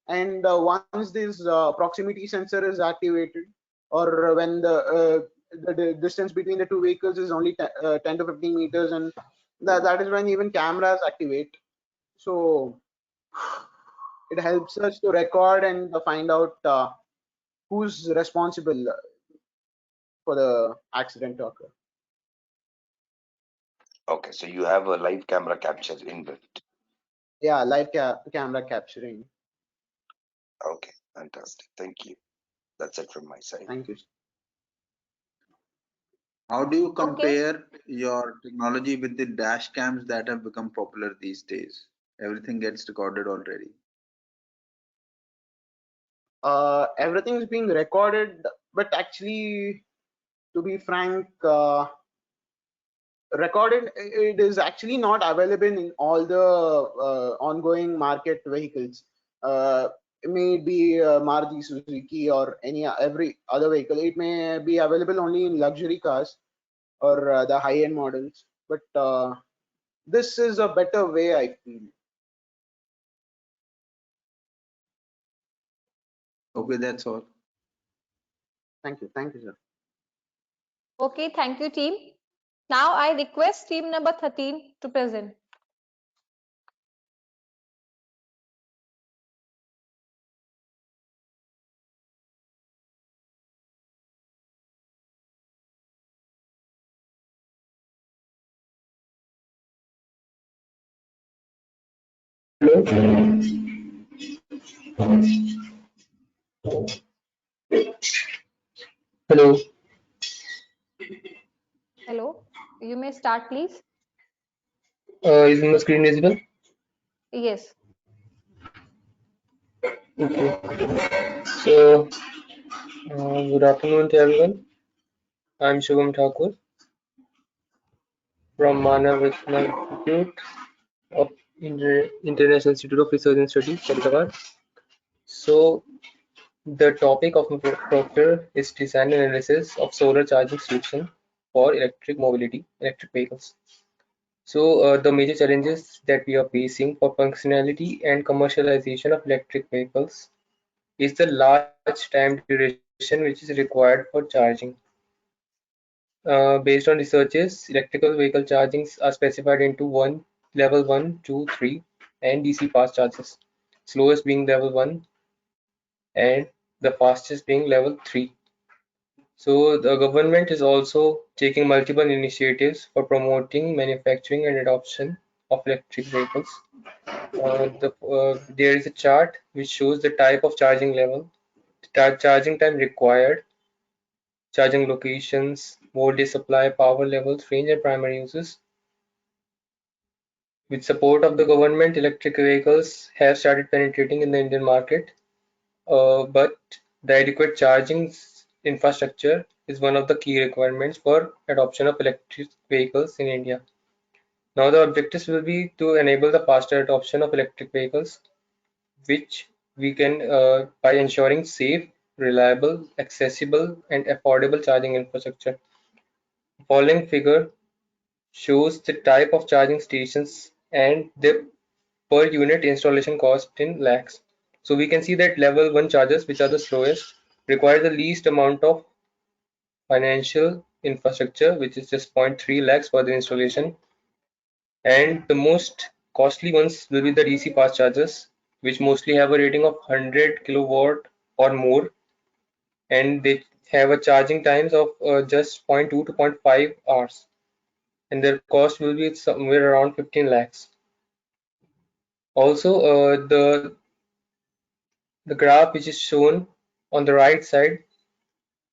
and once this proximity sensor is activated, or when the distance between the two vehicles is only 10 to 15 meters, and that is when even cameras activate. So it helps us to record and find out who's responsible for the accident to occur. Okay, so you have a live camera capture inbuilt. Yeah, live camera capturing. Okay, fantastic. Thank you. That's it from my side. Thank you. How do you compare your technology with the dash cams that have become popular these days? Everything gets recorded already. Everything is being recorded, but actually, to be frank, recorded, it is actually not available in all the ongoing market vehicles. It may be Maruti Suzuki or every other vehicle. It may be available only in luxury cars or the high-end models, but this is a better way, I feel. Okay, that's all. Thank you, sir. Okay, thank you, team. Now I request team number 13 to present. Hello. Hello, you may start, please. Is my screen visible? Yes. Okay. So, good afternoon to everyone. I'm Shubham Thakur from Manav Rachna Institute of International Institute of Research and Studies, Hyderabad. So, the topic of my profile is design and analysis of solar charging solution for electric mobility, electric vehicles. So, the major challenges that we are facing for functionality and commercialization of electric vehicles is the large time duration which is required for charging. Based on researches, electrical vehicle chargings are specified into level 1, 2, 3, and DC fast chargers, slowest being level 1 and the fastest being level 3. So the government is also taking multiple initiatives for promoting manufacturing and adoption of electric vehicles. There is a chart which shows the type of charging level, charging time required, charging locations, voltage supply, power levels, range and primary uses. With support of the government, electric vehicles have started penetrating in the Indian market, but the adequate charging infrastructure is one of the key requirements for adoption of electric vehicles in India. Now the objectives will be to enable the faster adoption of electric vehicles, which we can by ensuring safe, reliable, accessible and affordable charging infrastructure. The following figure shows the type of charging stations and their per unit installation cost in lakhs. So we can see that level 1 chargers, which are the slowest, require the least amount of financial infrastructure, which is just 0.3 lakhs for the installation. And the most costly ones will be the DC fast chargers, which mostly have a rating of 100 kilowatt or more, and they have a charging times of just 0.2 to 0.5 hours, and their cost will be somewhere around 15 lakhs. Also, the graph which is shown on the right side,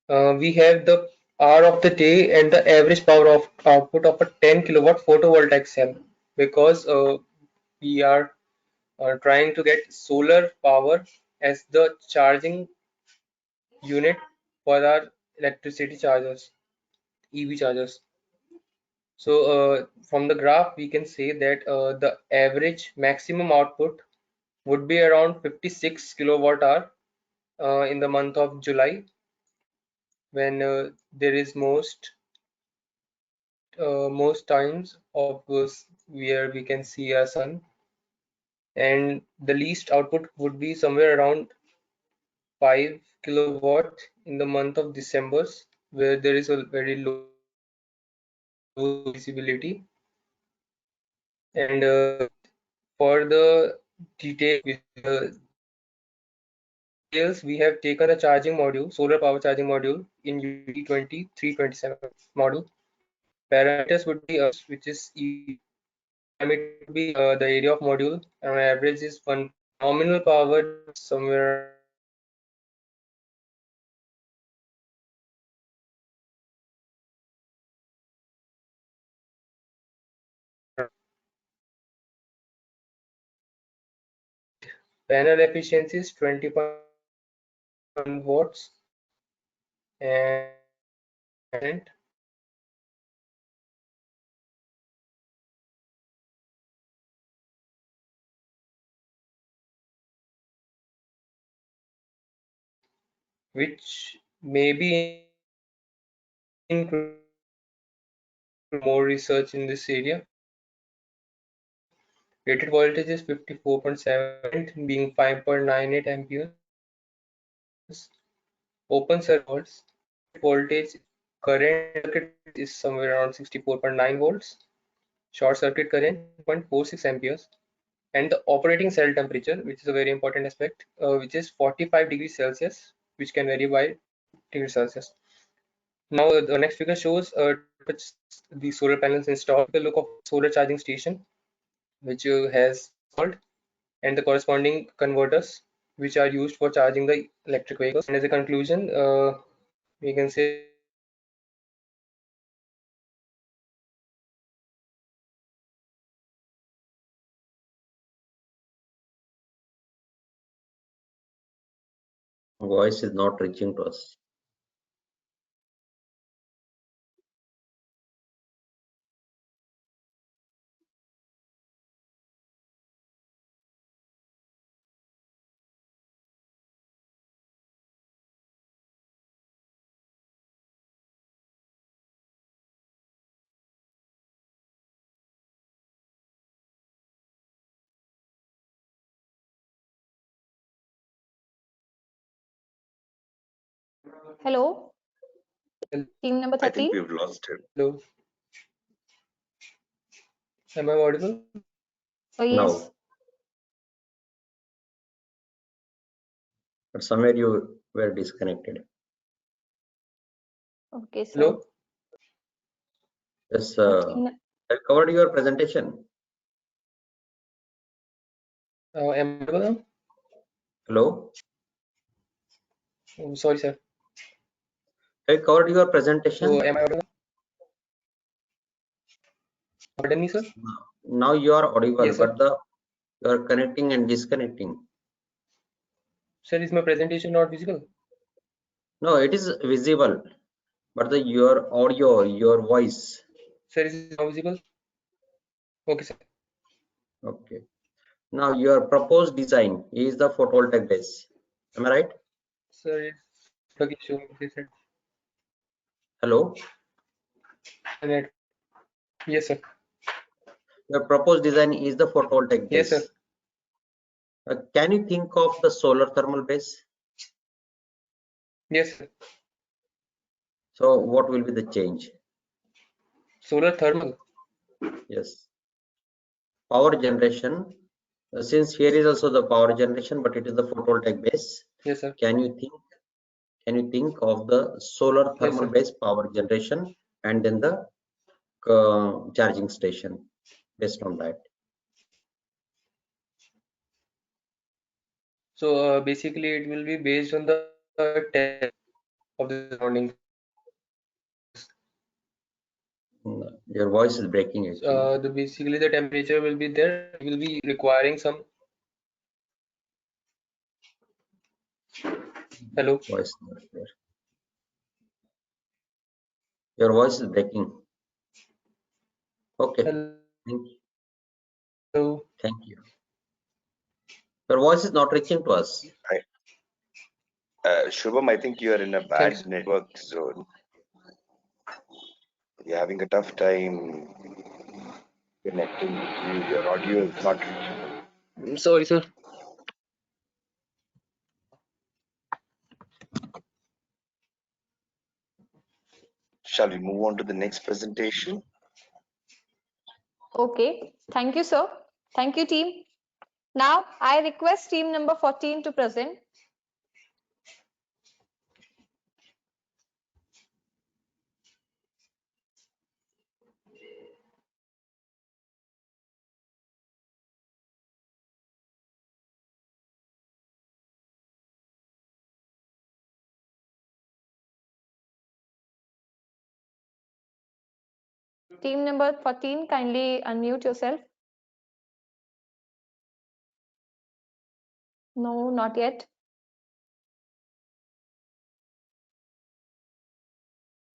we have the hour of the day and the average power of output of a 10 kilowatt photovoltaic cell, because we are trying to get solar power as the charging unit for our electricity chargers, EV chargers. So from the graph, we can say that the average maximum output would be around 56 kilowatt hour in the month of July, when there is most times of where we can see a sun, and the least output would be somewhere around 5 kilowatt in the month of December, where there is a very low visibility. And for the detail, details, we have taken a charging module, solar power charging module in UT2327 model. Parameters would be which is E. Parameter would be the area of module, and on average is one nominal power somewhere panel efficiency is 20.1 watts, and which may be include more research in this area. Rated voltage is 54.7, being 5.98 amperes. Open circuit volts. Voltage current circuit is somewhere around 64.9 volts. Short circuit current 0.46 amperes. And the operating cell temperature, which is a very important aspect, which is 45 degrees Celsius, which can vary by degrees Celsius. Now the next figure shows the solar panels installed. The look of solar charging station, which has installed, and the corresponding converters, which are used for charging the electric vehicles. And as a conclusion, we can say Voice is not reaching to us. Hello, team number I think 13. we've lost him. hello. Am I audible? Oh, yes. Now, but somewhere you were disconnected. Okay, sir. Hello. Yes, Okay. I covered your presentation. Am I audible now? Hello. Oh, sorry, sir. I covered your presentation. So am I audible? Pardon me, sir. Now you are audible, Yes, sir. but you are connecting and disconnecting. Sir, is my presentation not visible? No, it is visible, but your audio, your voice. Sir, is it now visible? Okay, sir. Okay. Now your proposed design is the photovoltaic base. Am I right? Sir, it's okay, showing this side. Hello. Net. Yes, sir. Your proposed design is the photovoltaic Yes, base. sir. Can you think of the solar thermal base? Yes, sir. So what will be the change? Solar thermal. Yes. Power generation. Since here is also the power generation, but it is the photovoltaic base. Yes, sir. Can you think of the solar thermal base power generation and then the charging station based on that? So basically, it will be based on the temperature of the surroundings. Your voice is breaking actually. Basically the temperature will be there. It will be requiring some. Hello. Voice not clear. Your voice is breaking. Okay. Hello. Thank you. Your voice is not reaching to us. Shubham, I think you are in a Thanks. bad network zone. You're having a tough time connecting. Your audio is not reachable. Sorry, sir. Shall we move on to the next presentation? Okay, thank you, sir. Thank you, team. Now, I request team number 14 to present. Team number 14, kindly unmute yourself. No, not yet.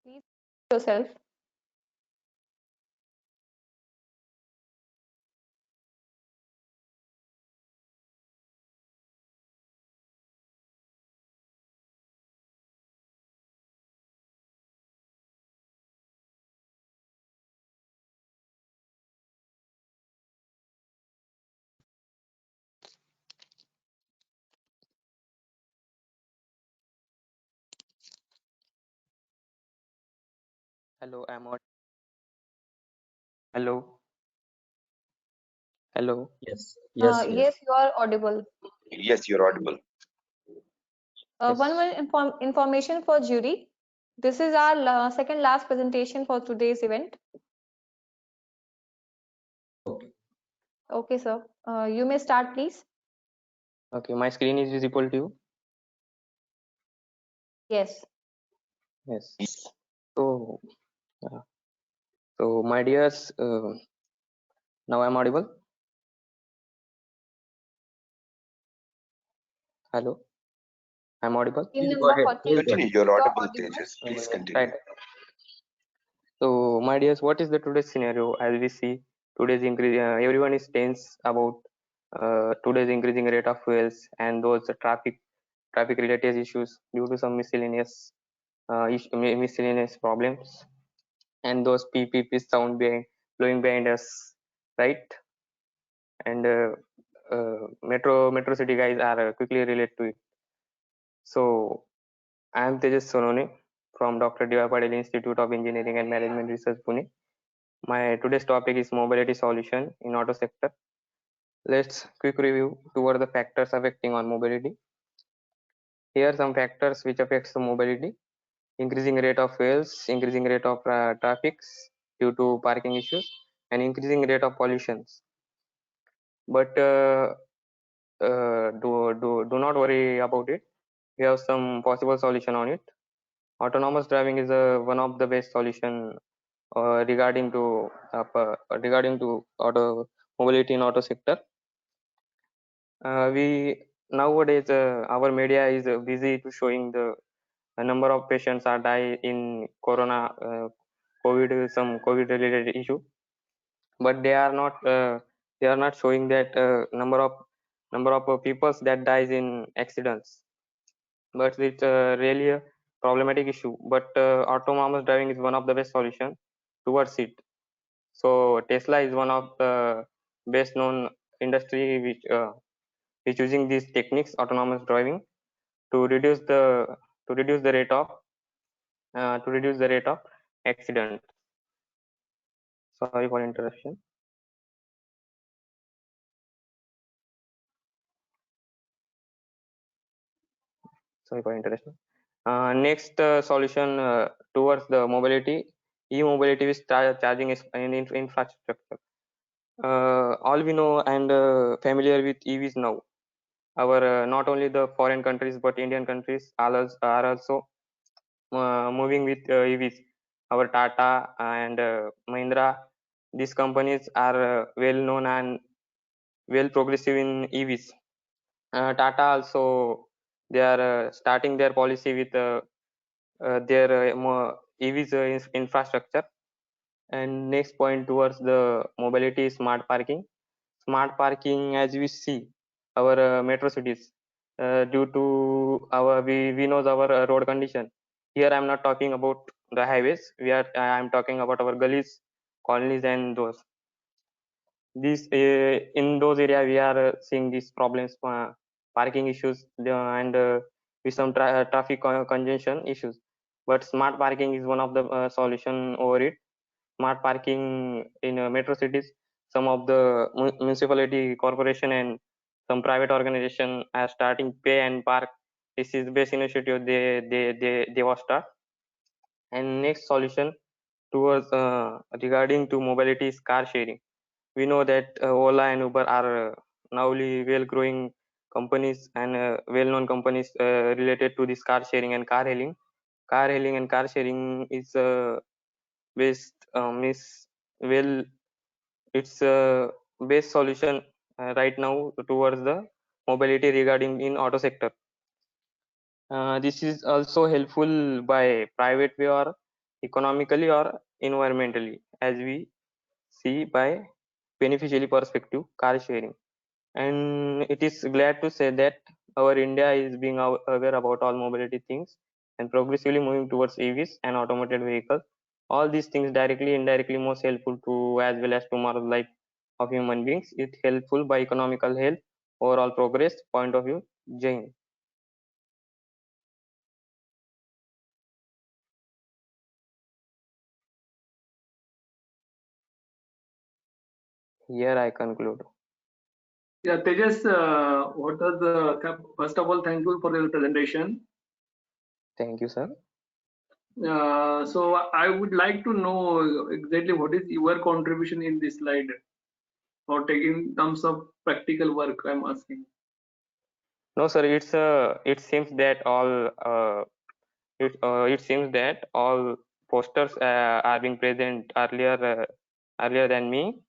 Please unmute yourself. Hello, am I hello? Hello. Yes. Yes, you are audible. Yes, you're audible. One more information for jury. This is our second last presentation for today's event. Okay, sir. You may start, please. Okay, my screen is visible to you. Yes. Yes. So, my dears, now I'm audible. Hello, I'm audible. Team number 14. Continue. You're audible, Tejas. Please continue. Right. So, my dears, what is the today's scenario? As we see, today's increase, everyone is tense about today's increasing rate of fuels and those traffic related issues due to some miscellaneous miscellaneous problems, and those PPP sound blowing behind us, right? And metro city guys are quickly relate to it. So I am Tejas Sonone from Dr. D.Y. Patil Institute of Engineering and Management Research, Pune. My today's topic is mobility solution in auto sector. Let's quick review toward the factors affecting on mobility. Here are some factors which affects the mobility: increasing rate of fuels, increasing rate of traffics due to parking issues, and increasing rate of pollutions. But do not worry about it. We have some possible solution on it. Autonomous driving is one of the best solution regarding to auto mobility in auto sector. We nowadays our media is busy to showing the number of patients are die in corona, some COVID related issue, but they are not showing that number of people that dies in accidents. But it's really a problematic issue. But autonomous driving is one of the best solution towards it. So Tesla is one of the best known industry which is using these techniques, autonomous driving, to reduce the rate of accident. Sorry for interruption. Sorry for interruption. Next solution towards the mobility, e-mobility with charging infrastructure. All we know and familiar with EVs now. Our not only the foreign countries but Indian countries are also moving with EVs. Our Tata and Mahindra, these companies are well known and well progressive in EVs. Tata also, they are starting their policy with their EVs infrastructure. And next point towards the mobility is smart parking. Smart parking, as we see our metro cities, due to our we know our road condition. Here I'm not talking about the highways. I'm talking about our gullies, colonies, and those. These in those areas we are seeing these problems, parking issues, and with some traffic congestion issues. But smart parking is one of the solution over it. Smart parking in metro cities, some of the municipality corporation and some private organization are starting pay and park. This is best initiative they was start. And next solution towards regarding to mobility is car sharing. We know that Ola and Uber are nowly well growing companies and well known companies related to this car sharing and car hailing. Car hailing and car sharing is based is well, it's a best solution right now towards the mobility regarding in auto sector. This is also helpful by private way or economically or environmentally, as we see by beneficially perspective car sharing. And it is glad to say that our India is being aware about all mobility things and progressively moving towards EVs and automated vehicles. All these things directly, indirectly most helpful to as well as tomorrow's life of human beings. It helpful by economical health, overall progress point of view. Jai Hind. Here I conclude. Yeah, Tejas, what are the first of all, thank you for your presentation. Thank you, sir. So I would like to know exactly what is your contribution in this slide, or taking terms of practical work. I'm asking. No, sir. It seems that all it seems that all posters are being present earlier than me.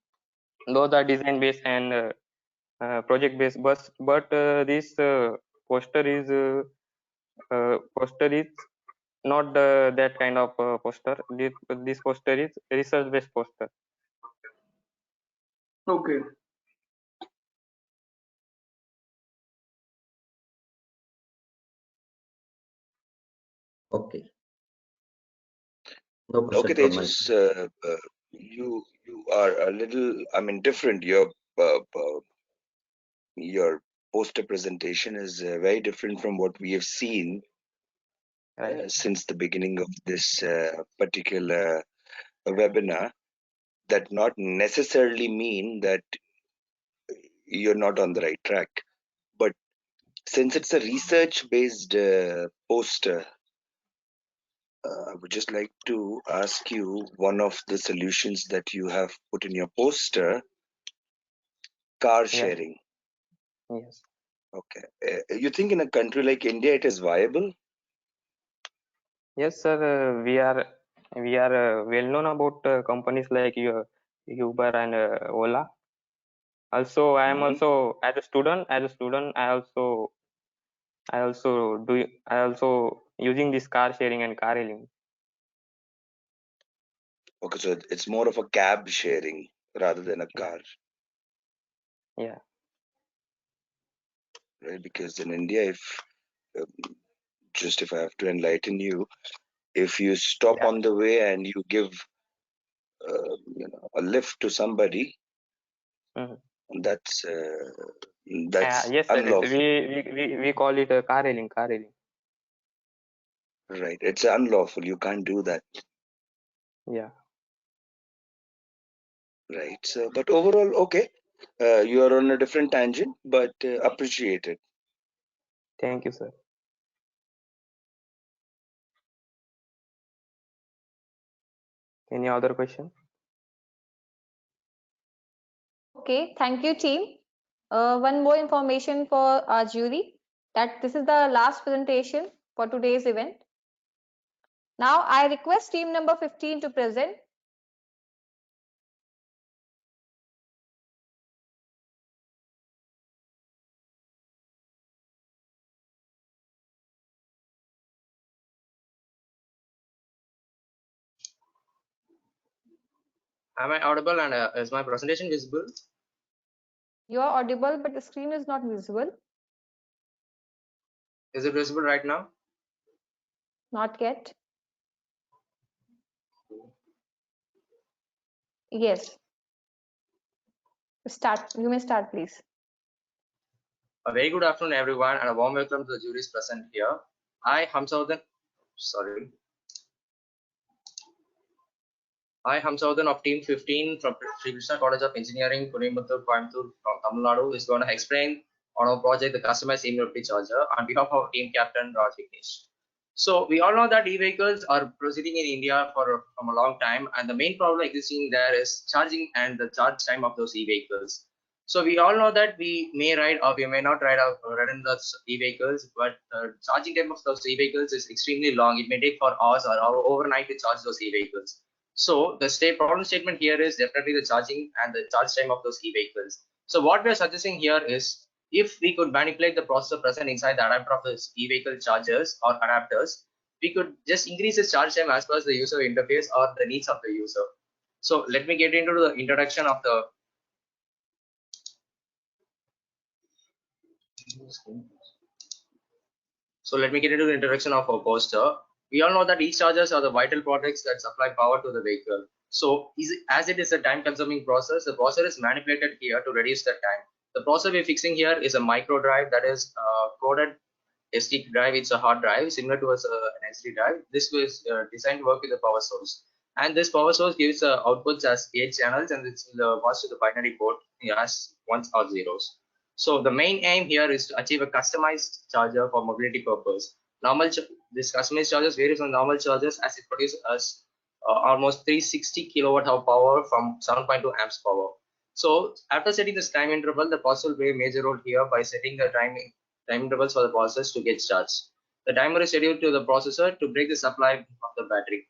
Those are design based and project based, but this poster is not that kind of poster. This poster is research based poster. Okay. Okay. No question Okay, from my Tejas, side. you are a little, I mean, different. Your poster presentation is very different from what we have seen Right. since the beginning of this particular webinar. That not necessarily mean that you're not on the right track, but since it's a research-based poster, I would just like to ask you one of the solutions that you have put in your poster, car Yes. sharing. Yes. Okay. You think in a country like India it is viable? Yes, sir. We are well known about companies like Uber and Ola. Also, I am also as a student. I also using this car sharing and car hailing. Okay, so it's more of a cab sharing rather than a car, Yeah. right? Because in India, if I have to enlighten you, if you stop on the way and you give a lift to somebody, that's Yes, sir. unlawful, We call it car hailing. Car hailing. right? It's unlawful. You can't do that, Yeah. right? So, but overall, okay, you are on a different tangent, but appreciated. Thank you, sir. Any other question? Okay, thank you, team. One more information for our jury, that this is the last presentation for today's event. Now I request team number 15 to present. Am I audible and is my presentation visible? You are audible, but the screen is not visible. Is it visible right now? Not yet. Yes. Start. You may start, please. A very good afternoon, everyone, and a warm welcome to the juries present here. I, Hamsaudan of Team 15 from Sri Krishna College of Engineering, Coimbatore, Tamil Nadu, is going to explain on our project, the customized e-mobility charger, on behalf of our team captain, Raj Vignesh. So we all know that e-vehicles are proceeding in India from a long time, and the main problem existing there is charging and the charge time of those e-vehicles. So we all know that we may ride or we may not ride in those e-vehicles, but the charging time of those e-vehicles is extremely long. It may take for hours or overnight to charge those e-vehicles. So the problem statement here is definitely the charging and the charge time of those e-vehicles. So what we are suggesting here is, if we could manipulate the processor present inside the adapter of the e-vehicle chargers or adapters, we could just increase the charge time as per as the user interface or the needs of the user. So let me get into the introduction of the our poster. We all know that e-chargers are the vital products that supply power to the vehicle. So as it is a time-consuming process, the processor is manipulated here to reduce the time. The processor we're fixing here is a micro drive that is coded SD drive. It's a hard drive similar to an SD drive. This was designed to work with the power source, and this power source gives outputs as gate channels, and it's passed to the binary port as ones or zeros. So the main aim here is to achieve a customized charger for mobility purpose. This customized chargers varies on normal chargers as it produces almost 360 kilowatt hour power from 7.2 amps power. So after setting this time interval, the processor will play a major role here by setting the time intervals for the process to get charged. The timer is scheduled to the processor to break the supply of the battery.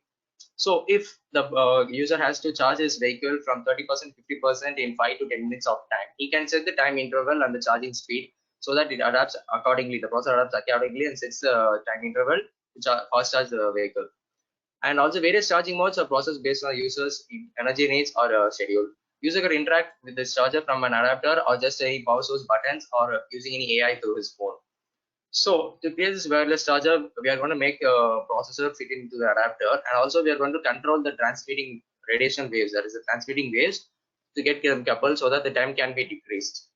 So if the user has to charge his vehicle from 30%, 50% in 5 to 10 minutes of time, he can set the time interval and the charging speed so that it adapts accordingly. The processor adapts accordingly and sets the time interval to fast charge the vehicle. And also various charging modes are processed based on the user's energy needs or schedule. User can interact with this charger from an adapter or just a power source buttons or using any AI through his phone. So to create this wireless charger, we are going to make a processor fit into the adapter, and also we are going to control the transmitting radiation waves, that is the transmitting waves, to get them coupled so that the time can be decreased.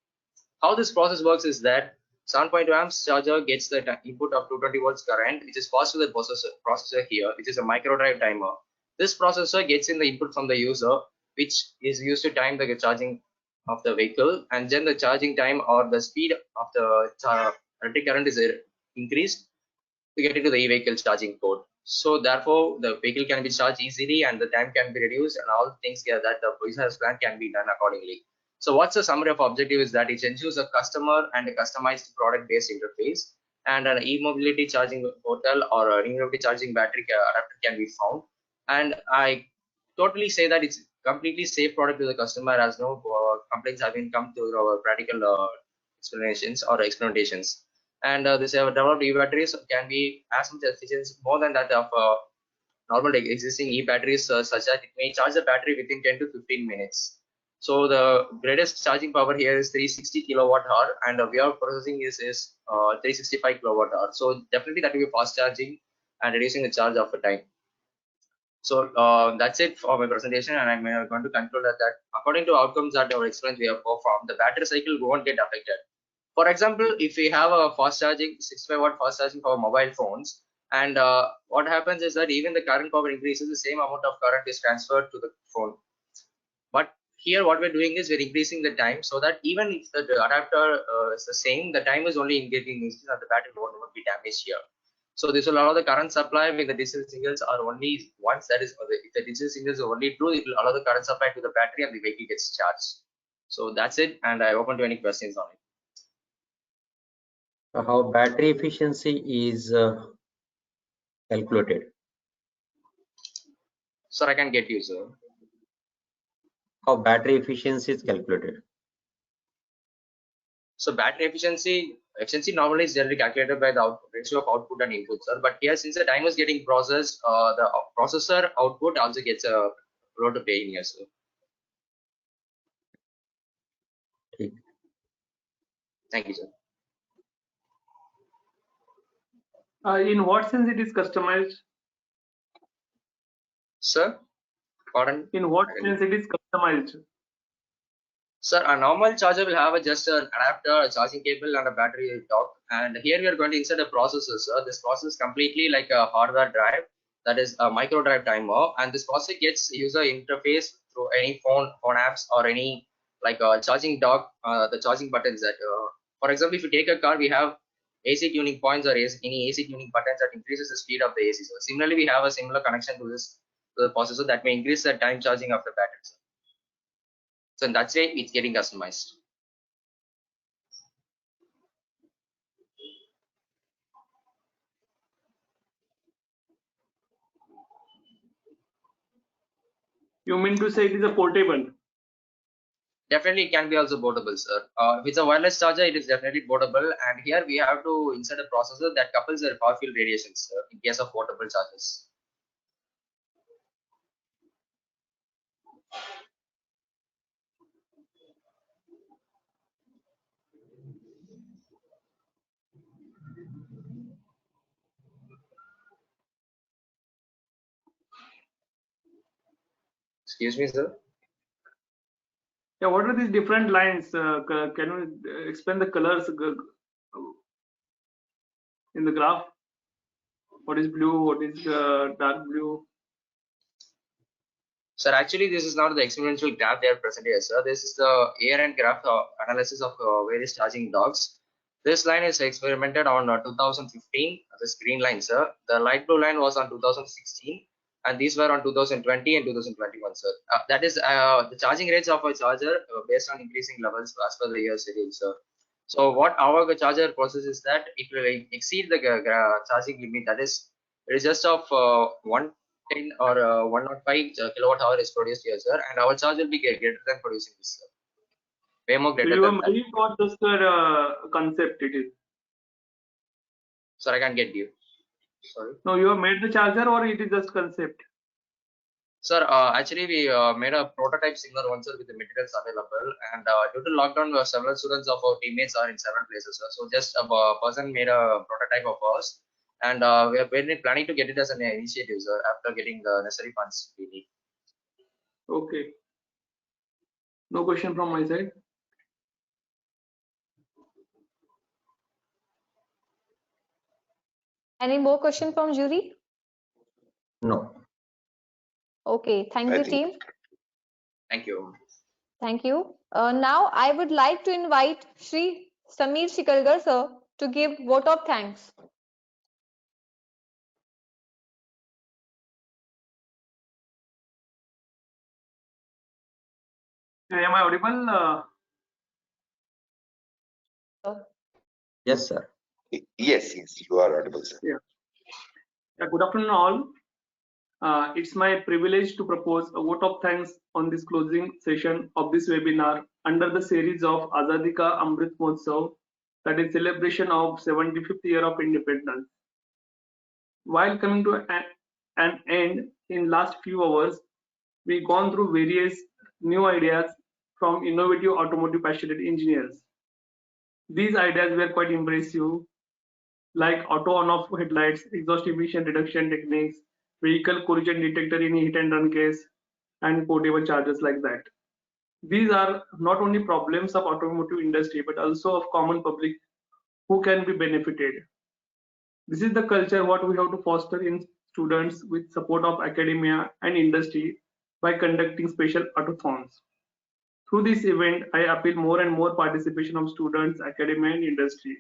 How this process works is that 7.2 amps charger gets the input of 220 volts current, which is passed to the processor here, which is a micro drive timer. This processor gets in the input from the user, which is used to time the charging of the vehicle, and then the charging time or the speed of the electric current is increased to get into the e-vehicle charging port. So therefore, the vehicle can be charged easily and the time can be reduced, and all things that the business plan can be done accordingly. So what's the summary of objective is that it ensures a customer and a customized product-based interface, and an e-mobility charging portal or an e-mobility charging battery adapter can be found. And I totally say that it's completely safe product to the customer, as no complaints have been come to our practical explanations or experimentations. And this developed e-batteries can be as much efficient more than that of normal existing e-batteries, such that it may charge the battery within 10 to 15 minutes. So the greatest charging power here is 360 kilowatt hour, and we are processing is 365 kilowatt hour. So definitely that will be fast charging and reducing the charge of the time. So that's it for my presentation, and I'm going to conclude that according to outcomes that our experiments we have performed, the battery cycle won't get affected. For example, if we have a fast charging 65 watt fast charging for mobile phones, and what happens is that even the current power increases, the same amount of current is transferred to the phone. But here what we're doing is we're increasing the time so that even if the adapter is the same, the time is only getting increased and the battery won't be damaged here. So this will allow the current supply when the digital signals are only once, that is, if the digital signals are only true, it will allow the current supply to the battery and the vehicle gets charged. So that's it, and I open to any questions on it. How battery efficiency is calculated? Sir, I can get you, sir. How battery efficiency is calculated? So battery efficiency normally is generally calculated by the ratio of output and input, sir. But here, since the time is getting processed, the processor output also gets a role to play in here, sir. Thank you, sir. In what sense it is customized? Sir, pardon? In what sense it is customized? Sir, a normal charger will have just an adapter, a charging cable, and a battery dock. And here we are going to insert a processor, sir. This processor is completely like a hardware drive, that is a micro drive timer. And this processor gets user interface through any phone apps or any like a charging dock, the charging buttons that, for example, if you take a car, we have AC tuning points or any AC tuning buttons that increases the speed of the AC. So similarly, we have a similar connection to this to the processor that may increase the time charging of the battery, sir. So in that way, it's getting customized. You mean to say it is a portable? Definitely, it can be also portable, sir. If it's a wireless charger, it is definitely portable. And here we have to insert a processor that couples the far field radiations, sir, in case of portable chargers. Excuse me, sir. Yeah, what are these different lines? Can you explain the colors in the graph? What is blue? What is dark blue? Sir, actually, this is not the experiential graph they are present here, sir. This is the ARN graph analysis of various charging docks. This line is experimented on 2015, this green line, sir. The light blue line was on 2016, and these were on 2020 and 2021, sir. That is the charging rates of a charger based on increasing levels as per the year schedule, sir. So what our charger process is that if we exceed the charging limit, that is, it is just of 110 or 105 kilowatt hour is produced here, sir, and our charge will be greater than producing this, sir. Way more So greater you than have that. made it or just a concept it is? Sir, I can't get you. Sorry. No, you have made the charger or it is just concept? Sir, actually we made a prototype similar one, sir, with the materials available, and due to lockdown, several students of our teammates are in several places, sir. So just a person made a prototype of ours, and we are planning to get it as an initiative, sir, after getting the necessary funds we need. Okay. No question from my side. Any more question from jury? No. Okay, thank you, team. Thank you. Thank you. Now I would like to invite Shri Sameer Shikalgar sir to give vote of thanks. Am I audible? Yes, sir. Yes, you are audible, sir. Yeah. Good afternoon, all. It's my privilege to propose a vote of thanks on this closing session of this webinar under the series of Azadi Ka Amrit Mahotsav, that is celebration of 75th year of independence. While coming to an end in last few hours, we've gone through various new ideas from innovative automotive passionate engineers. These ideas were quite impressive, like auto on-off headlights, exhaust emission reduction techniques, vehicle collision detector in hit and run case, and portable chargers like that. These are not only problems of automotive industry, but also of common public who can be benefited. This is the culture what we have to foster in students with support of academia and industry by conducting special autothons. Through this event, I appeal more and more participation of students, academia and industry,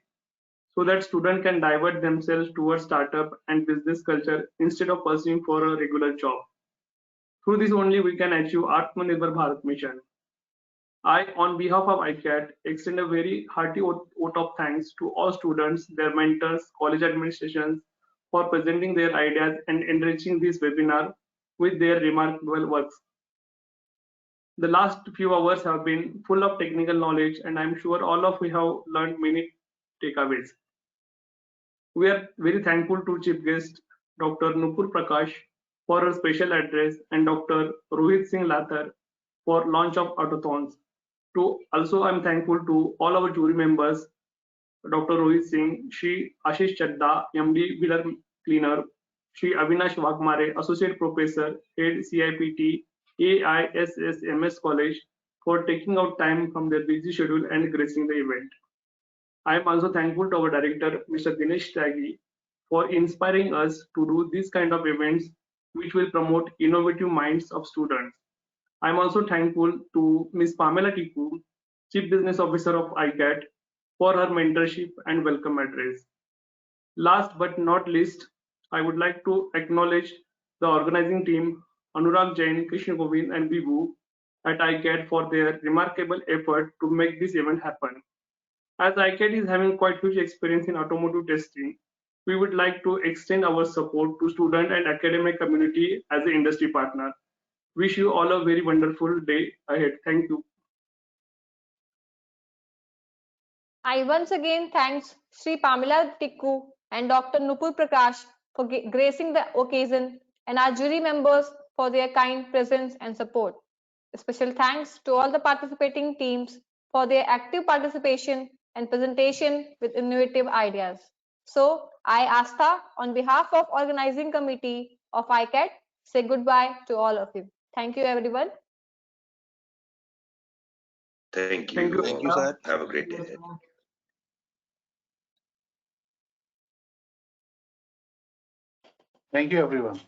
so that students can divert themselves towards startup and business culture instead of pursuing for a regular job. Through this only we can achieve Atmanirbhar Bharat mission. I, on behalf of ICAT, extend a very hearty vote of thanks to all students, their mentors, college administrations for presenting their ideas and enriching this webinar with their remarkable works. The last few hours have been full of technical knowledge, and I'm sure all of you have learned many takeaways. We are very thankful to Chief Guest Dr. Nupur Prakash for her special address and Dr. Rohit Singh Lathar for launch of Autothons. Also, I'm thankful to all our jury members Dr. Rohit Singh, Shri Ashish Chadda, MD, Wheeler Cleaner, Shri Avinash Wagmare, Associate Professor, Head CIPT, AISS College, for taking out time from their busy schedule and gracing the event. I am also thankful to our director, Mr. Dinesh Tyagi, for inspiring us to do these kind of events which will promote innovative minds of students. I am also thankful to Ms. Pamela Tiku, Chief Business Officer of ICAT, for her mentorship and welcome address. Last but not least, I would like to acknowledge the organizing team, Anurag Jain, Krishna Govind, and Vibhu at ICAT for their remarkable effort to make this event happen. As ICAT is having quite huge experience in automotive testing, we would like to extend our support to student and academic community as an industry partner. Wish you all a very wonderful day ahead. Thank you. I once again thanks Sri Pamela Tikku and Dr. Nupur Prakash for gracing the occasion and our jury members for their kind presence and support. A special thanks to all the participating teams for their active participation and presentation with innovative ideas. So, I, Astha, on behalf of organizing committee of ICAT, say goodbye to all of you. Thank you, everyone. Thank you. Thank you. Thank you, sir. Have a great day ahead. Thank you, everyone.